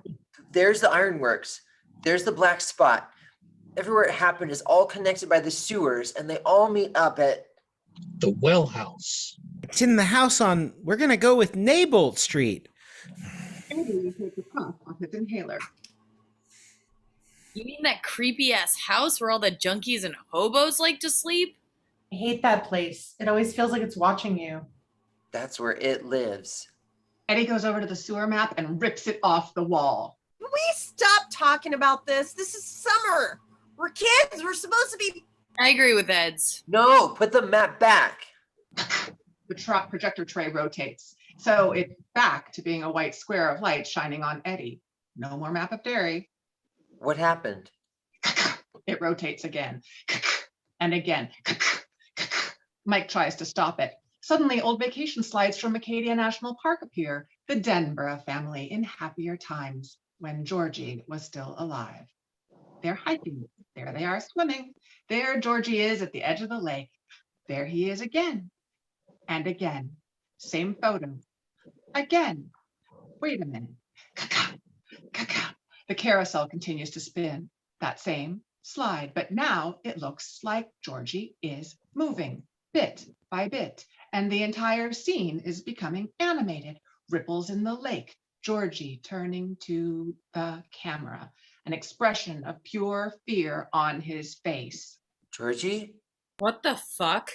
S9: there's the ironworks. There's the black spot. Everywhere it happened is all connected by the sewers, and they all meet up at
S3: the well house.
S5: It's in the house on, we're going to go with Neibolt Street.
S7: Eddie takes a puff off his inhaler.
S4: You mean that creepy ass house where all the junkies and hobos like to sleep?
S2: I hate that place. It always feels like it's watching you.
S9: That's where it lives.
S7: Eddie goes over to the sewer map and rips it off the wall.
S1: Can we stop talking about this? This is summer. We're kids. We're supposed to be.
S4: I agree with Eds.
S9: No, put the map back.
S7: The projector tray rotates. So it's back to being a white square of light shining on Eddie. No more map of Derry.
S9: What happened?
S7: It rotates again and again. Mike tries to stop it. Suddenly, old vacation slides from Acadia National Park appear. The Denborough family in happier times when Georgie was still alive. They're hiking. There they are swimming. There Georgie is at the edge of the lake. There he is again and again. Same photo. Again. Wait a minute. The carousel continues to spin. That same slide, but now it looks like Georgie is moving bit by bit, and the entire scene is becoming animated. Ripples in the lake, Georgie turning to the camera, an expression of pure fear on his face.
S9: Georgie?
S4: What the fuck?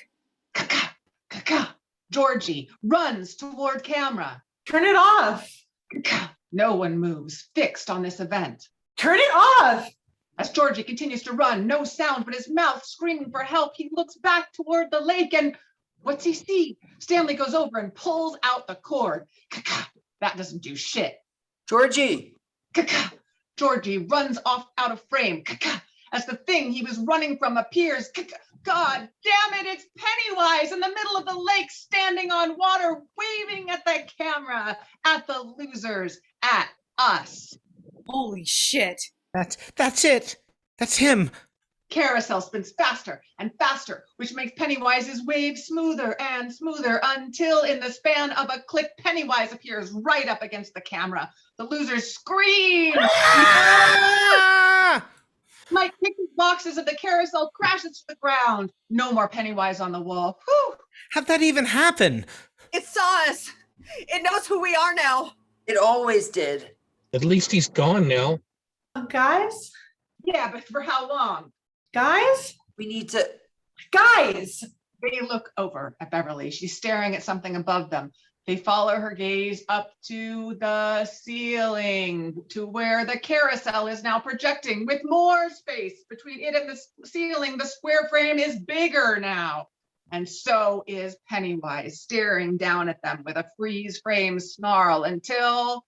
S7: Georgie runs toward camera.
S2: Turn it off.
S7: No one moves, fixed on this event.
S2: Turn it off.
S7: As Georgie continues to run, no sound but his mouth screaming for help, he looks back toward the lake and what's he see? Stanley goes over and pulls out the cord. That doesn't do shit.
S9: Georgie!
S7: Georgie runs off out of frame as the thing he was running from appears. God damn it, it's Pennywise in the middle of the lake, standing on water, waving at the camera, at the losers, at us.
S4: Holy shit.
S5: That's it. That's him.
S7: Carousel spins faster and faster, which makes Pennywise's wave smoother and smoother until in the span of a click, Pennywise appears right up against the camera. The losers scream. Mike kicks boxes of the carousel, crashes to the ground. No more Pennywise on the wall. Whew.
S5: How'd that even happen?
S1: It saw us. It knows who we are now.
S9: It always did.
S3: At least he's gone now.
S2: Guys?
S7: Yeah, but for how long?
S2: Guys?
S9: We need to.
S2: Guys!
S7: They look over at Beverly. She's staring at something above them. They follow her gaze up to the ceiling, to where the carousel is now projecting with more space between it and the ceiling. The square frame is bigger now. And so is Pennywise, staring down at them with a freeze frame snarl until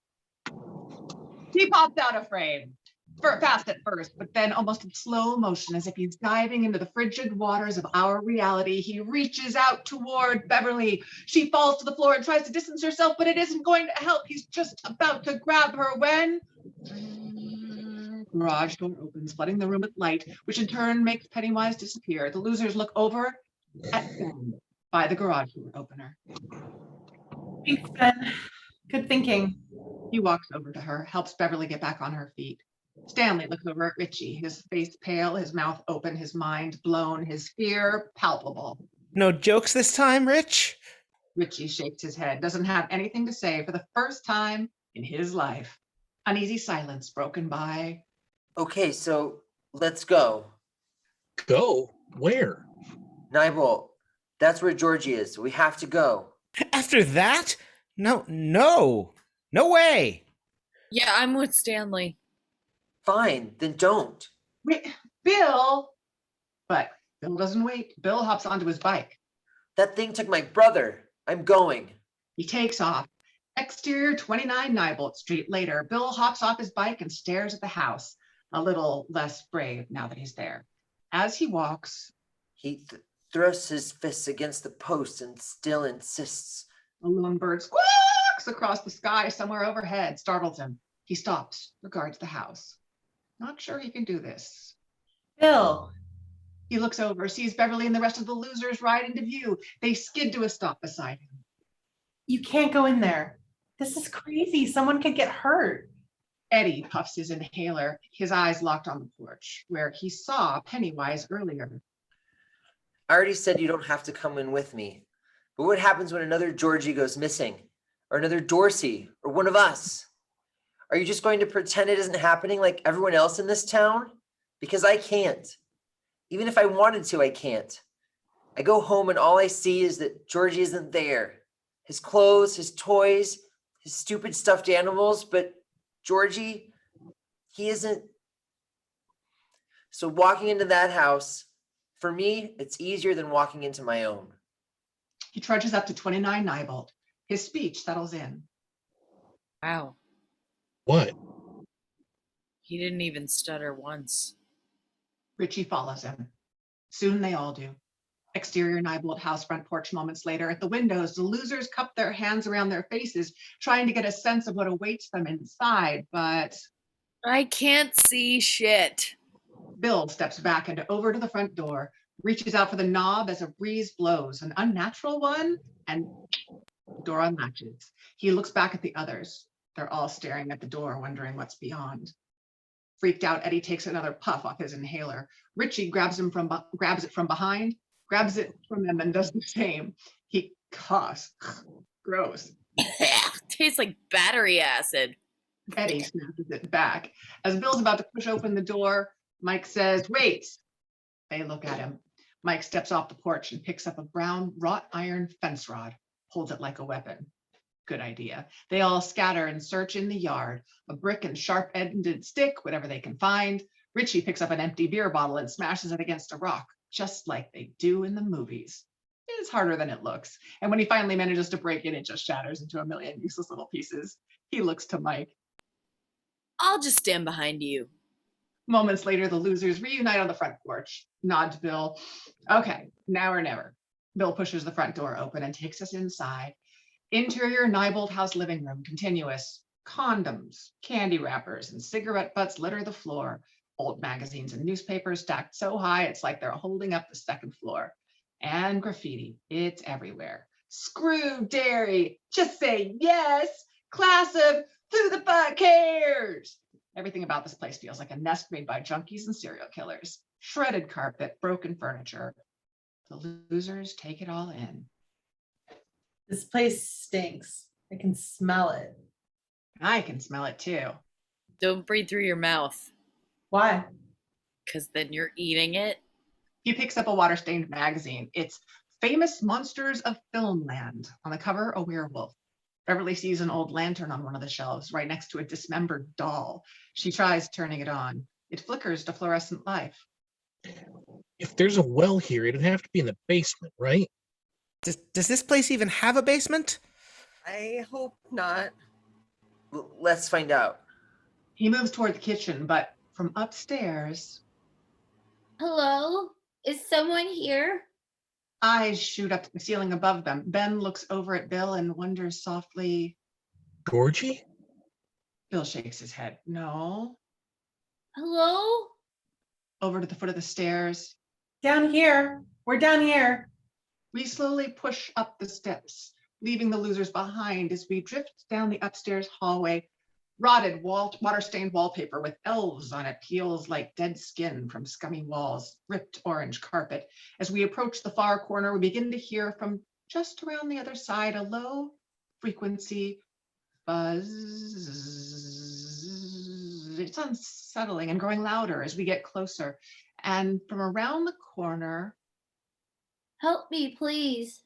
S7: he pops out of frame. Fast at first, but then almost in slow motion, as if he's diving into the frigid waters of our reality, he reaches out toward Beverly. She falls to the floor and tries to distance herself, but it isn't going to help. He's just about to grab her when garage door opens, flooding the room with light, which in turn makes Pennywise disappear. The losers look over at Ben by the garage door opener.
S2: Thanks, Ben. Good thinking.
S7: He walks over to her, helps Beverly get back on her feet. Stanley looks over at Richie, his face pale, his mouth open, his mind blown, his fear palpable.
S5: No jokes this time, Rich?
S7: Richie shakes his head, doesn't have anything to say for the first time in his life. Uneasy silence broken by...
S9: Okay, so let's go.
S3: Go? Where?
S9: Neibolt, that's where Georgie is. We have to go.
S5: After that? No way.
S4: Yeah, I'm with Stanley.
S9: Fine, then don't.
S7: Wait, Bill! But Bill doesn't wait. Bill hops onto his bike.
S9: That thing took my brother. I'm going.
S7: He takes off. Exterior 29 Nybalt Street. Later, Bill hops off his bike and stares at the house, a little less brave now that he's there. As he walks,
S9: He thrusts his fists against the post and still insists.
S7: a lone bird squawks across the sky somewhere overhead, startles him. He stops, regards the house. Not sure he can do this.
S2: Bill,
S7: He looks over, sees Beverly and the rest of the losers ride into view. They skid to a stop beside him.
S2: you can't go in there. This is crazy. Someone could get hurt.
S7: Eddie puffs his inhaler, his eyes locked on the porch, where he saw Pennywise earlier.
S9: I already said you don't have to come in with me. But what happens when another Georgie goes missing? Or another Dorsey? Or one of us? Are you just going to pretend it isn't happening like everyone else in this town? Because I can't. Even if I wanted to, I can't. I go home and all I see is that Georgie isn't there. His clothes, his toys, his stupid stuffed animals, but Georgie, he isn't. So walking into that house, for me, it's easier than walking into my own.
S7: He trudges up to 29 Nybalt. His speech settles in.
S4: Wow.
S3: What?
S4: He didn't even stutter once.
S7: Richie follows him. Soon they all do. Exterior Nybalt house front porch moments later. At the windows, the losers cup their hands around their faces, trying to get a sense of what awaits them inside, but
S4: I can't see shit.
S7: Bill steps back and over to the front door, reaches out for the knob as a breeze blows, an unnatural one, and the door unlatches. He looks back at the others. They're all staring at the door, wondering what's beyond. Freaked out, Eddie takes another puff off his inhaler. Richie grabs it from behind, grabs it from him, and does the same. He coughs. Gross.
S4: Tastes like battery acid.
S7: Eddie snatches it back. As Bill's about to push open the door, Mike says, "Wait." They look at him. Mike steps off the porch and picks up a brown wrought iron fence rod, holds it like a weapon. Good idea. They all scatter and search in the yard, a brick and sharp-ended stick, whatever they can find. Richie picks up an empty beer bottle and smashes it against a rock, just like they do in the movies. It's harder than it looks. And when he finally manages to break it, it just shatters into a million useless little pieces. He looks to Mike.
S4: I'll just stand behind you.
S7: Moments later, the losers reunite on the front porch. Nod to Bill. Okay, now or never. Bill pushes the front door open and takes us inside. Interior Nybalt house living room, continuous. Condoms, candy wrappers, and cigarette butts litter the floor. Old magazines and newspapers stacked so high, it's like they're holding up the second floor. And graffiti, it's everywhere. Screw dairy, just say yes. Class of who the fuck cares? Everything about this place feels like a nest made by junkies and serial killers. Shredded carpet, broken furniture. The losers take it all in.
S2: This place stinks. I can smell it.
S7: I can smell it too.
S4: Don't breathe through your mouth,
S2: Why?
S4: because then you're eating it.
S7: He picks up a water-stained magazine. It's Famous Monsters of Filmland. On the cover, a werewolf. Beverly sees an old lantern on one of the shelves right next to a dismembered doll. She tries turning it on. It flickers to fluorescent life.
S3: If there's a well here, it'd have to be in the basement, right?
S5: Does this place even have a basement?
S1: I hope not.
S9: Let's find out.
S7: He moves toward the kitchen, but from upstairs,
S6: Hello? Is someone here?
S7: eyes shoot up to the ceiling above them. Ben looks over at Bill and wonders softly.
S3: Georgie?
S7: Bill shakes his head. No.
S6: Hello?
S7: Over to the foot of the stairs.
S2: Down here. We're down here.
S7: We slowly push up the steps, leaving the losers behind as we drift down the upstairs hallway. Rotted water-stained wallpaper with elves on it peels like dead skin from scummy walls, ripped orange carpet. As we approach the far corner, we begin to hear from just around the other side a low frequency buzz. It's unsettling and growing louder as we get closer. And from around the corner,
S6: Help me, please.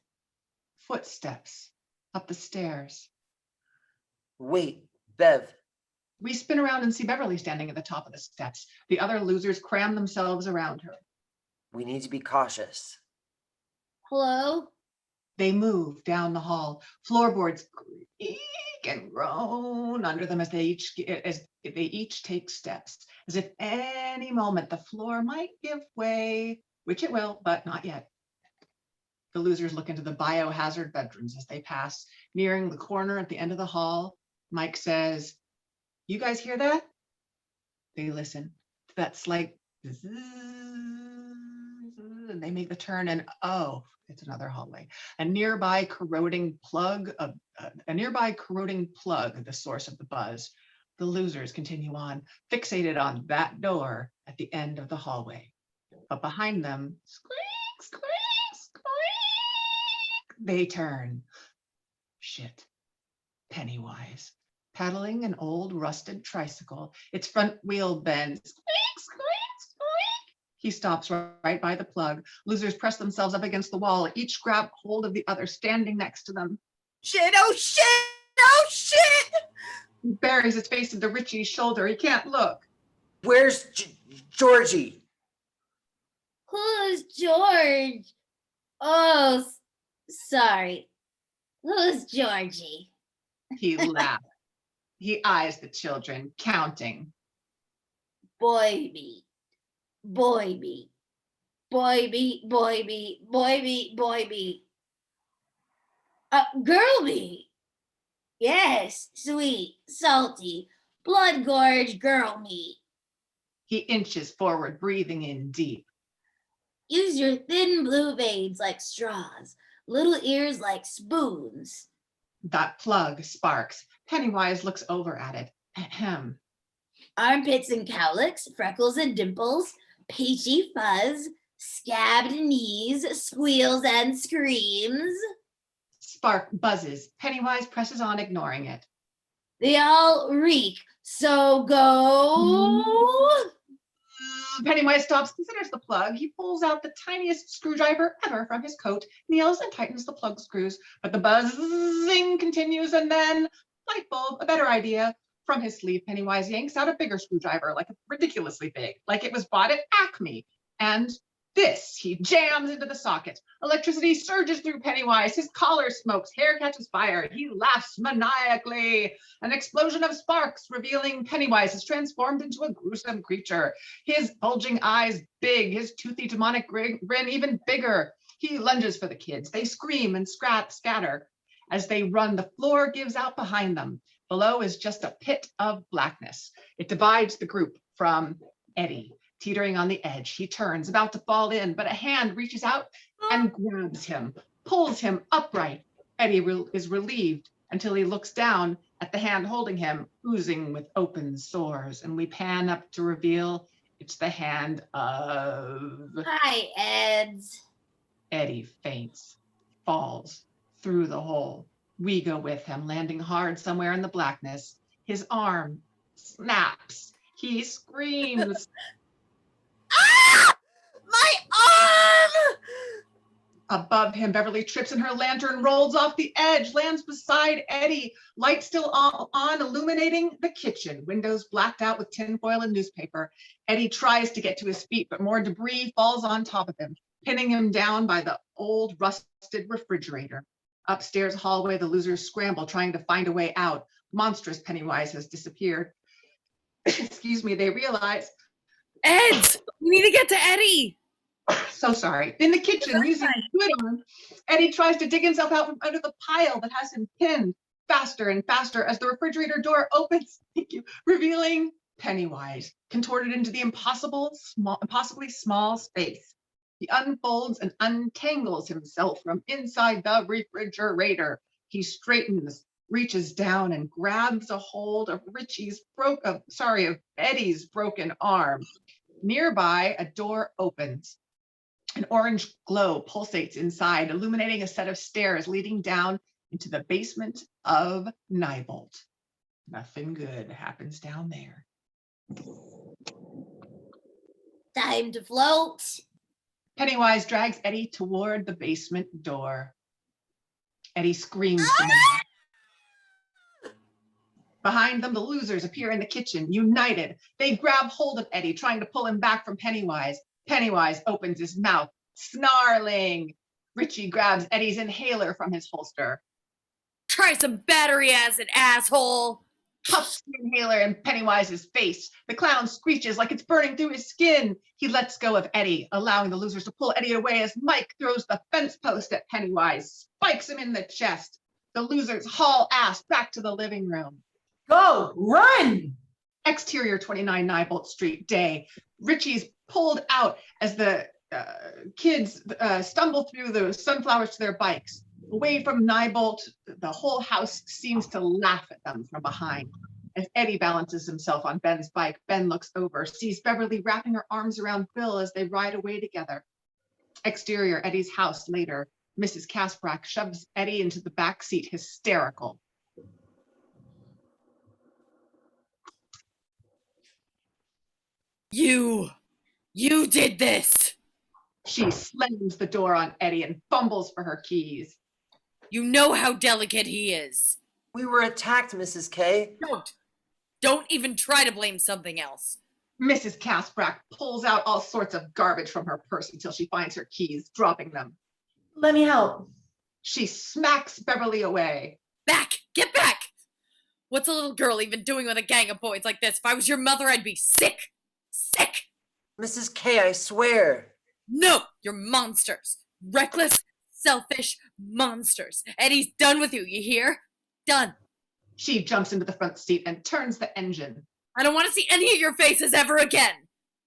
S7: footsteps up the stairs.
S9: Wait, Bev.
S7: We spin around and see Beverly standing at the top of the steps. The other losers cram themselves around her.
S9: We need to be cautious.
S6: Hello?
S7: They move down the hall. Floorboards creak and groan under them as they each take steps, as if any moment the floor might give way, which it will, but not yet. The losers look into the biohazard bedrooms as they pass, nearing the corner at the end of the hall. Mike says, "You guys hear that?" They listen to that slight zzz, and they make the turn, and oh, it's another hallway. A nearby corroding plug, the source of the buzz. The losers continue on, fixated on that door at the end of the hallway. But behind them, squeak, squeak, squeak, they turn. Shit. Pennywise, paddling an old rusted tricycle, its front wheel bends. Squeak, squeak, squeak. He stops right by the plug. Losers press themselves up against the wall, each grab hold of the other standing next to them.
S1: Shit, oh shit, oh shit!
S7: He buries his face into Richie's shoulder. He can't look.
S9: Where's Georgie?
S6: Who's George? Oh, sorry. Who's Georgie?
S7: He laughs. He eyes the children, counting.
S6: Boy meat, boy meat, boy meat, boy meat, boy meat, boy meat. Girl meat. Yes, sweet, salty, blood gorge girl meat.
S7: He inches forward, breathing in deep.
S6: Use your thin blue veins like straws, little ears like spoons.
S7: That plug sparks. Pennywise looks over at it. Ahem.
S6: Armpits and cowlicks, freckles and dimples, peachy fuzz, scabbed knees, squeals and screams.
S7: Spark buzzes. Pennywise presses on, ignoring it.
S6: They all reek, so go.
S7: Pennywise stops, considers the plug. He pulls out the tiniest screwdriver ever from his coat, kneels and tightens the plug screws. But the buzzing continues, and then, light bulb, a better idea. From his sleeve, Pennywise yanks out a bigger screwdriver, like ridiculously big, like it was bought at Acme. And this he jams into the socket. Electricity surges through Pennywise. His collar smokes, hair catches fire. He laughs maniacally. An explosion of sparks, revealing Pennywise has transformed into a gruesome creature. His bulging eyes big, his toothy demonic grin even bigger. He lunges for the kids. They scream and scatter. As they run, the floor gives out behind them. Below is just a pit of blackness. It divides the group from Eddie. Teetering on the edge, he turns, about to fall in, but a hand reaches out and grabs him, pulls him upright. Eddie is relieved until he looks down at the hand holding him, oozing with open sores, and we pan up to reveal it's the hand of...
S6: Hi, Eds.
S7: Eddie faints, falls through the hole. We go with him, landing hard somewhere in the blackness. His arm snaps. He screams.
S1: Ah! My arm!
S7: Above him, Beverly trips and her lantern rolls off the edge, lands beside Eddie. Light still on, illuminating the kitchen. Windows blacked out with tinfoil and newspaper. Eddie tries to get to his feet, but more debris falls on top of him, pinning him down by the old rusted refrigerator. Upstairs hallway, the losers scramble, trying to find a way out. Monstrous Pennywise has disappeared. Excuse me, they realize...
S4: Ed, we need to get to Eddie.
S7: So sorry. In the kitchen, using his good arm, Eddie tries to dig himself out from under the pile that has him pinned. Faster and faster as the refrigerator door opens, revealing Pennywise, contorted into the impossibly small space. He unfolds and untangles himself from inside the refrigerator. He straightens, reaches down, and grabs a hold of Eddie's broken arm. Nearby, a door opens. An orange glow pulsates inside, illuminating a set of stairs leading down into the basement of Neibolt. Nothing good happens down there.
S6: Time to float.
S7: Pennywise drags Eddie toward the basement door. Eddie screams. Behind them, the losers appear in the kitchen, united. They grab hold of Eddie, trying to pull him back from Pennywise. Pennywise opens his mouth, snarling. Richie grabs Eddie's inhaler from his holster,
S4: Try some battery acid, asshole.
S7: puffs the inhaler in Pennywise's face. The clown screeches like it's burning through his skin. He lets go of Eddie, allowing the losers to pull Eddie away as Mike throws the fence post at Pennywise, spikes him in the chest. The losers haul ass back to the living room.
S2: Go, run!
S7: Exterior 29 Neibolt Street, day. Richie's pulled out as the kids stumble through the sunflowers to their bikes. Away from Neibolt, the whole house seems to laugh at them from behind. As Eddie balances himself on Ben's bike, Ben looks over, sees Beverly wrapping her arms around Bill as they ride away together. Exterior, Eddie's house later. Mrs. Kasprack shoves Eddie into the back seat, hysterical.
S4: You did this.
S7: She slams the door on Eddie and fumbles for her keys.
S4: You know how delicate he is.
S9: We were attacked, Mrs. K.
S4: Don't even try to blame something else.
S7: Mrs. Kasprack pulls out all sorts of garbage from her purse until she finds her keys, dropping them.
S2: Let me help.
S7: She smacks Beverly away.
S4: Back! Get back! What's a little girl even doing with a gang of boys like this? If I was your mother, I'd be sick. Sick!
S9: Mrs. K, I swear.
S4: No, you're monsters. Reckless, selfish monsters. Eddie's done with you, you hear? Done.
S7: She jumps into the front seat and turns the engine.
S4: I don't want to see any of your faces ever again.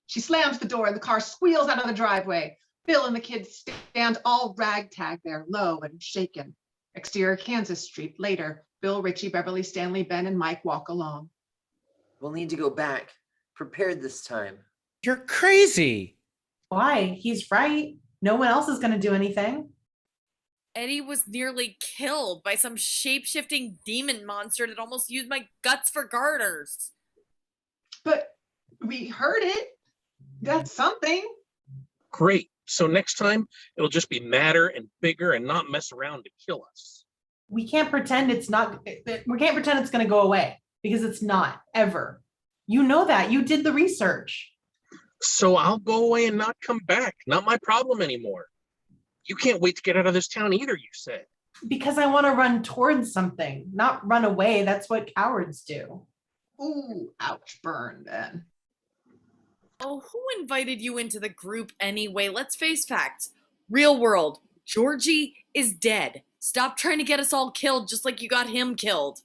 S7: She slams the door and the car squeals out of the driveway. Bill and the kids stand all ragtag there, low and shaken. Exterior Kansas Street, later. Bill, Richie, Beverly, Stanley, Ben, and Mike walk along.
S9: We'll need to go back. Prepared this time.
S5: You're crazy.
S2: Why? He's right. No one else is going to do anything.
S4: Eddie was nearly killed by some shape-shifting demon monster that almost used my guts for garters.
S7: But we heard it. That's something.
S3: Great. So next time, it'll just be madder and bigger and not mess around to kill us.
S2: We can't pretend it's not, we can't pretend it's going to go away because it's not, ever. You know that. You did the research.
S3: So I'll go away and not come back. Not my problem anymore. You can't wait to get out of this town either, you said.
S2: Because I want to run towards something, not run away. That's what cowards do.
S7: Ooh, ouch, burn, Ben.
S4: Oh, who invited you into the group anyway? Let's face facts. Real world. Georgie is dead. Stop trying to get us all killed just like you got him killed.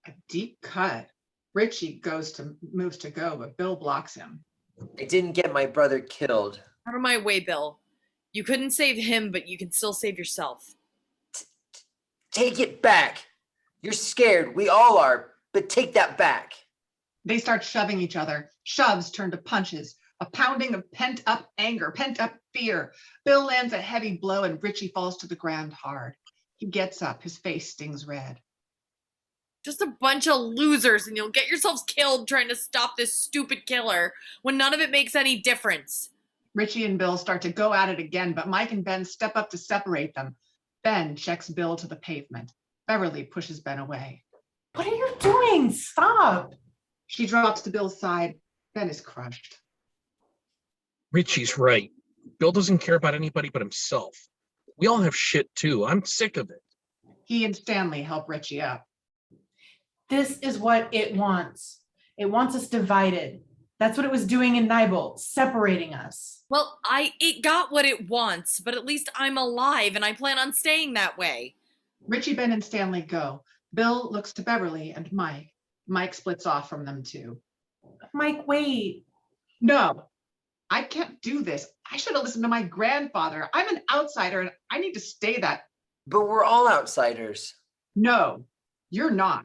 S7: A deep cut. Richie moves to go, but Bill blocks him.
S9: I didn't get my brother killed.
S4: Out of my way, Bill. You couldn't save him, but you can still save yourself.
S9: Take it back. You're scared. We all are. But take that back.
S7: They start shoving each other. Shoves turn to punches. A pounding of pent-up anger, pent-up fear. Bill lands a heavy blow and Richie falls to the ground hard. He gets up. His face stings red.
S4: Just a bunch of losers and you'll get yourselves killed trying to stop this stupid killer when none of it makes any difference.
S7: Richie and Bill start to go at it again, but Mike and Ben step up to separate them. Ben checks Bill to the pavement. Beverly pushes Ben away.
S2: What are you doing? Stop.
S7: She drops to Bill's side. Ben is crushed.
S3: Richie's right. Bill doesn't care about anybody but himself. We all have shit too. I'm sick of it.
S7: He and Stanley help Richie up.
S2: This is what it wants. It wants us divided. That's what it was doing in Neibolt, separating us.
S4: Well, it got what it wants, but at least I'm alive and I plan on staying that way.
S7: Richie, Ben, and Stanley go. Bill looks to Beverly and Mike. Mike splits off from them too.
S2: Mike, wait.
S7: No, I can't do this. I should have listened to my grandfather. I'm an outsider and I need to stay that.
S9: But we're all outsiders.
S7: No, you're not.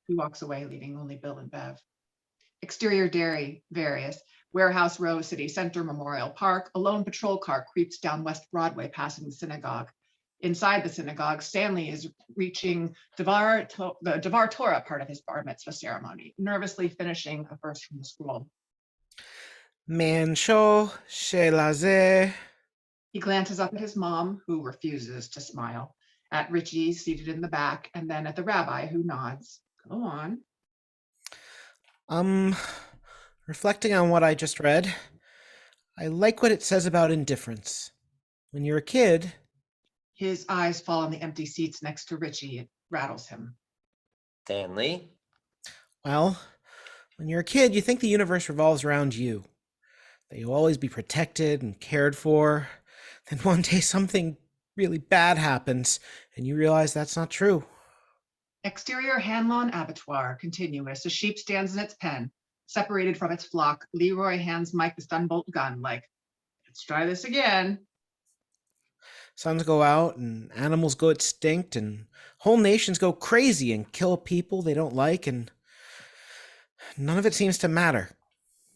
S7: He walks away, leaving only Bill and Bev. Exterior dairy, various. Warehouse Row, City Center, Memorial Park. A lone patrol car creeps down West Broadway, passing the synagogue. Inside the synagogue, Stanley is reaching the Devar Torah part of his bar mitzvah ceremony, nervously finishing a verse from the scroll.
S5: Mancho Shelazeh.
S7: He glances up at his mom, who refuses to smile, at Richie seated in the back, and then at the rabbi, who nods. Go on.
S5: Reflecting on what I just read, I like what it says about indifference. When you're a kid,
S7: His eyes fall on the empty seats next to Richie. It rattles him.
S9: Stanley?
S5: Well, when you're a kid, you think the universe revolves around you, that you'll always be protected and cared for. Then one day something really bad happens, and you realize that's not true.
S7: Exterior Hanlon Abattoir, continuous. A sheep stands in its pen. Separated from its flock, Leroy hands Mike the stun-bolt gun, like, let's try this again.
S5: Suns go out, and animals go extinct, and whole nations go crazy and kill people they don't like, and none of it seems to matter.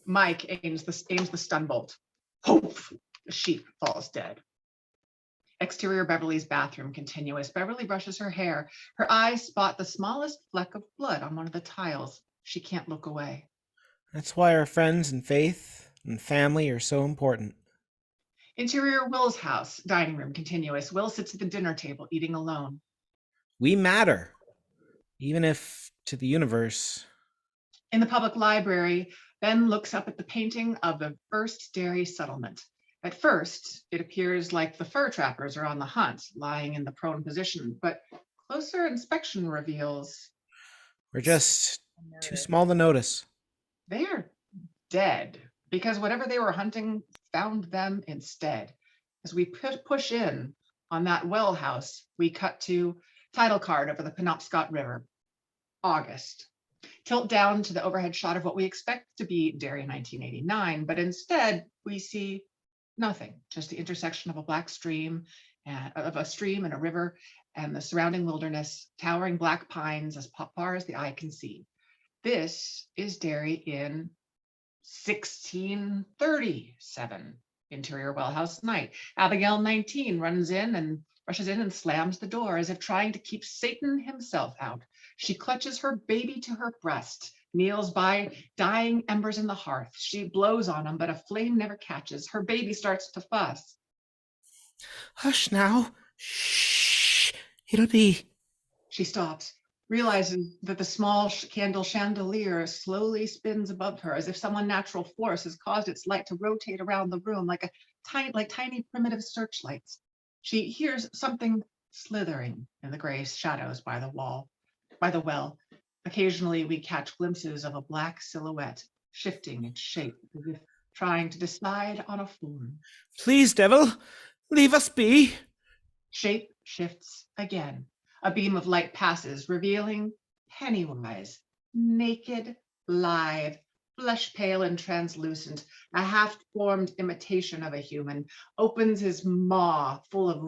S7: Mike aims the stun-bolt. Poof! The sheep falls dead. Exterior Beverly's bathroom, continuous. Beverly brushes her hair. Her eyes spot the smallest fleck of blood on one of the tiles. She can't look away.
S5: That's why our friends and faith and family are so important.
S7: Interior Will's house, dining room, continuous. Will sits at the dinner table, eating alone.
S5: We matter, even if to the universe.
S7: In the public library, Ben looks up at the painting of the first dairy settlement. At first, it appears like the fur trappers are on the hunt, lying in the prone position, but closer inspection reveals
S5: We're just too small to notice.
S7: they're dead, because whatever they were hunting found them instead. As we push in on that well house, we cut to title card over the Penobscot River, August. Tilt down to the overhead shot of what we expect to be Dairy 1989, but instead we see nothing, just the intersection of a black stream, and a river, and the surrounding wilderness, towering black pines as far as the eye can see. This is Dairy in 1637, interior wellhouse night. Abigail 19 rushes in and slams the door as if trying to keep Satan himself out. She clutches her baby to her breast, kneels by dying embers in the hearth. She blows on them, but a flame never catches. Her baby starts to fuss.
S5: Hush now. Shh. It'll be.
S7: She stops, realizes that the small candle chandelier slowly spins above her as if some unnatural force has caused its light to rotate around the room like tiny primitive searchlights. She hears something slithering in the gray shadows by the well. Occasionally we catch glimpses of a black silhouette shifting its shape as if trying to decide on a form.
S5: Please, devil, leave us be.
S7: Shape shifts again. A beam of light passes, revealing Pennywise, naked, live, flesh pale and translucent, a half-formed imitation of a human, opens his maw full of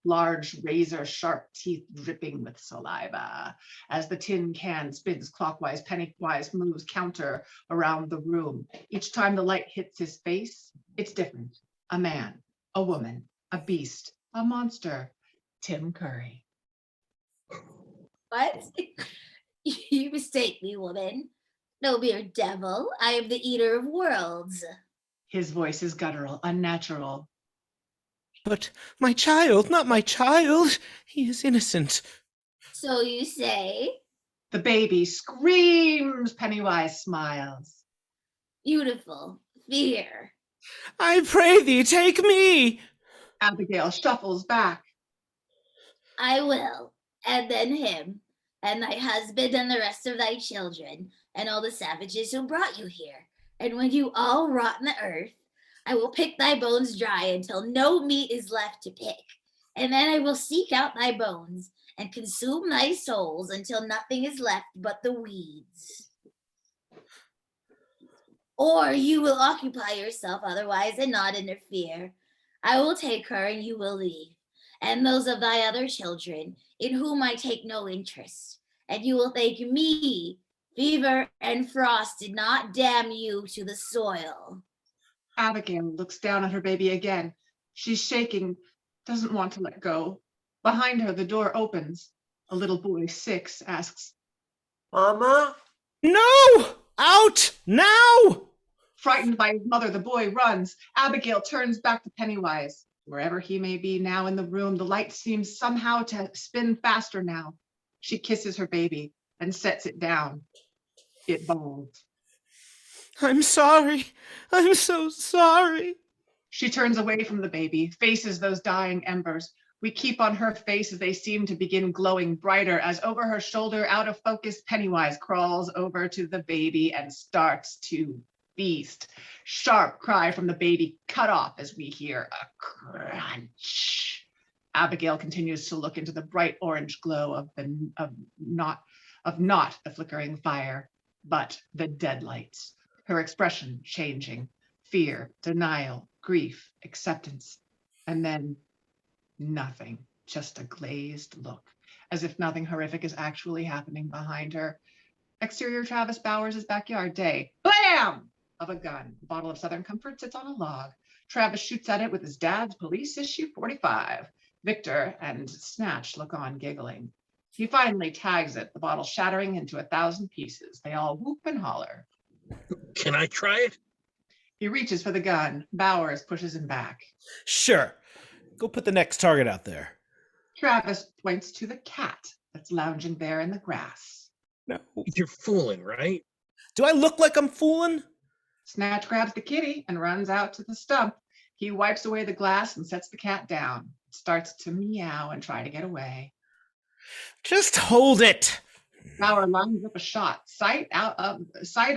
S7: large razor-sharp teeth dripping with saliva. As the tin can spins clockwise, Pennywise moves counter around the room. Each time the light hits his face, it's different. A man, a woman, a beast, a monster. Tim Curry.
S6: What? You mistake me, woman. No mere devil. I am the eater of worlds.
S7: His voice is guttural, unnatural.
S5: But my child, not my child. He is innocent.
S6: So you say?
S7: The baby screams. Pennywise smiles.
S6: Beautiful. Fear.
S5: I pray thee, take me.
S7: Abigail shuffles back.
S6: I will, and then him, and thy husband, and the rest of thy children, and all the savages who brought you here. And when you all rot in the earth, I will pick thy bones dry until no meat is left to pick. And then I will seek out thy bones and consume thy souls until nothing is left but the weeds. Or you will occupy yourself otherwise and not interfere. I will take her and you will leave, and those of thy other children in whom I take no interest. And you will thank me. Fever and frost did not damn you to the soil.
S7: Abigail looks down at her baby again. She's shaking, doesn't want to let go. Behind her, the door opens. A little boy, 6, asks,
S9: Mama?
S5: No! Out! Now!
S7: Frightened by his mother, the boy runs. Abigail turns back to Pennywise. Wherever he may be now in the room, the light seems somehow to spin faster now. She kisses her baby and sets it down. It bawls.
S5: I'm sorry. I'm so sorry.
S7: She turns away from the baby, faces those dying embers. We keep on her face as they seem to begin glowing brighter as over her shoulder, out of focus, Pennywise crawls over to the baby and starts to feast. Sharp cry from the baby cut off as we hear a crunch. Abigail continues to look into the bright orange glow of not the flickering fire, but the deadlights. Her expression changing, fear, denial, grief, acceptance, and then nothing, just a glazed look, as if nothing horrific is actually happening behind her. Exterior Travis Bowers' backyard day. Blam! Of a gun. A bottle of Southern Comfort sits on a log. Travis shoots at it with his dad's police issue 45. Victor and Snatch look on, giggling. He finally tags it, the bottle shattering into 1,000 pieces. They all whoop and holler.
S3: Can I try it?
S7: He reaches for the gun. Bowers pushes him back.
S5: Sure. Go put the next target out there.
S7: Travis points to the cat that's lounging there in the grass.
S5: No.
S3: You're fooling, right?
S5: Do I look like I'm fooling?
S7: Snatch grabs the kitty and runs out to the stump. He wipes away the glass and sets the cat down. It starts to meow and try to get away.
S5: Just hold it.
S7: Bauer lines up a shot, sight of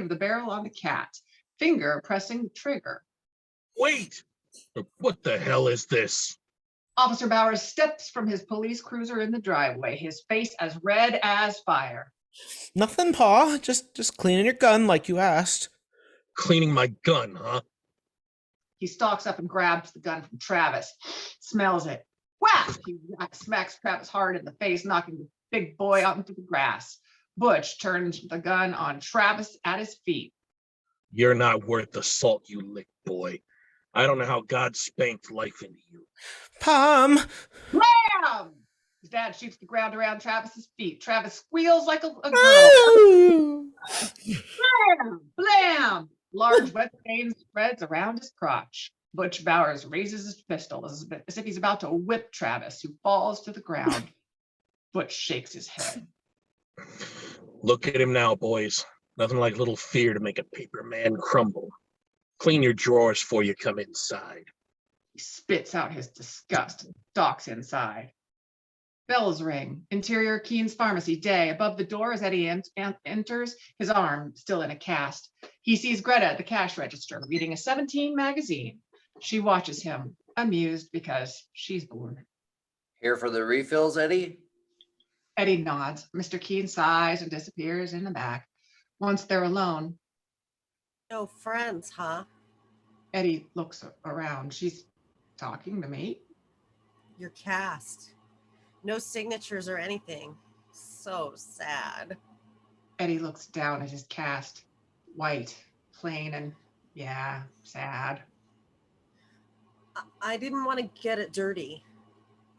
S7: the barrel on the cat, finger pressing the trigger.
S3: Wait! What the hell is this?
S7: Officer Bowers steps from his police cruiser in the driveway, his face as red as fire.
S5: Nothing, Pa. Just cleaning your gun like you asked.
S3: Cleaning my gun, huh?
S7: He stalks up and grabs the gun from Travis, smells it. Whack! He smacks Travis hard in the face, knocking the big boy out into the grass. Butch turns the gun on Travis at his feet.
S3: You're not worth the salt, you lick boy. I don't know how God spanked life into you.
S5: Pom!
S7: Blam! His dad shoots the ground around Travis's feet. Travis squeals like a girl. Blam! Blam! Large wet stain spreads around his crotch. Butch Bowers raises his pistol as if he's about to whip Travis, who falls to the ground. Butch shakes his head.
S3: Look at him now, boys. Nothing like little fear to make a paper man crumble. Clean your drawers before you come inside.
S7: He spits out his disgust and stalks inside. Bells ring. Interior Keen's Pharmacy day. Above the door as Eddie enters, his arm still in a cast. He sees Greta at the cash register reading a 17 magazine. She watches him, amused because she's bored.
S9: Here for the refills, Eddie?
S7: Eddie nods. Mr. Keen sighs and disappears in the back. Once they're alone,
S1: No friends, huh?
S7: Eddie looks around. She's talking to me.
S1: Your cast. No signatures or anything. So sad.
S7: Eddie looks down at his cast. White, plain, and yeah, sad.
S1: I didn't want to get it dirty.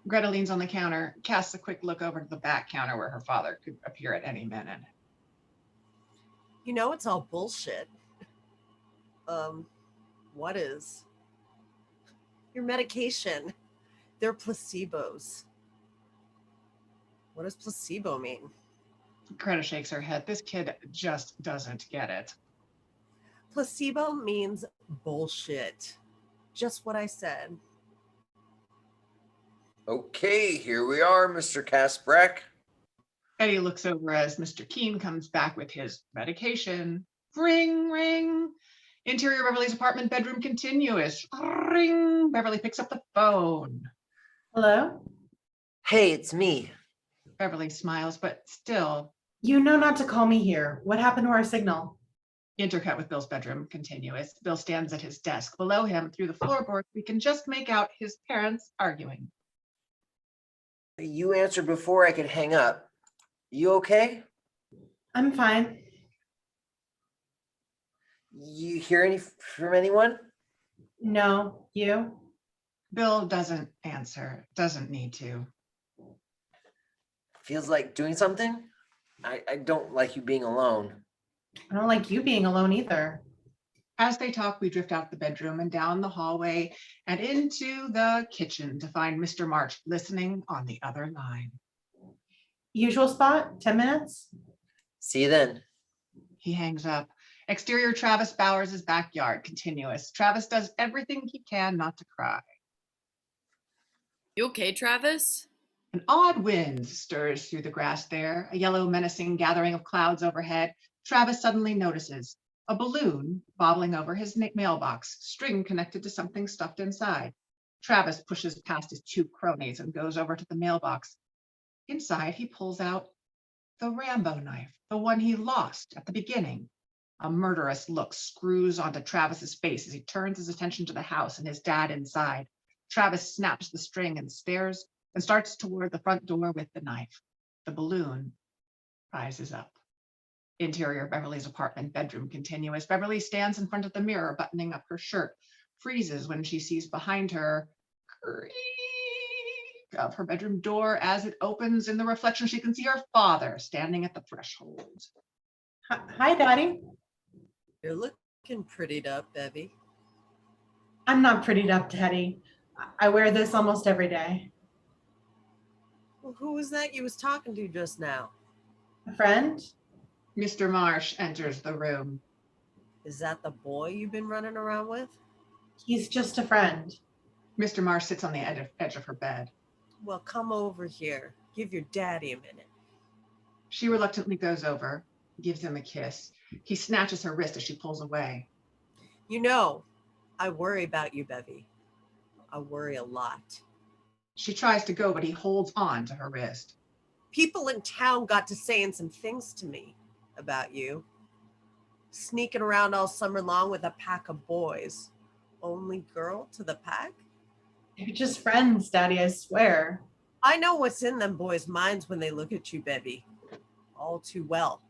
S7: Greta leans on the counter, casts a quick look over to the back counter where her father could appear at any minute.
S1: You know it's all bullshit. What is? Your medication. They're placebos. What does placebo mean?
S7: Greta shakes her head. This kid just doesn't get it.
S1: Placebo means bullshit. Just what I said.
S9: Okay, here we are, Mr. Kasprek.
S7: Eddie looks over as Mr. Keen comes back with his medication. Ring, ring. Interior Beverly's apartment bedroom continuous. Ring. Beverly picks up the phone.
S2: Hello?
S9: Hey, it's me.
S7: Beverly smiles, but still.
S2: You know not to call me here. What happened to our signal?
S7: Intercut with Bill's bedroom continuous. Bill stands at his desk. Below him, through the floorboards, we can just make out his parents arguing.
S9: You answered before I could hang up. You okay?
S2: I'm fine.
S9: You hear any from anyone?
S2: No, you?
S7: Bill doesn't answer, doesn't need to.
S9: Feels like doing something? I don't like you being alone.
S2: I don't like you being alone either.
S7: As they talk, we drift out the bedroom and down the hallway and into the kitchen to find Mr. March listening on the other line.
S2: Usual spot, 10 minutes?
S9: See you then.
S7: He hangs up. Exterior Travis Bowers' backyard continuous. Travis does everything he can not to cry.
S4: You okay, Travis?
S7: An odd wind stirs through the grass there, a yellow menacing gathering of clouds overhead. Travis suddenly notices a balloon bobbling over his mailbox, string connected to something stuffed inside. Travis pushes past his two cronies and goes over to the mailbox. Inside, he pulls out the Rambo knife, the one he lost at the beginning. A murderous look screws onto Travis's face as he turns his attention to the house and his dad inside. Travis snaps the string and stares and starts toward the front door with the knife. The balloon rises up. Interior Beverly's apartment bedroom continuous. Beverly stands in front of the mirror, buttoning up her shirt, freezes when she sees behind her creak of her bedroom door as it opens. In the reflection, she can see her father standing at the threshold.
S2: Hi, Daddy.
S1: You're looking prettied up, Bevy.
S2: I'm not prettied up, Daddy. I wear this almost every day.
S1: Well, who was that you was talking to just now?
S2: A friend?
S7: Mr. Marsh enters the room.
S1: Is that the boy you've been running around with?
S2: He's just a friend.
S7: Mr. Marsh sits on the edge of her bed.
S1: Well, come over here. Give your daddy a minute.
S7: She reluctantly goes over, gives him a kiss. He snatches her wrist as she pulls away.
S1: You know, I worry about you, Bevy. I worry a lot.
S7: She tries to go, but he holds on to her wrist.
S1: People in town got to saying some things to me about you. Sneaking around all summer long with a pack of boys. Only girl to the pack?
S2: You're just friends, Daddy, I swear.
S1: I know what's in them boys' minds when they look at you, Bevy. All too well.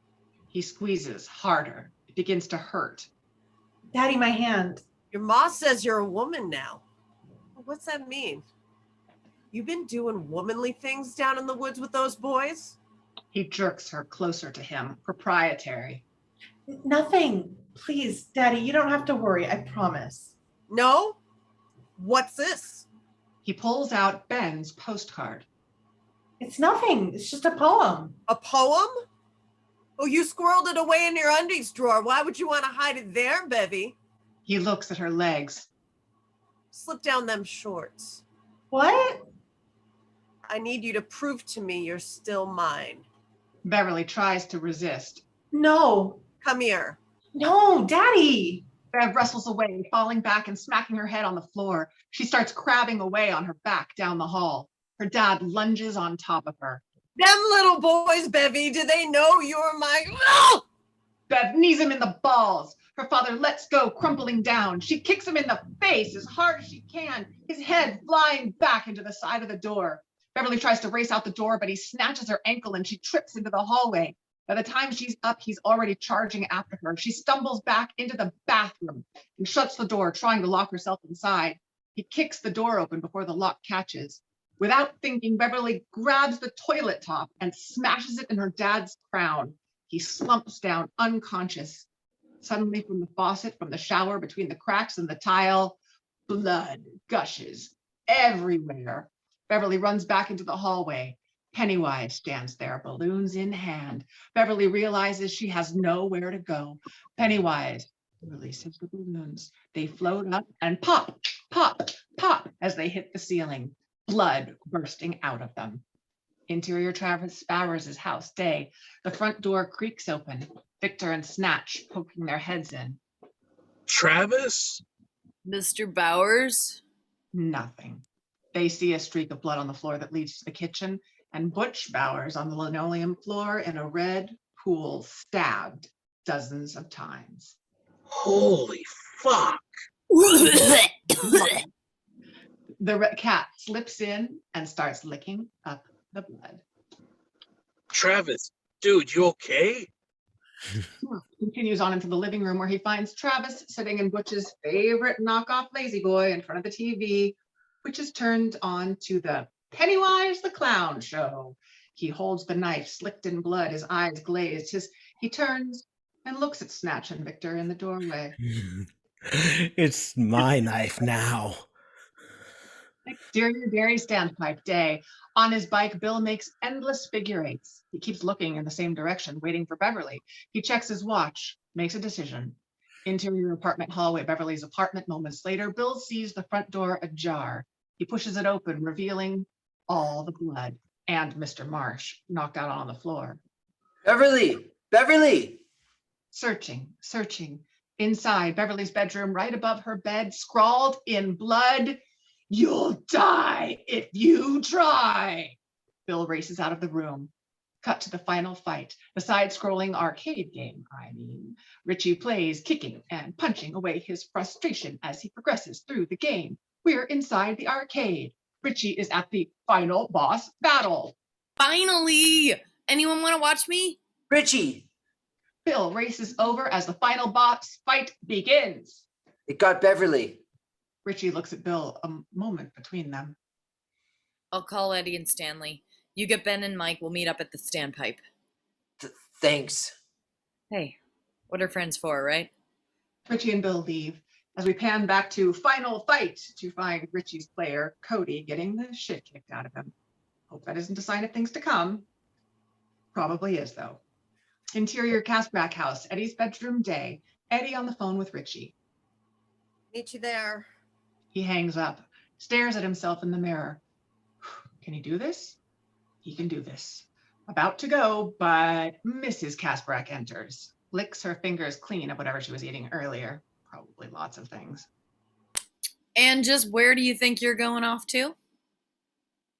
S7: He squeezes harder. It begins to hurt.
S2: Daddy, my hand.
S1: Your ma says you're a woman now. What's that mean? You been doing womanly things down in the woods with those boys?
S7: He jerks her closer to him, proprietary.
S2: Nothing. Please, Daddy, you don't have to worry, I promise.
S1: No? What's this?
S7: He pulls out Ben's postcard.
S2: It's nothing. It's just a poem.
S1: A poem? Oh, you squirreled it away in your undies drawer. Why would you want to hide it there, Bevy?
S7: He looks at her legs.
S1: Slip down them shorts.
S2: What?
S1: I need you to prove to me you're still mine.
S7: Beverly tries to resist.
S2: No.
S1: Come here.
S2: No, Daddy.
S7: Bev wrestles away, falling back and smacking her head on the floor. She starts crabbing away on her back down the hall. Her dad lunges on top of her.
S1: Them little boys, Bevy, do they know you're my... Oh!
S7: Bev knees him in the balls. Her father lets go, crumpling down. She kicks him in the face as hard as she can, his head flying back into the side of the door. Beverly tries to race out the door, but he snatches her ankle and she trips into the hallway. By the time she's up, he's already charging after her. She stumbles back into the bathroom and shuts the door, trying to lock herself inside. He kicks the door open before the lock catches. Without thinking, Beverly grabs the toilet top and smashes it in her dad's crown. He slumps down unconscious. Suddenly, from the faucet, from the shower, between the cracks in the tile, blood gushes everywhere. Beverly runs back into the hallway. Pennywise stands there, balloons in hand. Beverly realizes she has nowhere to go. Pennywise releases the balloons. They float up and pop, pop, pop as they hit the ceiling, blood bursting out of them. Interior Travis Bowers' house, day. The front door creaks open. Victor and Snatch poking their heads in.
S3: Travis?
S4: Mr. Bowers?
S7: Nothing. They see a streak of blood on the floor that leads to the kitchen, and Butch Bowers on the linoleum floor in a red pool, stabbed dozens of times.
S3: Holy fuck.
S7: The cat slips in and starts licking up the blood.
S3: Travis, dude, you okay?
S7: Continues on into the living room where he finds Travis sitting in Butch's favorite knockoff Lazy Boy in front of the TV, which is turned on to the Pennywise the Clown show. He holds the knife slicked in blood, his eyes glazed. He turns and looks at Snatch and Victor in the doorway.
S5: It's my knife now.
S7: Exterior Dairy Standpipe, day. On his bike, Bill makes endless figure eights. He keeps looking in the same direction, waiting for Beverly. He checks his watch, makes a decision. Interior apartment hallway, Beverly's apartment. Moments later, Bill sees the front door ajar. He pushes it open, revealing all the blood and Mr. Marsh knocked out on the floor.
S9: Beverly! Beverly!
S7: Searching. Inside Beverly's bedroom, right above her bed, scrawled in blood, "You'll die if you try." Bill races out of the room. Cut to the final fight, the side-scrolling arcade game, Richie plays, kicking and punching away his frustration as he progresses through the game. We're inside the arcade. Richie is at the final boss battle.
S4: Finally! Anyone want to watch me?
S9: Richie!
S7: Bill races over as the final boss fight begins.
S9: It got Beverly.
S7: Richie looks at Bill, a moment between them.
S4: I'll call Eddie and Stanley. You get Ben and Mike. We'll meet up at the standpipe.
S9: Thanks.
S4: Hey, what are friends for, right?
S7: Richie and Bill leave as we pan back to final fight to find Richie's player, Cody, getting the shit kicked out of him. Hope that isn't a sign of things to come. Probably is, though. Interior Casbrack house, Eddie's bedroom day. Eddie on the phone with Richie.
S1: Meet you there.
S7: He hangs up, stares at himself in the mirror. Can he do this? He can do this. About to go, but Mrs. Casbrack enters, licks her fingers clean of whatever she was eating earlier. Probably lots of things.
S4: And just where do you think you're going off to?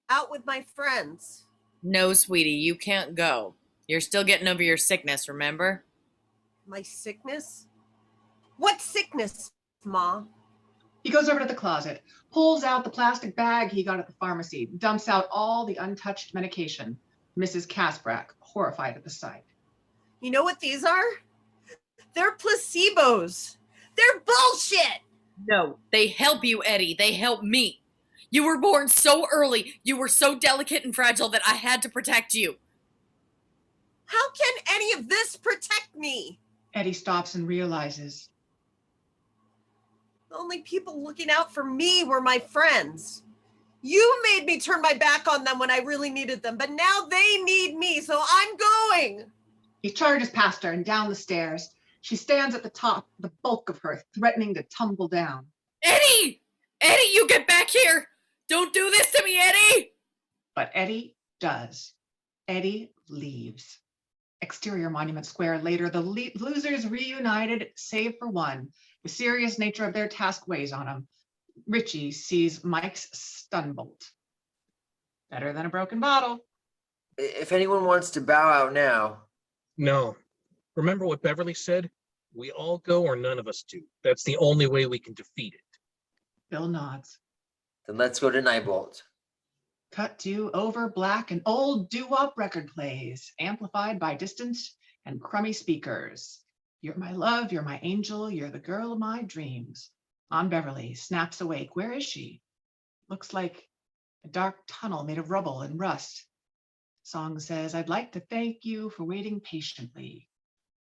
S1: Out with my friends.
S4: No, sweetie, you can't go. You're still getting over your sickness, remember?
S1: My sickness? What sickness, Ma?
S7: He goes over to the closet, pulls out the plastic bag he got at the pharmacy, dumps out all the untouched medication. Mrs. Casbrack, horrified at the sight.
S1: You know what these are? They're placebos. They're bullshit.
S4: No, they help you, Eddie. They help me. You were born so early. You were so delicate and fragile that I had to protect you.
S1: How can any of this protect me?
S7: Eddie stops and realizes.
S1: The only people looking out for me were my friends. You made me turn my back on them when I really needed them, but now they need me, so I'm going.
S7: He charges past her and down the stairs. She stands at the top, the bulk of her threatening to tumble down.
S4: Eddie! Eddie, you get back here! Don't do this to me, Eddie!
S7: But Eddie does. Eddie leaves. Exterior Monument Square later, the losers reunited, save for one. The serious nature of their task weighs on him. Richie sees Mike's stun bolt. Better than a broken bottle.
S9: If anyone wants to bow out now.
S3: No. Remember what Beverly said? We all go or none of us do. That's the only way we can defeat it.
S7: Bill nods.
S9: Then let's go to Nightbolt.
S7: Cut to over black and old doo-wop record plays, amplified by distant and crummy speakers. You're my love, you're my angel, you're the girl of my dreams. Aunt Beverly snaps awake. Where is she? Looks like a dark tunnel made of rubble and rust. Song says, I'd like to thank you for waiting patiently.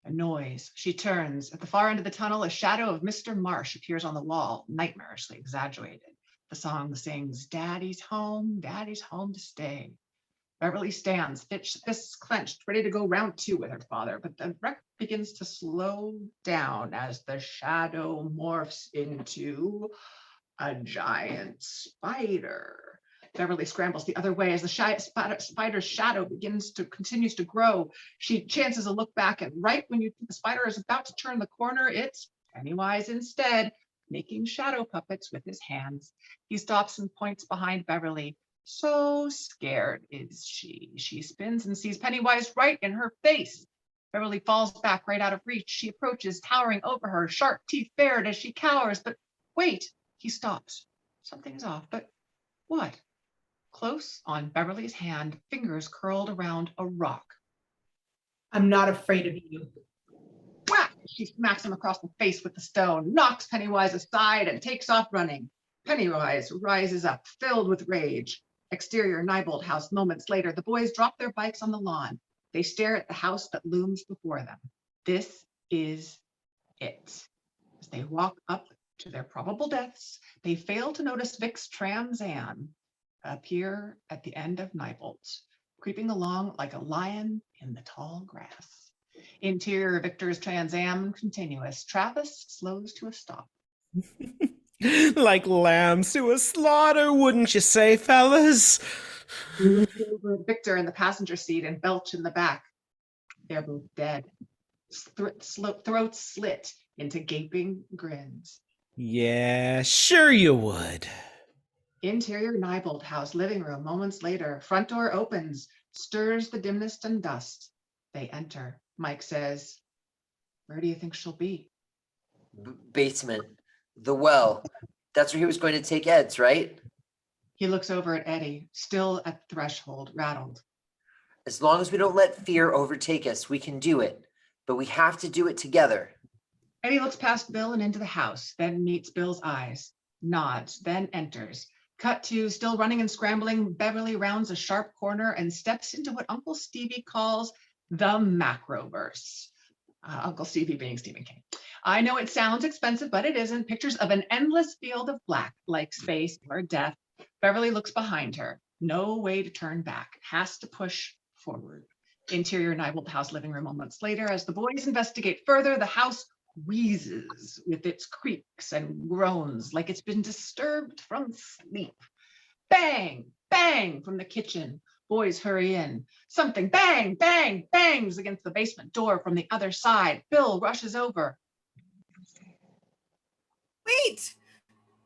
S7: A noise. She turns. At the far end of the tunnel, a shadow of Mr. Marsh appears on the wall, nightmarishly exaggerated. The song sings, Daddy's home to stay. Beverly stands, fists clenched, ready to go round two with her father, but the record begins to slow down as the shadow morphs into a giant spider. Beverly scrambles the other way as the spider's shadow continues to grow. She chances a look back, and right when you think the spider is about to turn the corner, it's Pennywise instead, making shadow puppets with his hands. He stops and points behind Beverly. So scared is she. She spins and sees Pennywise right in her face. Beverly falls back right out of reach. She approaches, towering over her, sharp teeth bared as she cowers. But wait, he stops. Something's off, but what? Close on Beverly's hand, fingers curled around a rock.
S2: I'm not afraid of you.
S7: Whack! She smacks him across the face with the stone, knocks Pennywise aside, and takes off running. Pennywise rises up, filled with rage. Exterior Neibolt house moments later, the boys drop their bikes on the lawn. They stare at the house that looms before them. This is it. As they walk up to their probable deaths, they fail to notice Vic's Trans Am appear at the end of Neibolt, creeping along like a lion in the tall grass. Interior Victor's Trans Am continuous. Travis slows to a stop.
S5: Like lambs to a slaughter, wouldn't you say, fellas?
S7: Victor in the passenger seat and Belch in the back. They're both dead. Throats slit into gaping grins.
S5: Yeah, sure you would.
S7: Interior Neibold house living room. Moments later, front door opens, stirs the dimness and dust. They enter. Mike says, "Where do you think she'll be?"
S9: Basement. The well. That's where he was going to take Ed's, right?
S7: He looks over at Eddie, still at the threshold, rattled.
S9: As long as we don't let fear overtake us, we can do it. But we have to do it together.
S7: Eddie looks past Bill and into the house, then meets Bill's eyes, nods, then enters. Cut to, still running and scrambling, Beverly rounds a sharp corner and steps into what Uncle Stevie calls the macroverse. Uncle Stevie being Stephen King. I know it sounds expensive, but it isn't. Pictures of an endless field of black, like space or death. Beverly looks behind her. No way to turn back. Has to push forward. Interior Neibold house living room. Moments later, as the boys investigate further, the house wheezes with its creaks and groans like it's been disturbed from sleep. Bang, bang from the kitchen. Boys hurry in. Something bang, bang, bangs against the basement door from the other side. Bill rushes over.
S1: Wait!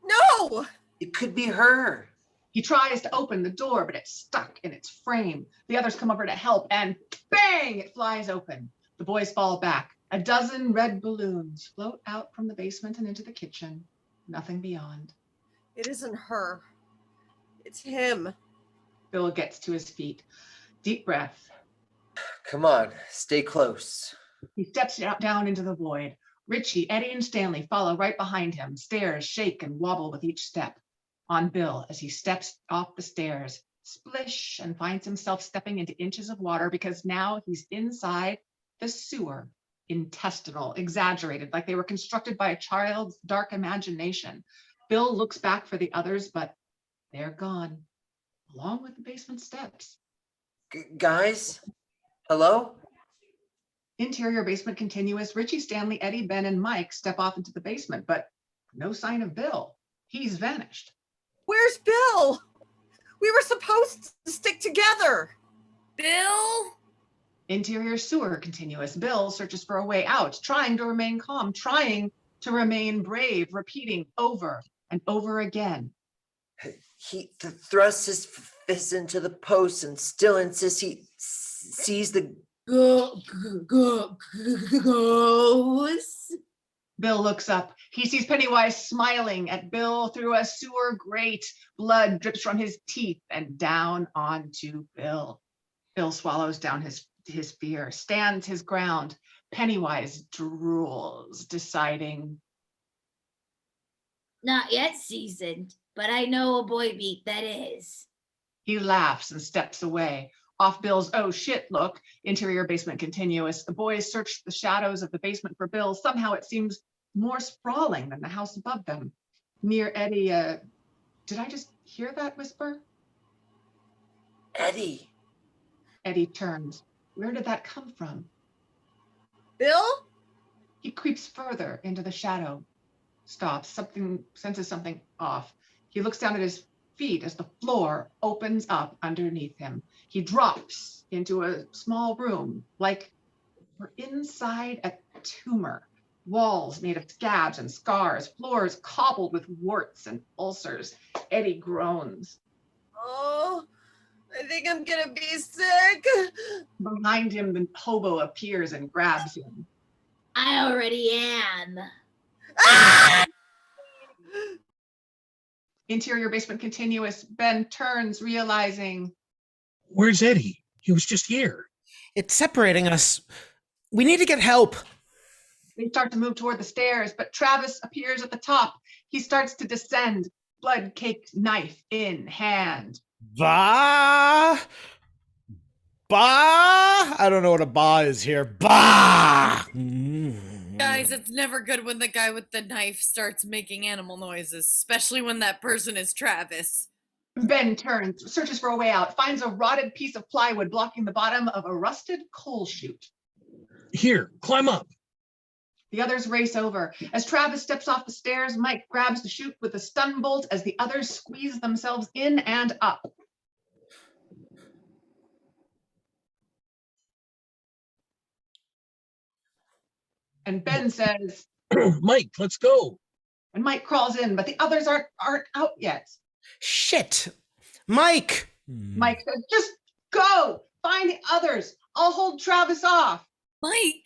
S1: No!
S9: It could be her.
S7: He tries to open the door, but it's stuck in its frame. The others come over to help, and bang, it flies open. The boys fall back. A dozen red balloons float out from the basement and into the kitchen. Nothing beyond.
S1: It isn't her. It's him.
S7: Bill gets to his feet. Deep breath.
S9: Come on, stay close.
S7: He steps down into the void. Richie, Eddie, and Stanley follow right behind him. Stairs shake and wobble with each step. On Bill, as he steps off the stairs, splish, and finds himself stepping into inches of water because now he's inside the sewer. Intestinal, exaggerated, like they were constructed by a child's dark imagination. Bill looks back for the others, but they're gone, along with the basement steps.
S9: Guys? Hello?
S7: Interior basement continuous. Richie, Stanley, Eddie, Ben, and Mike step off into the basement, but no sign of Bill. He's vanished.
S1: Where's Bill? We were supposed to stick together.
S4: Bill?
S7: Interior sewer continuous. Bill searches for a way out, trying to remain calm, trying to remain brave, repeating over and over again.
S9: He thrusts his fist into the post and still insists he sees the
S6: Ghost.
S7: Bill looks up. He sees Pennywise smiling at Bill through a sewer grate. Blood drips from his teeth and down onto Bill. Bill swallows down his fear, stands his ground. Pennywise drools, deciding.
S6: Not yet seasoned, but I know a boy beat that is.
S7: He laughs and steps away. Off Bill's oh shit look, interior basement continuous. The boys search the shadows of the basement for Bill. Somehow it seems more sprawling than the house above them. Near Eddie, did I just hear that whisper?
S9: Eddie.
S7: Eddie turns. Where did that come from?
S1: Bill?
S7: He creeps further into the shadow, stops, senses something off. He looks down at his feet as the floor opens up underneath him. He drops into a small room, like we're inside a tumor. Walls made of scabs and scars, floors cobbled with warts and ulcers. Eddie groans.
S1: Oh, I think I'm gonna be sick.
S7: Behind him, the hobo appears and grabs him.
S6: I already am.
S1: Ah!
S7: Interior basement continuous. Ben turns, realizing.
S3: Where's Eddie? He was just here.
S5: It's separating us. We need to get help.
S7: They start to move toward the stairs, but Travis appears at the top. He starts to descend, blood-caked knife in hand.
S5: Bah! Bah! I don't know what a bah is here. Bah!
S4: Guys, it's never good when the guy with the knife starts making animal noises, especially when that person is Travis.
S7: Ben turns, searches for a way out, finds a rotted piece of plywood blocking the bottom of a rusted coal chute.
S3: Here, climb up.
S7: The others race over. As Travis steps off the stairs, Mike grabs the chute with a stun bolt as the others squeeze themselves in and up. And Ben says,
S3: Mike, let's go.
S7: and Mike crawls in, but the others aren't out yet.
S5: Shit! Mike!
S7: Mike says, just go, find the others. I'll hold Travis off.
S4: Mike!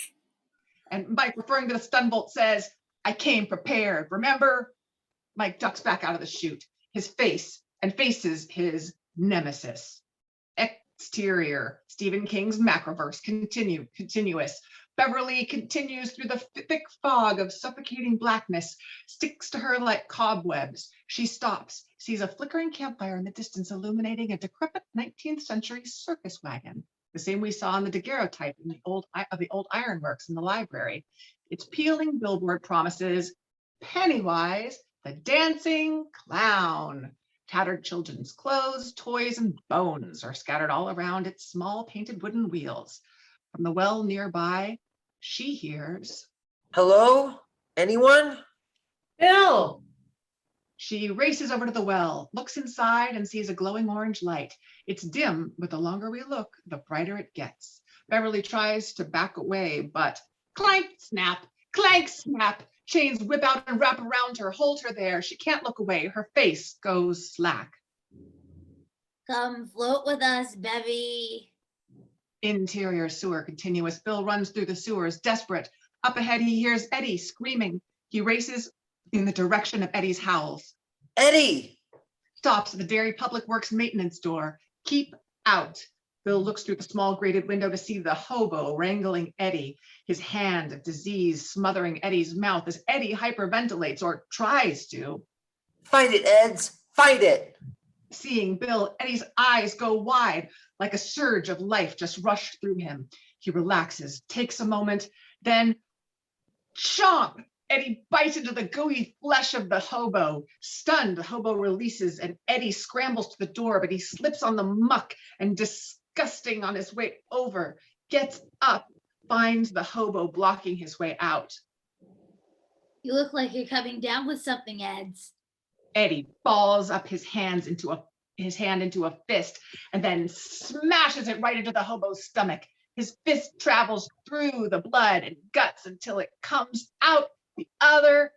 S7: And Mike, referring to the stun bolt, says, I came prepared, remember? Mike ducks back out of the chute, his face and faces his nemesis. Exterior, Stephen King's Macroverse, continuous. Beverly continues through the thick fog of suffocating blackness, sticks to her like cobwebs. She stops, sees a flickering campfire in the distance illuminating a decrepit 19th century circus wagon, the same we saw in the daguerreotype in the old ironworks in the library. Its peeling billboard promises Pennywise, the dancing clown. Tattered children's clothes, toys, and bones are scattered all around its small painted wooden wheels. From the well nearby, she hears,
S9: Hello? Anyone?
S2: Bill!
S7: She races over to the well, looks inside, and sees a glowing orange light. It's dim, but the longer we look, the brighter it gets. Beverly tries to back away, but clank, snap, clank, snap. Chains whip out and wrap around her, hold her there. She can't look away. Her face goes slack.
S6: Come float with us, Bevy.
S7: Interior sewer continuous. Bill runs through the sewers, desperate. Up ahead, he hears Eddie screaming. He races in the direction of Eddie's howls.
S9: Eddie!
S7: Stops at the Dairy Public Works maintenance door. Keep out. Bill looks through the small grated window to see the hobo wrangling Eddie, his hand of disease smothering Eddie's mouth as Eddie hyperventilates or tries to.
S9: Fight it, Eds! Fight it!
S7: Seeing Bill, Eddie's eyes go wide, like a surge of life just rushed through him. He relaxes, takes a moment, then chomp! Eddie bites into the gooey flesh of the hobo. Stunned, the hobo releases and Eddie scrambles to the door, but he slips on the muck and disgusting on his way over, gets up, finds the hobo blocking his way out.
S6: You look like you're coming down with something, Eds.
S7: Eddie balls up his hand into a fist and then smashes it right into the hobo's stomach. His fist travels through the blood and guts until it comes out the other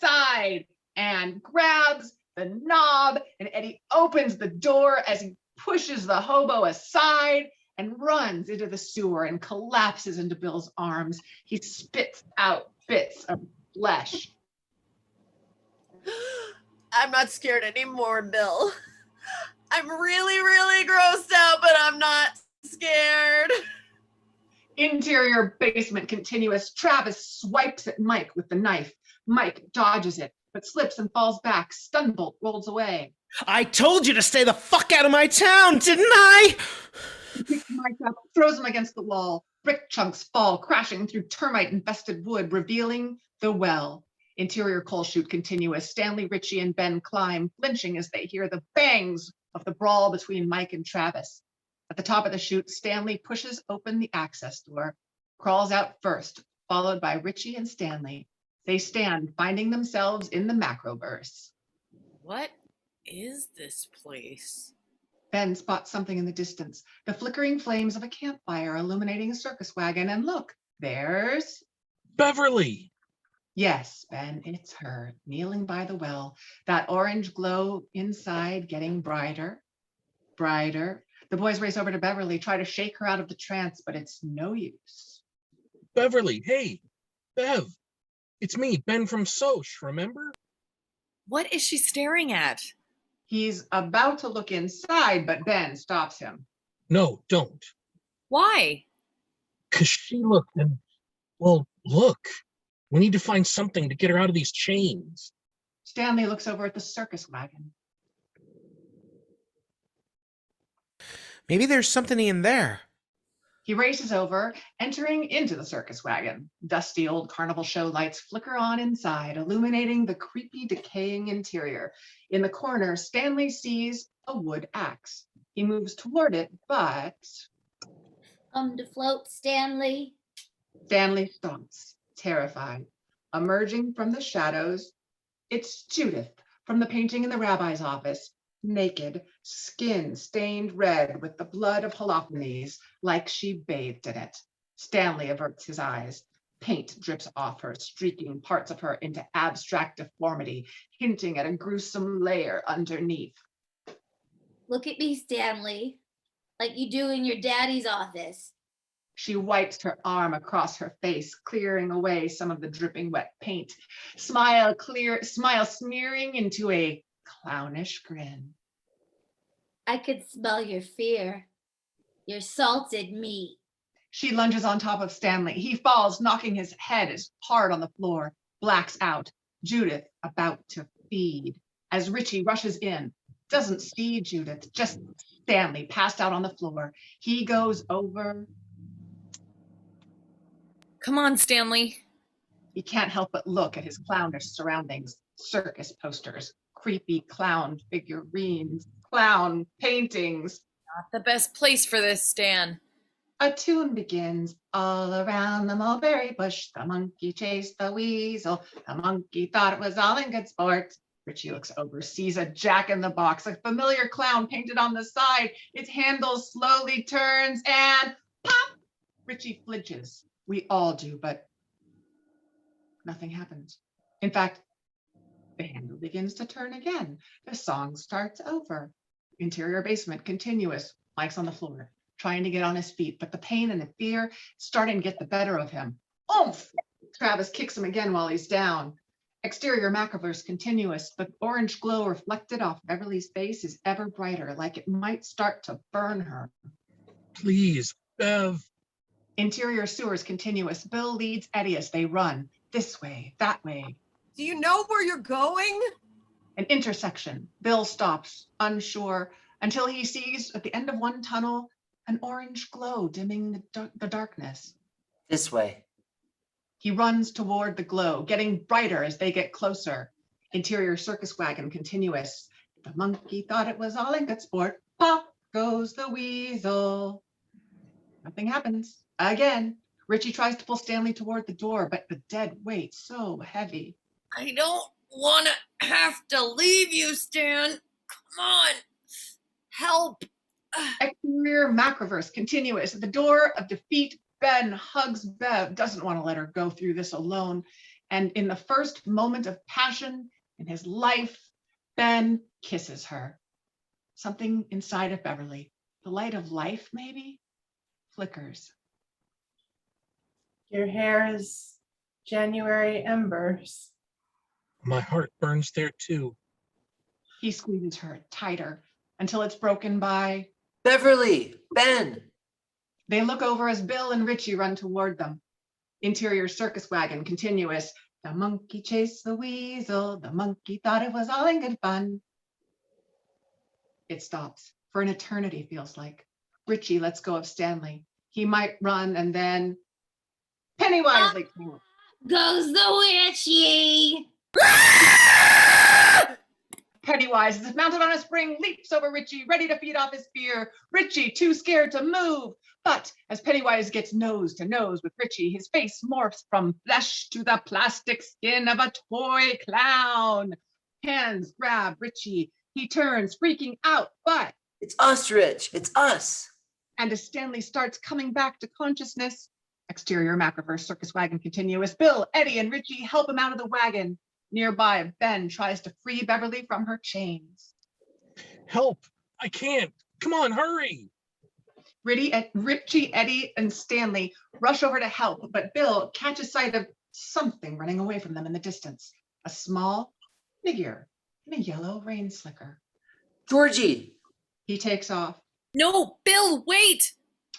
S7: side and grabs the knob, and Eddie opens the door as he pushes the hobo aside and runs into the sewer and collapses into Bill's arms. He spits out bits of flesh.
S1: I'm not scared anymore, Bill. I'm really, really grossed out, but I'm not scared.
S7: Interior basement continuous. Travis swipes at Mike with the knife. Mike dodges it, but slips and falls back. Stunbolt rolls away.
S5: I told you to stay the fuck out of my town, didn't I?
S7: He picks Mike up, throws him against the wall. Brick chunks fall, crashing through termite-infested wood, revealing the well. Interior coal chute continuous. Stanley, Richie, and Ben climb, flinching as they hear the bangs of the brawl between Mike and Travis. At the top of the chute, Stanley pushes open the access door, crawls out first, followed by Richie and Stanley. They stand, finding themselves in the Macroverse.
S4: What is this place?
S7: Ben spots something in the distance, the flickering flames of a campfire illuminating a circus wagon, and look, there's
S3: Beverly!
S7: Yes, Ben, it's her, kneeling by the well, that orange glow inside getting brighter, brighter. The boys race over to Beverly, try to shake her out of the trance, but it's no use.
S3: Beverly, hey, Bev, it's me, Ben from Soch, remember?
S4: What is she staring at?
S7: He's about to look inside, but Ben stops him.
S3: No, don't.
S4: Why?
S3: Because she looked and, well, look, we need to find something to get her out of these chains.
S7: Stanley looks over at the circus wagon.
S5: Maybe there's something in there.
S7: He races over, entering into the circus wagon. Dusty old carnival show lights flicker on inside, illuminating the creepy, decaying interior. In the corner, Stanley sees a wood axe. He moves toward it, but...
S6: Come to float, Stanley.
S7: Stanley stops, terrified. Emerging from the shadows, it's Judith from the painting in the rabbi's office, naked, skin stained red with the blood of Holofernes, like she bathed in it. Stanley averts his eyes. Paint drips off her, streaking parts of her into abstract deformity, hinting at a gruesome layer underneath.
S6: Look at me, Stanley, like you do in your daddy's office.
S7: She wipes her arm across her face, clearing away some of the dripping wet paint. Smile smearing into a clownish grin.
S6: I could smell your fear, your salted meat.
S7: She lunges on top of Stanley. He falls, knocking his head hard on the floor, blacks out. Judith about to feed. As Richie rushes in, doesn't see Judith, just Stanley passed out on the floor. He goes over.
S4: Come on, Stanley.
S7: He can't help but look at his clownish surroundings, circus posters, creepy clown figurines, clown paintings.
S4: Not the best place for this, Stan.
S7: A tune begins. All around the mulberry bush, the monkey chased the weasel. The monkey thought it was all in good sport. Richie looks over, sees a jack-in-the-box, a familiar clown painted on the side. Its handle slowly turns and pop! Richie flinches. We all do, but nothing happens. In fact, the handle begins to turn again. The song starts over. Interior basement, continuous. Mike's on the floor, trying to get on his feet, but the pain and the fear starting to get the better of him. Oomph! Travis kicks him again while he's down. Exterior macroverse continuous. The orange glow reflected off Beverly's face is ever brighter, like it might start to burn her.
S3: Please, Bev.
S7: Interior sewers continuous. Bill leads Eddie as they run. This way, that way.
S1: Do you know where you're going?
S7: An intersection. Bill stops, unsure, until he sees at the end of one tunnel an orange glow dimming the darkness.
S9: This way.
S7: He runs toward the glow, getting brighter as they get closer. Interior circus wagon continuous. The monkey thought it was all in good sport. Pop goes the weasel. Nothing happens. Again, Richie tries to pull Stanley toward the door, but the dead weight so heavy.
S4: I don't want to have to leave you, Stan. Come on. Help.
S7: Exterior macroverse continuous. At the door of defeat, Ben hugs Bev, doesn't want to let her go through this alone. And in the first moment of passion in his life, Ben kisses her. Something inside of Beverly, the light of life maybe, flickers.
S11: Your hair is January embers.
S3: My heart burns there too.
S7: He squeezes her tighter until it's broken by
S9: Beverly, Ben.
S7: They look over as Bill and Richie run toward them. Interior circus wagon continuous. The monkey chased the weasel. The monkey thought it was all in good fun. It stops for an eternity, feels like. Richie lets go of Stanley. He might run and then Pennywise like
S6: Goes the witchy.
S7: Pennywise is mounted on a spring, leaps over Richie, ready to feed off his fear. Richie, too scared to move. But as Pennywise gets nose to nose with Richie, his face morphs from flesh to the plastic skin of a toy clown. Hands grab Richie. He turns, freaking out, but
S9: It's us, Rich. It's us.
S7: and as Stanley starts coming back to consciousness, exterior macroverse circus wagon continuous. Bill, Eddie, and Richie help him out of the wagon. Nearby, Ben tries to free Beverly from her chains.
S3: Help! I can't. Come on, hurry!
S7: Richie, Eddie, and Stanley rush over to help, but Bill catches sight of something running away from them in the distance. A small figure in a yellow rain slicker.
S9: Georgie.
S7: He takes off,
S4: No, Bill, wait.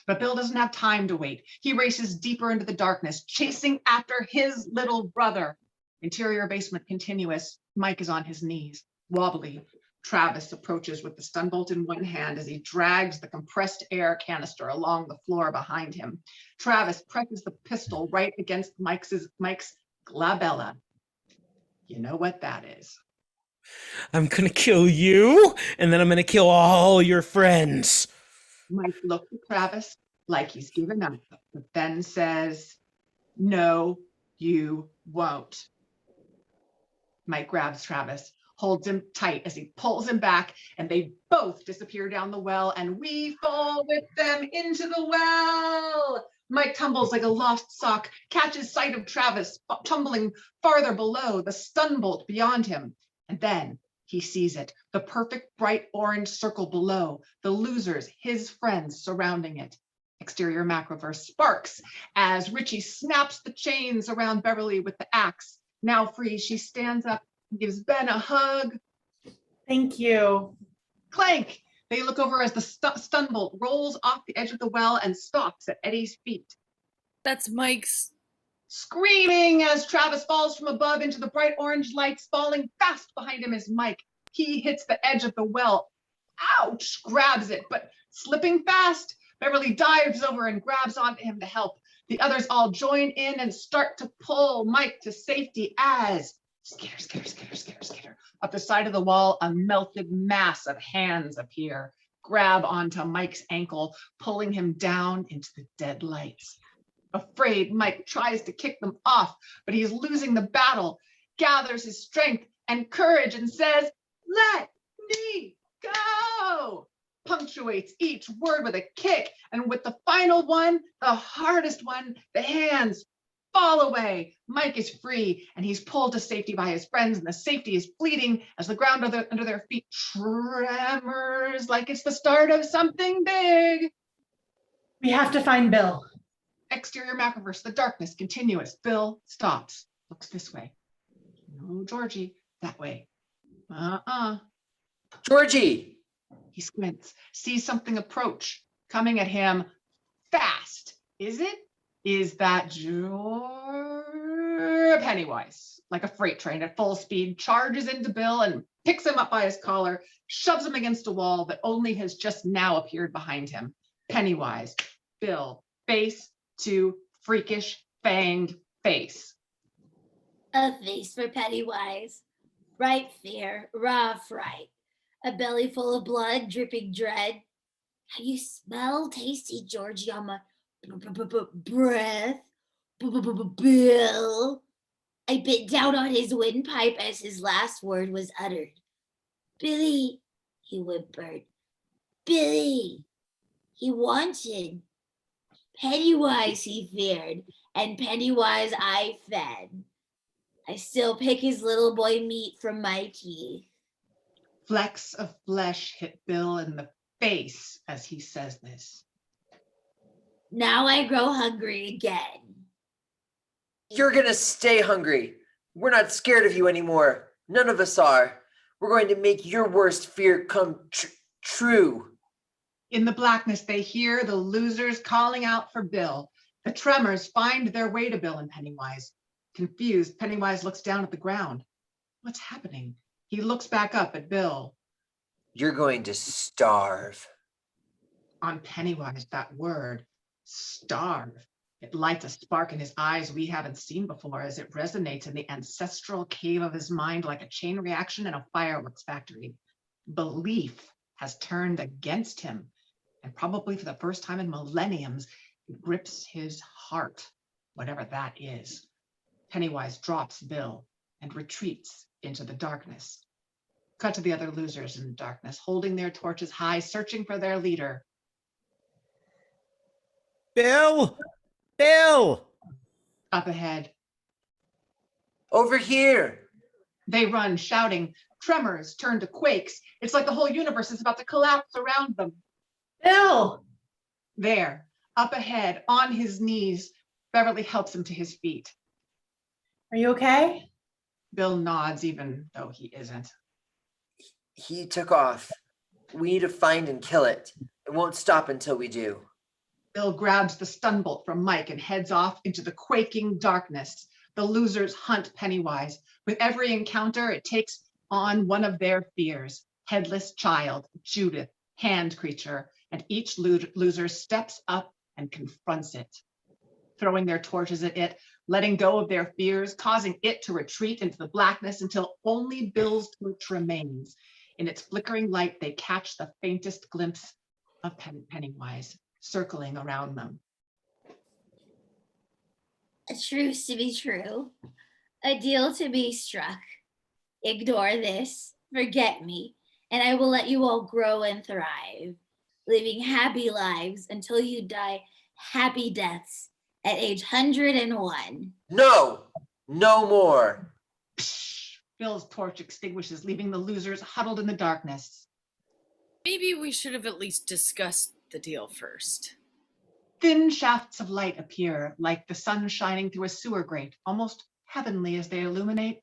S7: but Bill doesn't have time to wait. He races deeper into the darkness, chasing after his little brother. Interior basement continuous. Mike is on his knees, wobbly. Travis approaches with the stun bolt in one hand as he drags the compressed air canister along the floor behind him. Travis presses the pistol right against Mike's glabella. You know what that is.
S5: I'm gonna kill you, and then I'm gonna kill all your friends.
S7: Mike looks at Travis like he's given up, but then says, no, You won't. Mike grabs Travis, holds him tight as he pulls him back, and they both disappear down the well, and we fall with them into the well. Mike tumbles like a lost sock, catches sight of Travis tumbling farther below, the stun bolt beyond him. And then he sees it, the perfect bright orange circle below, the losers, his friends surrounding it. Exterior macroverse sparks as Richie snaps the chains around Beverly with the axe. Now free, she stands up and gives Ben a hug.
S2: Thank you.
S7: Clank! They look over as the stun bolt rolls off the edge of the well and stops at Eddie's feet.
S4: That's Mike's.
S7: Screaming as Travis falls from above into the bright orange lights, falling fast behind him is Mike. He hits the edge of the well. Ouch! Grabs it, but slipping fast. Beverly dives over and grabs onto him to help. The others all join in and start to pull Mike to safety as skitter. Up the side of the wall, a melted mass of hands appear, grab onto Mike's ankle, pulling him down into the dead lights. Afraid, Mike tries to kick them off, but he's losing the battle, gathers his strength and courage and says, "Let me go!" Punctuates each word with a kick, and with the final one, the hardest one, the hands fall away. Mike is free, and he's pulled to safety by his friends, and the safety is fleeting as the ground under their feet tremors like it's the start of something big.
S2: We have to find Bill.
S7: Exterior macroverse, the darkness continuous. Bill stops, looks this way. No, Georgie, that way.
S9: Georgie!
S7: He squints, sees something approach, coming at him fast. Is it? Is that Pennywise, like a freight train at full speed, charges into Bill and picks him up by his collar, shoves him against a wall that only has just now appeared behind him. Pennywise, Bill, face to freakish, fanged face.
S6: A face for Pennywise. Right fear, raw fright. A belly full of blood, dripping dread. How you smell tasty, Georgie, on my breath. Bill. I bit down on his windpipe as his last word was uttered. Billy, he whimpered. Billy, he wanted. Pennywise, he feared, and Pennywise I fed. I still pick his little boy meat from my teeth.
S7: Flecks of flesh hit Bill in the face as he says this.
S6: Now I grow hungry again.
S9: You're gonna stay hungry. We're not scared of you anymore. None of us are. We're going to make your worst fear come true.
S7: In the blackness, they hear the losers calling out for Bill. The tremors find their way to Bill and Pennywise. Confused, Pennywise looks down at the ground. What's happening? He looks back up at Bill.
S9: You're going to starve.
S7: On Pennywise, that word, starve. It lights a spark in his eyes we haven't seen before as it resonates in the ancestral cave of his mind like a chain reaction in a fireworks factory. Belief has turned against him, and probably for the first time in millenniums, it grips his heart, whatever that is. Pennywise drops Bill and retreats into the darkness. Cut to the other losers in the darkness, holding their torches high, searching for their leader.
S5: Bill! Bill!
S7: Up ahead,
S9: Over here.
S7: they run, shouting. Tremors turn to quakes. It's like the whole universe is about to collapse around them.
S2: Bill!
S7: There, up ahead, on his knees, Beverly helps him to his feet.
S2: Are you okay?
S7: Bill nods, even though he isn't.
S9: He took off. We need to find and kill it. It won't stop until we do.
S7: Bill grabs the stun bolt from Mike and heads off into the quaking darkness. The losers hunt Pennywise. With every encounter, it takes on one of their fears. Headless child, Judith, hand creature, and each loser steps up and confronts it, throwing their torches at it, letting go of their fears, causing it to retreat into the blackness until only Bill's torch remains. In its flickering light, they catch the faintest glimpse of Pennywise circling around them.
S6: A truce to be true. A deal to be struck. Ignore this, forget me, and I will let you all grow and thrive, living happy lives until you die happy deaths at age 101.
S9: No, no more.
S7: Psh, Bill's torch extinguishes, leaving the losers huddled in the darkness.
S4: Maybe we should have at least discussed the deal first.
S7: Thin shafts of light appear, like the sun shining through a sewer grate, almost heavenly as they illuminate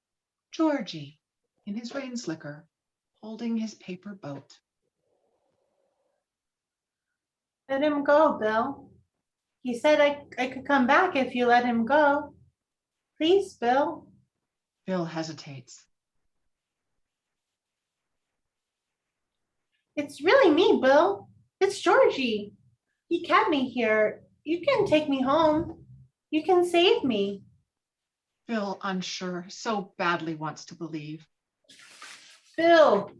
S7: Georgie in his rain slicker, holding his paper boat.
S11: Let him go, Bill. He said I could come back if you let him go. Please, Bill.
S7: Bill hesitates.
S11: It's really me, Bill. It's Georgie. He kept me here. You can take me home. You can save me.
S7: Bill, unsure, so badly wants to believe.
S11: Bill.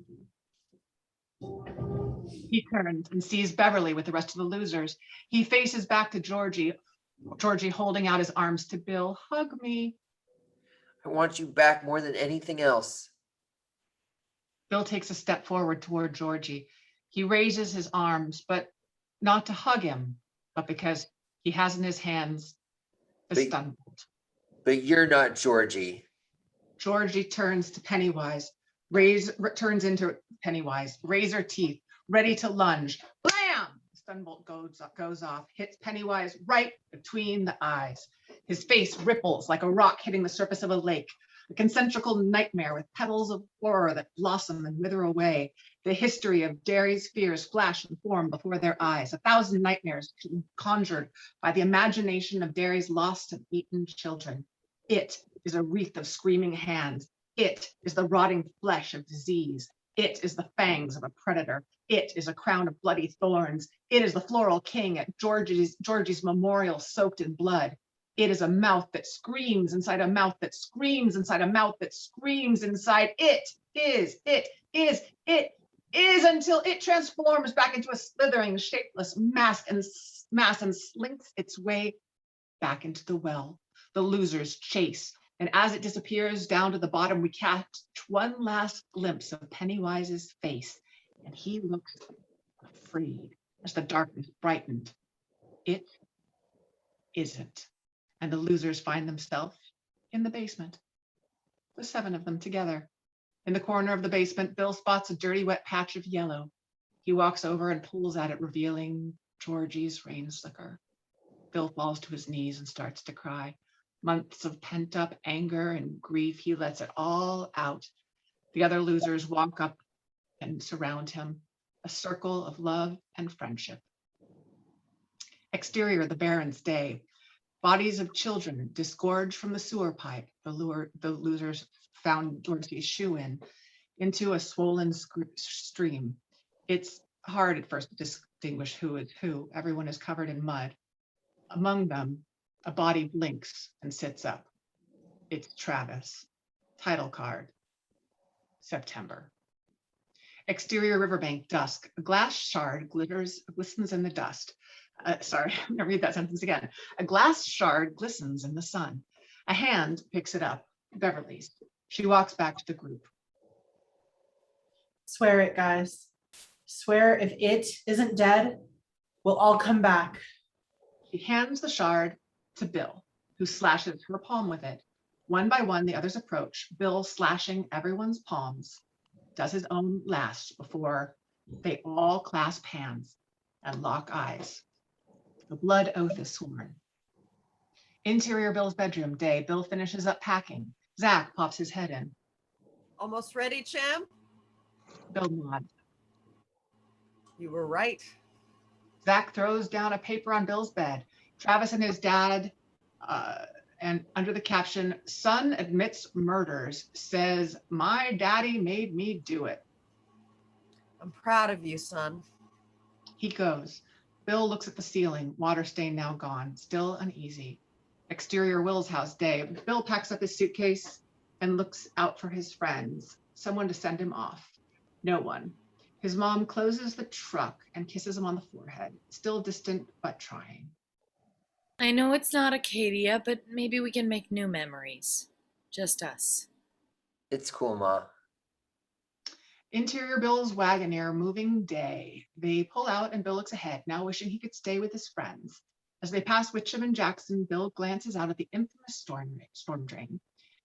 S7: He turns and sees Beverly with the rest of the losers. He faces back to Georgie, Georgie holding out his arms to Bill. Hug me.
S9: I want you back more than anything else.
S7: Bill takes a step forward toward Georgie. He raises his arms, but not to hug him, but because he has in his hands the stun bolt.
S9: But you're not Georgie.
S7: Georgie turns to Pennywise, turns into Pennywise, razor teeth, ready to lunge. Blam! The stunbolt goes off, hits Pennywise right between the eyes. His face ripples like a rock hitting the surface of a lake, a concentrical nightmare with petals of horror that blossom and wither away. The history of Derry's fears flash and form before their eyes, 1,000 nightmares conjured by the imagination of Derry's lost and eaten children. It is a wreath of screaming hands. It is the rotting flesh of disease. It is the fangs of a predator. It is a crown of bloody thorns. It is the floral king at Georgie's memorial soaked in blood. It is a mouth that screams inside a mouth that screams inside a mouth that screams inside. It is until it transforms back into a slithering, shapeless mass and slinks its way back into the well. The losers chase, and as it disappears down to the bottom, we catch one last glimpse of Pennywise's face, and he looks afraid as the darkness brightened. It isn't. And the losers find themselves in the basement, the 7 of them together. In the corner of the basement, Bill spots a dirty, wet patch of yellow. He walks over and pulls at it, revealing Georgie's rain slicker. Bill falls to his knees and starts to cry. Months of pent-up anger and grief, he lets it all out. The other losers walk up and surround him, a circle of love and friendship. Exterior, the Baron's day. Bodies of children disgorged from the sewer pipe the losers found Georgie's shoe into a swollen stream. It's hard at first to distinguish who is who. Everyone is covered in mud. Among them, a body blinks and sits up. It's Travis. Title card, September. Exterior riverbank, dusk. A glass shard glistens in the dust. Sorry, I'm gonna read that sentence again. A glass shard glistens in the sun. A hand picks it up, Beverly's. She walks back to the group.
S11: Swear it, guys. Swear if it isn't dead, we'll all come back.
S7: She hands the shard to Bill, who slashes her palm with it. One by one, the others approach, Bill slashing everyone's palms, does his own last before they all clasp hands and lock eyes. The blood oath is sworn. Interior Bill's bedroom, day. Bill finishes up packing. Zach pops his head in.
S1: Almost ready, champ?
S7: Bill nods.
S1: You were right.
S7: Zach throws down a paper on Bill's bed. Travis and his dad, and under the caption, "Son admits murders," says, "My daddy made me do it."
S1: I'm proud of you, son.
S7: He goes. Bill looks at the ceiling, water stain now gone, still uneasy. Exterior Will's house, day. Bill packs up his suitcase and looks out for his friends, someone to send him off. No one. His mom closes the truck and kisses him on the forehead, still distant but trying.
S4: I know it's not Acadia, but maybe we can make new memories. Just us.
S9: It's cool, Ma.
S7: Interior Bill's Wagoneer moving day. They pull out and Bill looks ahead, now wishing he could stay with his friends. As they pass Witcham and Jackson, Bill glances out at the infamous storm drain.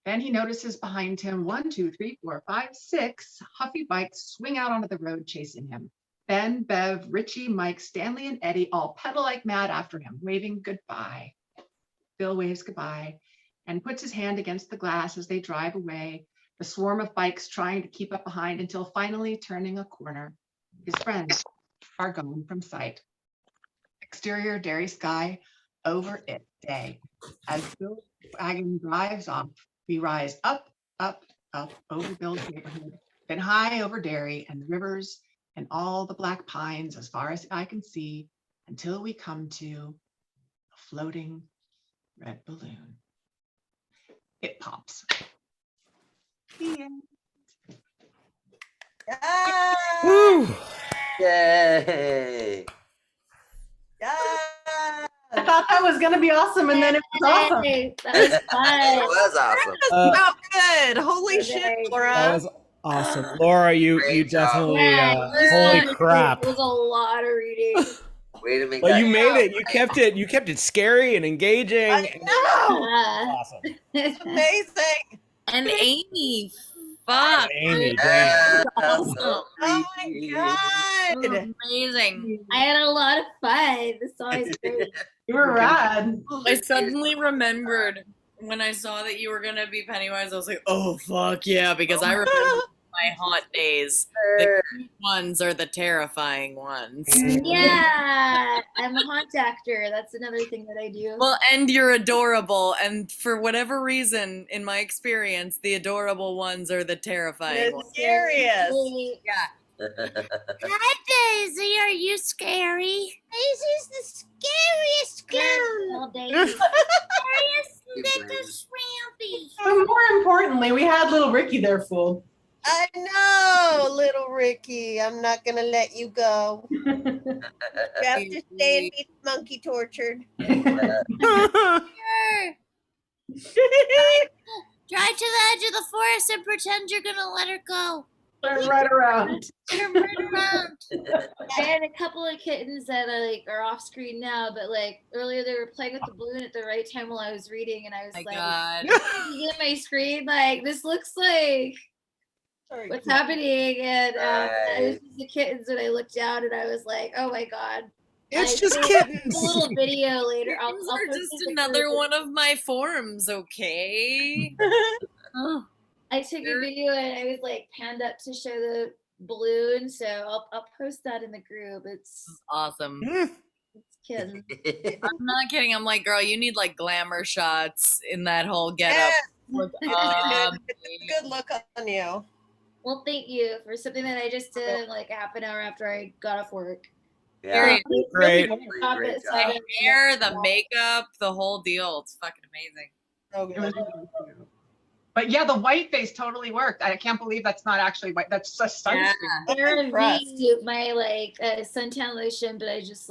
S7: Then he notices behind him 1, 2, 3, 4, 5, 6 Huffy bikes swing out onto the road chasing him. Ben, Bev, Richie, Mike, Stanley, and Eddie all pedal like mad after him, waving goodbye. Bill waves goodbye and puts his hand against the glass as they drive away, the swarm of bikes trying to keep up behind until finally turning a corner. His friends are gone from sight. Exterior Derry sky over it day. As Bill's wagon drives off, we rise up, up, up over Bill's neighborhood, then high over Derry and the rivers and all the black pines as far as I can see, until we come to a floating red balloon. It pops. The end.
S1: Yeah.
S5: Woo!
S9: Yay!
S1: Yeah.
S2: I thought that was gonna be awesome, and then it was awesome.
S6: Yay, that was
S9: It
S6: fun.
S9: was awesome.
S1: Oh, good. Holy
S6: Very
S1: shit,
S6: good.
S1: Laura.
S5: That was awesome. Laura, you
S9: Great job.
S5: definitely
S6: Yeah,
S5: holy crap.
S6: It was a lot of reading.
S9: Way to make
S5: Well,
S9: that
S5: you made it.
S9: happen.
S5: You kept it scary and engaging.
S1: I know.
S5: Awesome.
S1: It's amazing.
S4: And Amy, fuck.
S5: Amy, damn.
S9: Yeah,
S4: Awesome.
S9: so
S1: Oh my
S9: pretty.
S1: god.
S4: Amazing.
S6: I had a lot of fun. This song is great.
S2: You were rad.
S4: I suddenly remembered when I saw that you were gonna be Pennywise. I was like, "Oh fuck yeah!" Because I remember my haunt days. The cute ones are the terrifying ones.
S6: Yeah, I'm a haunt actor. That's another thing that I do.
S4: Well, and you're adorable, and for whatever reason, in my experience, the adorable ones are the terrifying
S1: It's
S4: ones.
S1: scariest.
S4: Yeah.
S12: Hi, Daisy. Are you scary? Daisy's the scariest clown.
S6: All day.
S12: Scariest little swampy.
S2: But more importantly, we had little Ricky there fooled.
S1: I know, little Ricky. I'm not gonna let you go. You have to stay and be monkey tortured.
S12: Sure. Drive to the edge of the forest and pretend you're gonna let her go.
S2: Turn right around.
S12: Turn right around.
S6: I had a couple of kittens that are off screen now, but earlier they were playing with the balloon at the right time while I was reading, and I was
S4: My
S6: like,
S4: God.
S6: looking at my screen, this looks like what's happening, and it was just the kittens, and I looked down and I was like, oh my god.
S5: It's
S6: I
S5: just
S6: made
S5: kittens.
S6: a little video later. I'll
S4: Kittens
S6: post
S4: are
S6: it
S4: just
S6: in the
S4: another
S6: group.
S4: one of my forms, okay? Oh,
S6: I took a video and I was panned up to show the balloon, so I'll post that in the group. It's
S4: awesome.
S6: kittens.
S4: I'm not kidding. I'm like, girl, you need glamour shots in that whole getup.
S1: Yes.
S4: Look,
S1: It's a good look on you.
S6: Well, thank you for something that I just did half an hour after I got off work.
S9: Yeah.
S5: Great.
S9: Great
S6: So
S9: job.
S4: the hair, the makeup, the whole deal. It's fucking amazing.
S1: Oh,
S7: It was
S1: good.
S7: really cute. But yeah, the white face totally worked. I can't believe that's not actually white. That's just sunscreen.
S4: Yeah.
S6: I
S1: impressed.
S6: reviewed my suntan lotion, but I just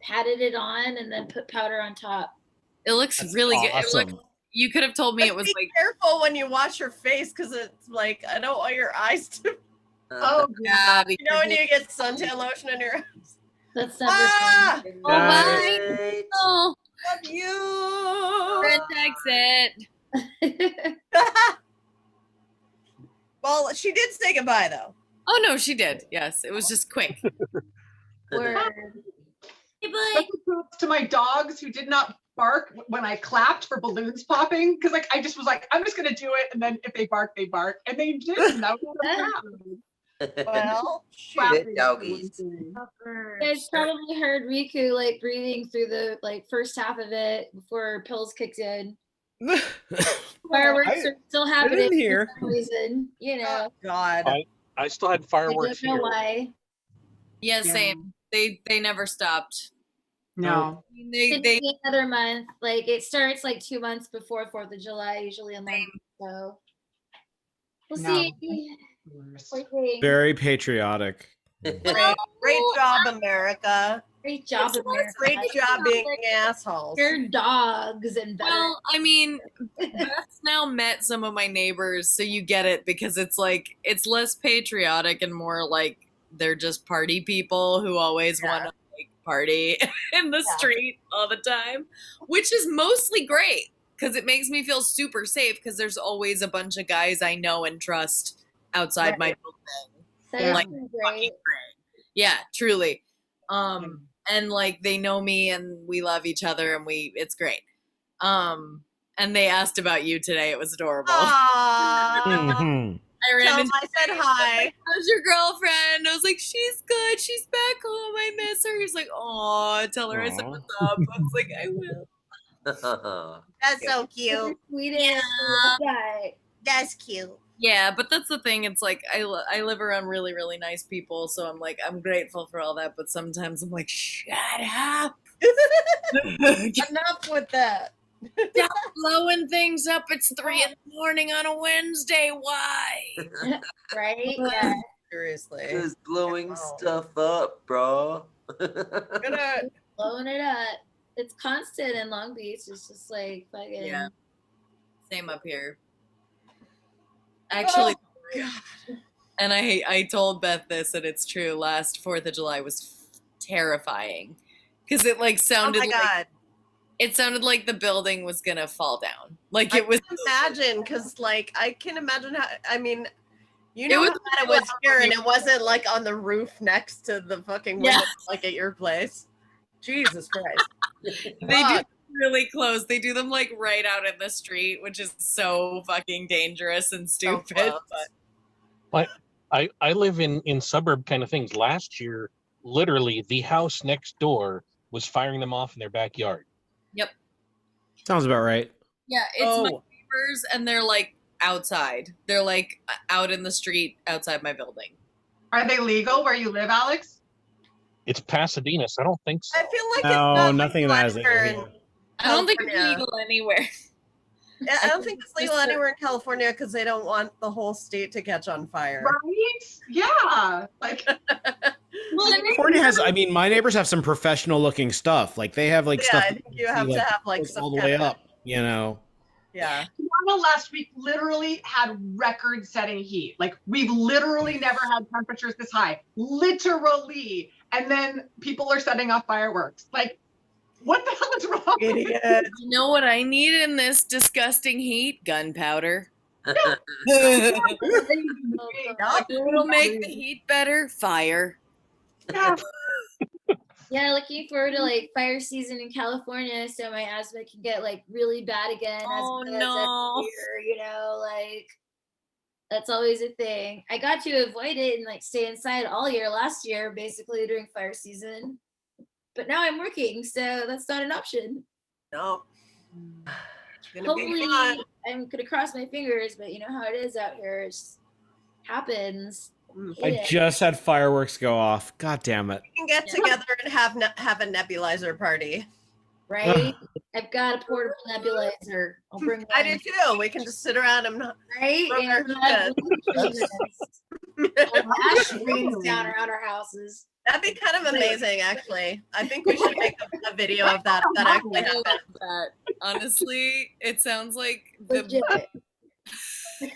S6: patted it on and then put powder on top.
S4: It looks really good. It
S5: Awesome.
S4: looked, you could have told me it was
S1: Be careful when you wash your face because it's I don't want your eyes to.
S7: Oh,
S4: yeah.
S1: You know when you get suntan lotion in your eyes.
S6: That's never
S1: Ah!
S6: fun.
S4: Oh my!
S9: Great.
S4: Oh,
S1: Love you.
S4: Brent exit.
S1: Well, she did say goodbye though.
S4: Oh no, she did. Yes, it was just quick.
S6: Word.
S12: Hey, boy.
S7: Special props to my dogs who did not bark when I clapped for balloons popping, because I just was I'm just gonna do it, and then if they bark, and they did. And that was
S1: Well,
S9: Good doggies.
S6: You guys probably heard Riku breathing through the first half of it before pills kicked in. Fireworks are still happening
S5: hear.
S6: for some reason.
S1: oh God.
S3: I still had
S6: I
S3: fireworks
S6: don't know
S3: here.
S6: why.
S4: Yeah,
S7: Yeah.
S4: same. They never stopped.
S7: No.
S6: It's
S4: They
S6: another month. It starts 2 months before 4th of July, usually in London. So we'll
S7: No.
S6: see. Poor thing.
S5: Very patriotic.
S1: Great job, America.
S6: Great job,
S4: It's
S6: America.
S1: Great job being assholes.
S6: They're dogs and better.
S4: Well, I mean, Beth's now met some of my neighbors, so you get it because it's like it's less patriotic and more like they're just party people who always want to like party in the street all the time, which is mostly great because it makes me feel super safe because there's always a bunch of guys I know and trust outside my building.
S6: That
S4: Like,
S6: is
S4: fucking great. Yeah, truly. And like they know me and we love each other and it's great. And they asked about you today. It was adorable.
S1: Aww.
S5: Mhm.
S4: I ran
S1: Tell
S4: into
S1: them I said hi.
S4: how's your girlfriend? I was like, she's good. She's back home. I miss her. He's like, oh, tell her I said
S5: Aw.
S4: what's up. I was like, I will.
S1: That's so cute.
S6: sweetest guy.
S1: That's cute.
S4: Yeah, but that's the thing. It's like I live around really, really nice people, so I'm like I'm grateful for all that. But sometimes I'm like, shut up.
S1: Enough with that.
S4: Stop blowing things up. It's 3 a.m. on a Wednesday. Why?
S6: Right? Yeah.
S1: Seriously.
S9: Just blowing stuff up, bro.
S1: Gonna
S6: Blowing it up. It's constant in Long Beach. It's just like fucking.
S4: Yeah. Same up here. Actually, and I told Beth this, and it's true. Last 4th of July was terrifying because it like sounded like it sounded like the building was gonna fall down. Like it was.
S1: Imagine, because like I can imagine how. I mean, you
S4: It
S1: know
S4: was
S1: how bad it was here, and it wasn't like on the roof next to the fucking window, like at your place. Jesus Christ!
S4: They do really close. They do them like right out in the street, which is so fucking dangerous and stupid.
S3: But I live in suburb kind of things. Last year, literally, the house next door was firing them off in their backyard.
S4: Yep.
S5: Sounds about right.
S4: Yeah, it's my neighbors, and they're like outside. They're like out in the street outside my building.
S7: Are they legal where you live, Alex?
S3: It's Pasadena, so I don't think so.
S1: I feel like
S5: No,
S1: it's not
S5: nothing of that is legal
S1: anywhere in
S5: here.
S4: I don't think it's
S1: California.
S4: legal anywhere.
S1: Yeah, I don't think it's legal anywhere in California because they don't want the whole state to catch on fire.
S7: Right? Yeah. Like
S5: California has, I mean, my neighbors have some professional looking stuff. Like they have like
S1: Yeah,
S5: stuff
S1: I think you have to have like some
S5: all the
S1: kind
S5: way
S1: of-
S5: up, you know.
S1: Yeah.
S7: Toronto last week literally had record-setting heat. Like we've literally never had temperatures this high. Literally. And then people are setting off fireworks. Like, what the hell is wrong?
S1: Idiot.
S4: You know what I need in this disgusting heat? Gunpowder. It'll make the heat better. Fire.
S7: Yeah.
S6: Yeah, looking forward to like fire season in California, so my asthma can get like really bad again.
S4: Oh,
S6: as it does
S4: no.
S6: every year, you know, like that's always a thing. I got to avoid it and like stay inside all year last year, basically during fire season. But now I'm working, so that's not an option.
S1: No. It's gonna be
S6: Hopefully,
S1: fun.
S6: I'm gonna cross my fingers, but you know how it is out here. It just happens.
S5: I just had fireworks go off. God damn it.
S1: We can get together and have a nebulizer party.
S6: Right? I've got a portable nebulizer. I'll bring one.
S1: I do too. We can just sit around and
S6: Right?
S1: rub our
S6: And
S1: shit.
S6: ash rains down around our houses.
S1: That'd be kind of amazing, actually. I think we should make a video of that. That actually
S4: I
S1: happened.
S4: love that. Honestly, it sounds like the
S6: Legit.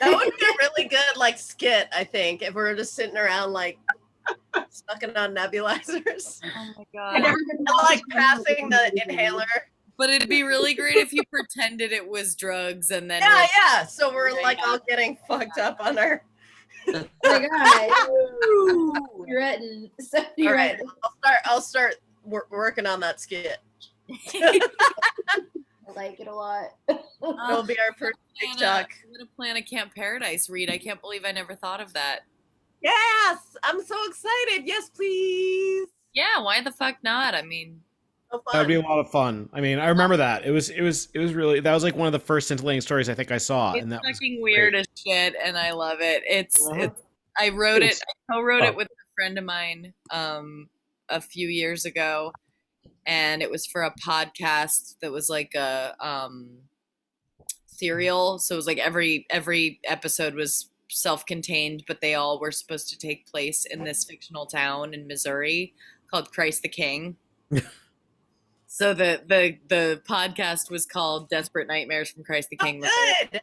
S1: That would be a really good like skit, I think, if we were just sitting around like sucking on nebulizers.
S4: Oh my
S7: And
S4: god.
S7: everybody
S1: And, like passing the inhaler.
S4: But it'd be really great if you pretended it was drugs and then
S1: Yeah, yeah. So we're like all getting fucked up on our.
S6: Oh my god. You're written. So
S1: All
S6: you're
S1: right,
S6: right.
S1: I'll start working on that skit.
S6: I like it a lot.
S1: It'll be our first TikTok.
S4: I'm gonna plan a Camp Paradise read. I can't believe I never thought of that.
S1: Yes, I'm so excited. Yes, please.
S4: Yeah, why the fuck not? I mean,
S1: So
S5: That would be a
S1: fun.
S5: lot of fun. I mean, I remember that. It was really, that was like one of the first scintillating stories I think I saw.
S4: it's
S5: And that was
S4: fucking weird as shit, and I love it. It's
S5: Uh-huh.
S4: I wrote it. I co-wrote
S5: Oh.
S4: it with a friend of mine a few years ago, and it was for a podcast that was like a serial. So it was like every episode was self-contained, but they all were supposed to take place in this fictional town in Missouri called Christ the King. So the podcast was called Desperate Nightmares from Christ the King.
S1: Good.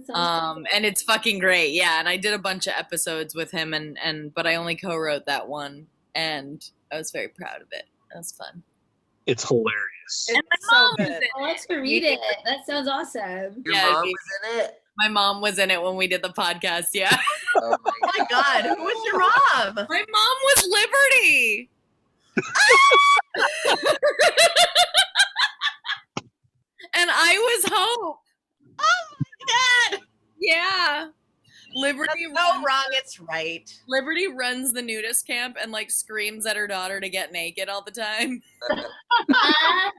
S4: And it's fucking great. Yeah, and I did a bunch of episodes with him but I only co-wrote that one and I was very proud of it. It was fun.
S3: It's hilarious.
S4: And
S1: It's
S4: my
S1: so
S4: mom was
S1: good.
S4: in it.
S6: I'll have to read it. That sounds awesome.
S9: Your
S4: Yeah,
S9: mom
S4: dude.
S9: was in it?
S4: My mom was in it when we did the podcast, yeah.
S9: Oh
S1: Oh my God, who was your mom?
S4: My mom was Liberty. And I was Hope.
S1: Oh my God.
S4: Yeah. Liberty
S1: That's so wrong. It's right.
S4: Liberty runs the nudist camp and like screams at her daughter to get naked all the time.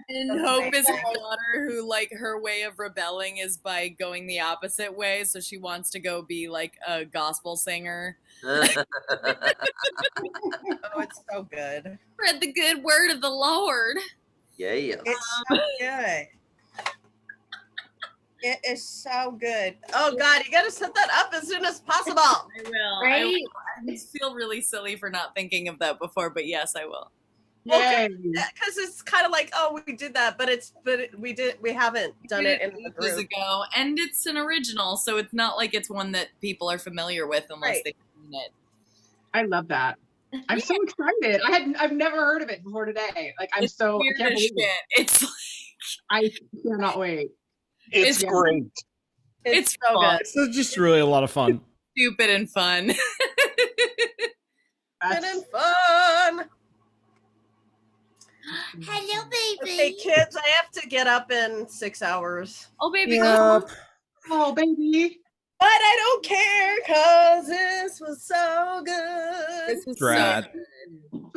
S4: And Hope is her daughter who like her way of rebelling is by going the opposite way. So she wants to go be like a gospel singer.
S1: Oh, it's so good.
S4: Spread the good word of the Lord.
S9: Yeah.
S1: It's so good. It is so good. Oh God, you gotta set that up as soon as possible.
S4: I will.
S6: Right?
S4: I feel really silly for not thinking of that before, but yes, I will.
S7: Yay.
S1: Because it's kind of like, oh, we did that, but we haven't done it in the
S4: ages
S1: group.
S4: ago, and it's an original, so it's not like it's one that people are familiar with unless
S1: Right.
S4: they've seen it.
S7: I love that. I'm so excited. I've never heard of it before today. Like I
S4: It's
S7: can't
S4: weird as
S7: believe
S4: shit.
S7: it.
S4: It's like
S7: I cannot wait.
S3: It's great.
S1: It's so
S4: fun.
S1: good.
S5: It's just really a lot of fun.
S4: Stupid and fun.
S1: Fun and fun.
S12: Hello, baby.
S1: Okay, kids, I have to get up in 6 hours.
S4: Oh, baby,
S5: Yep.
S7: Oh, baby.
S1: But I don't care because this was so good.
S4: This was
S5: Rad.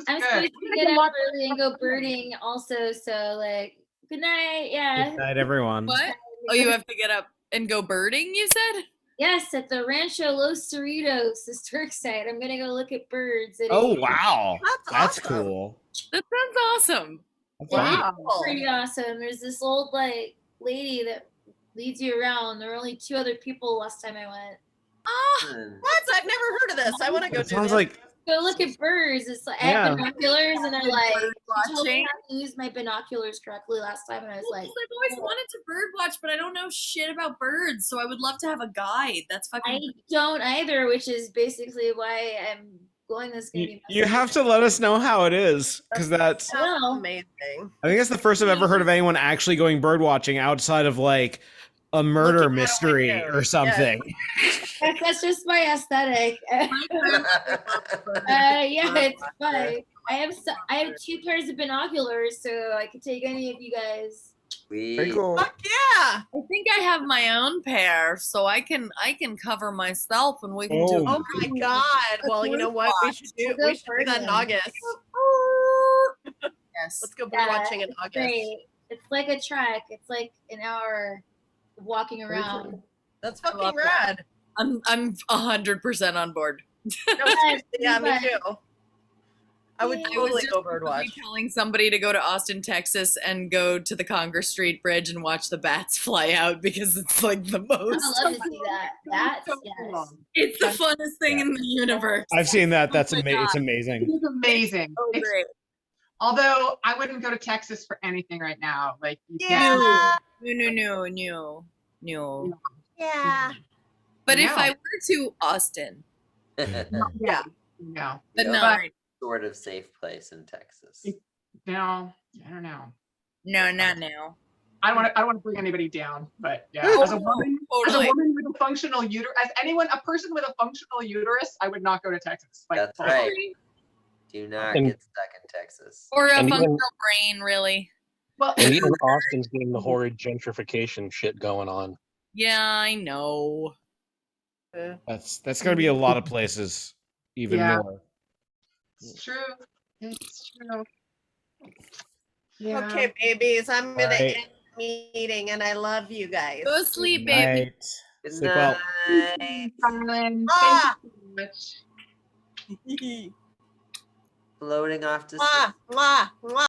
S6: I'm
S7: Good.
S6: supposed to get up early and go birding also, so like good night. Yeah.
S5: Good night, everyone.
S4: What? Oh, you have to get up and go birding, you said?
S6: Yes, at the Rancho Los Cerritos, this Turk site. I'm gonna go look at birds. At
S5: Oh
S6: 8.
S5: wow, that's
S1: awesome.
S5: cool.
S4: That sounds awesome.
S5: That's
S7: Wow.
S6: Pretty awesome. There's this old like lady that leads you around. There were only 2 other people last time I went.
S4: Ah,
S1: What? I've never heard of this. I want to go
S5: It
S1: do
S5: sounds
S1: this.
S5: like
S6: Go look at birds. It's like I
S5: Yeah.
S6: have binoculars and they're like
S4: Bird
S6: she told me
S4: watching.
S6: how to use my binoculars correctly last time and I was
S4: Well,
S6: like,
S4: 'cause I've always wanted to bird watch, but I don't know shit about birds, so I would love to have a guide. That's fucking.
S6: I don't either, which is basically why I'm going this gonna be
S5: you have to let us know how it is, because that's
S1: Sounds
S6: Well.
S1: amazing.
S5: I think that's the first I've ever heard of anyone actually going bird watching outside of like a murder
S1: Looking out a
S5: mystery
S1: window.
S5: or something.
S6: That's just my aesthetic. Yeah, it's fun. I have 2 pairs of binoculars, so I could take any of you guys.
S5: Very cool.
S1: Fuck yeah.
S4: I think I have my own pair, so I can cover myself, and we can do.
S1: Oh my God. Well, you know what? We should do that in August.
S4: Yes.
S1: Let's go bird
S6: Yeah,
S1: watching in
S6: it's
S1: August.
S6: great. It's like a trek. It's like an hour of walking around.
S1: That's
S4: I
S1: fucking
S4: love
S1: rad.
S4: I'm 100% on board.
S1: No, yeah, me too. I would
S6: I was
S1: totally
S4: just
S1: go bird watch.
S4: telling somebody to go to Austin, Texas, and go to the Congress Street Bridge and watch the bats fly out because it's like the
S6: I would
S4: most.
S6: love to see that. That's
S7: So
S6: yes.
S7: cool.
S4: It's the funnest thing in the universe.
S5: I've seen that. That's
S4: Oh my
S5: it's
S4: God.
S7: It
S5: amazing.
S7: is amazing.
S4: So
S7: It's-
S4: great.
S7: although I wouldn't go to Texas for anything right now. Like you
S1: Yeah.
S4: No.
S1: Yeah.
S4: But if
S7: No.
S4: I were to Austin,
S1: Yeah.
S7: No.
S4: but
S9: Yeah.
S4: no,
S7: But-
S4: right.
S9: Sort of safe place in Texas.
S7: No. I don't know.
S4: No, not now.
S7: I don't want to bring anybody down, but yeah.
S4: Oh,
S7: As a woman
S4: Totally.
S7: with a functional uterus, a person with a functional uterus, I would not go to Texas. Like,
S9: That's right. Do not
S3: And-
S9: get stuck in Texas.
S4: Or a
S3: And even-
S4: functional brain, really.
S7: Well,
S3: And even Austin's getting the horrid gentrification shit going on.
S4: Yeah, I know.
S5: That's gonna be a lot of places, even
S7: Yeah.
S5: more.
S7: it's true. It's true. Yeah.
S1: Okay, babies, I'm gonna
S5: Alright.
S1: end the meeting, and I love you guys.
S4: Go sleep, baby.
S5: Night.
S9: Good
S5: Sleep well.
S9: night.
S7: Colin,
S1: Ah!
S7: thank you so much.
S1: Mwah,
S9: Floating off to
S1: mwah, mwah.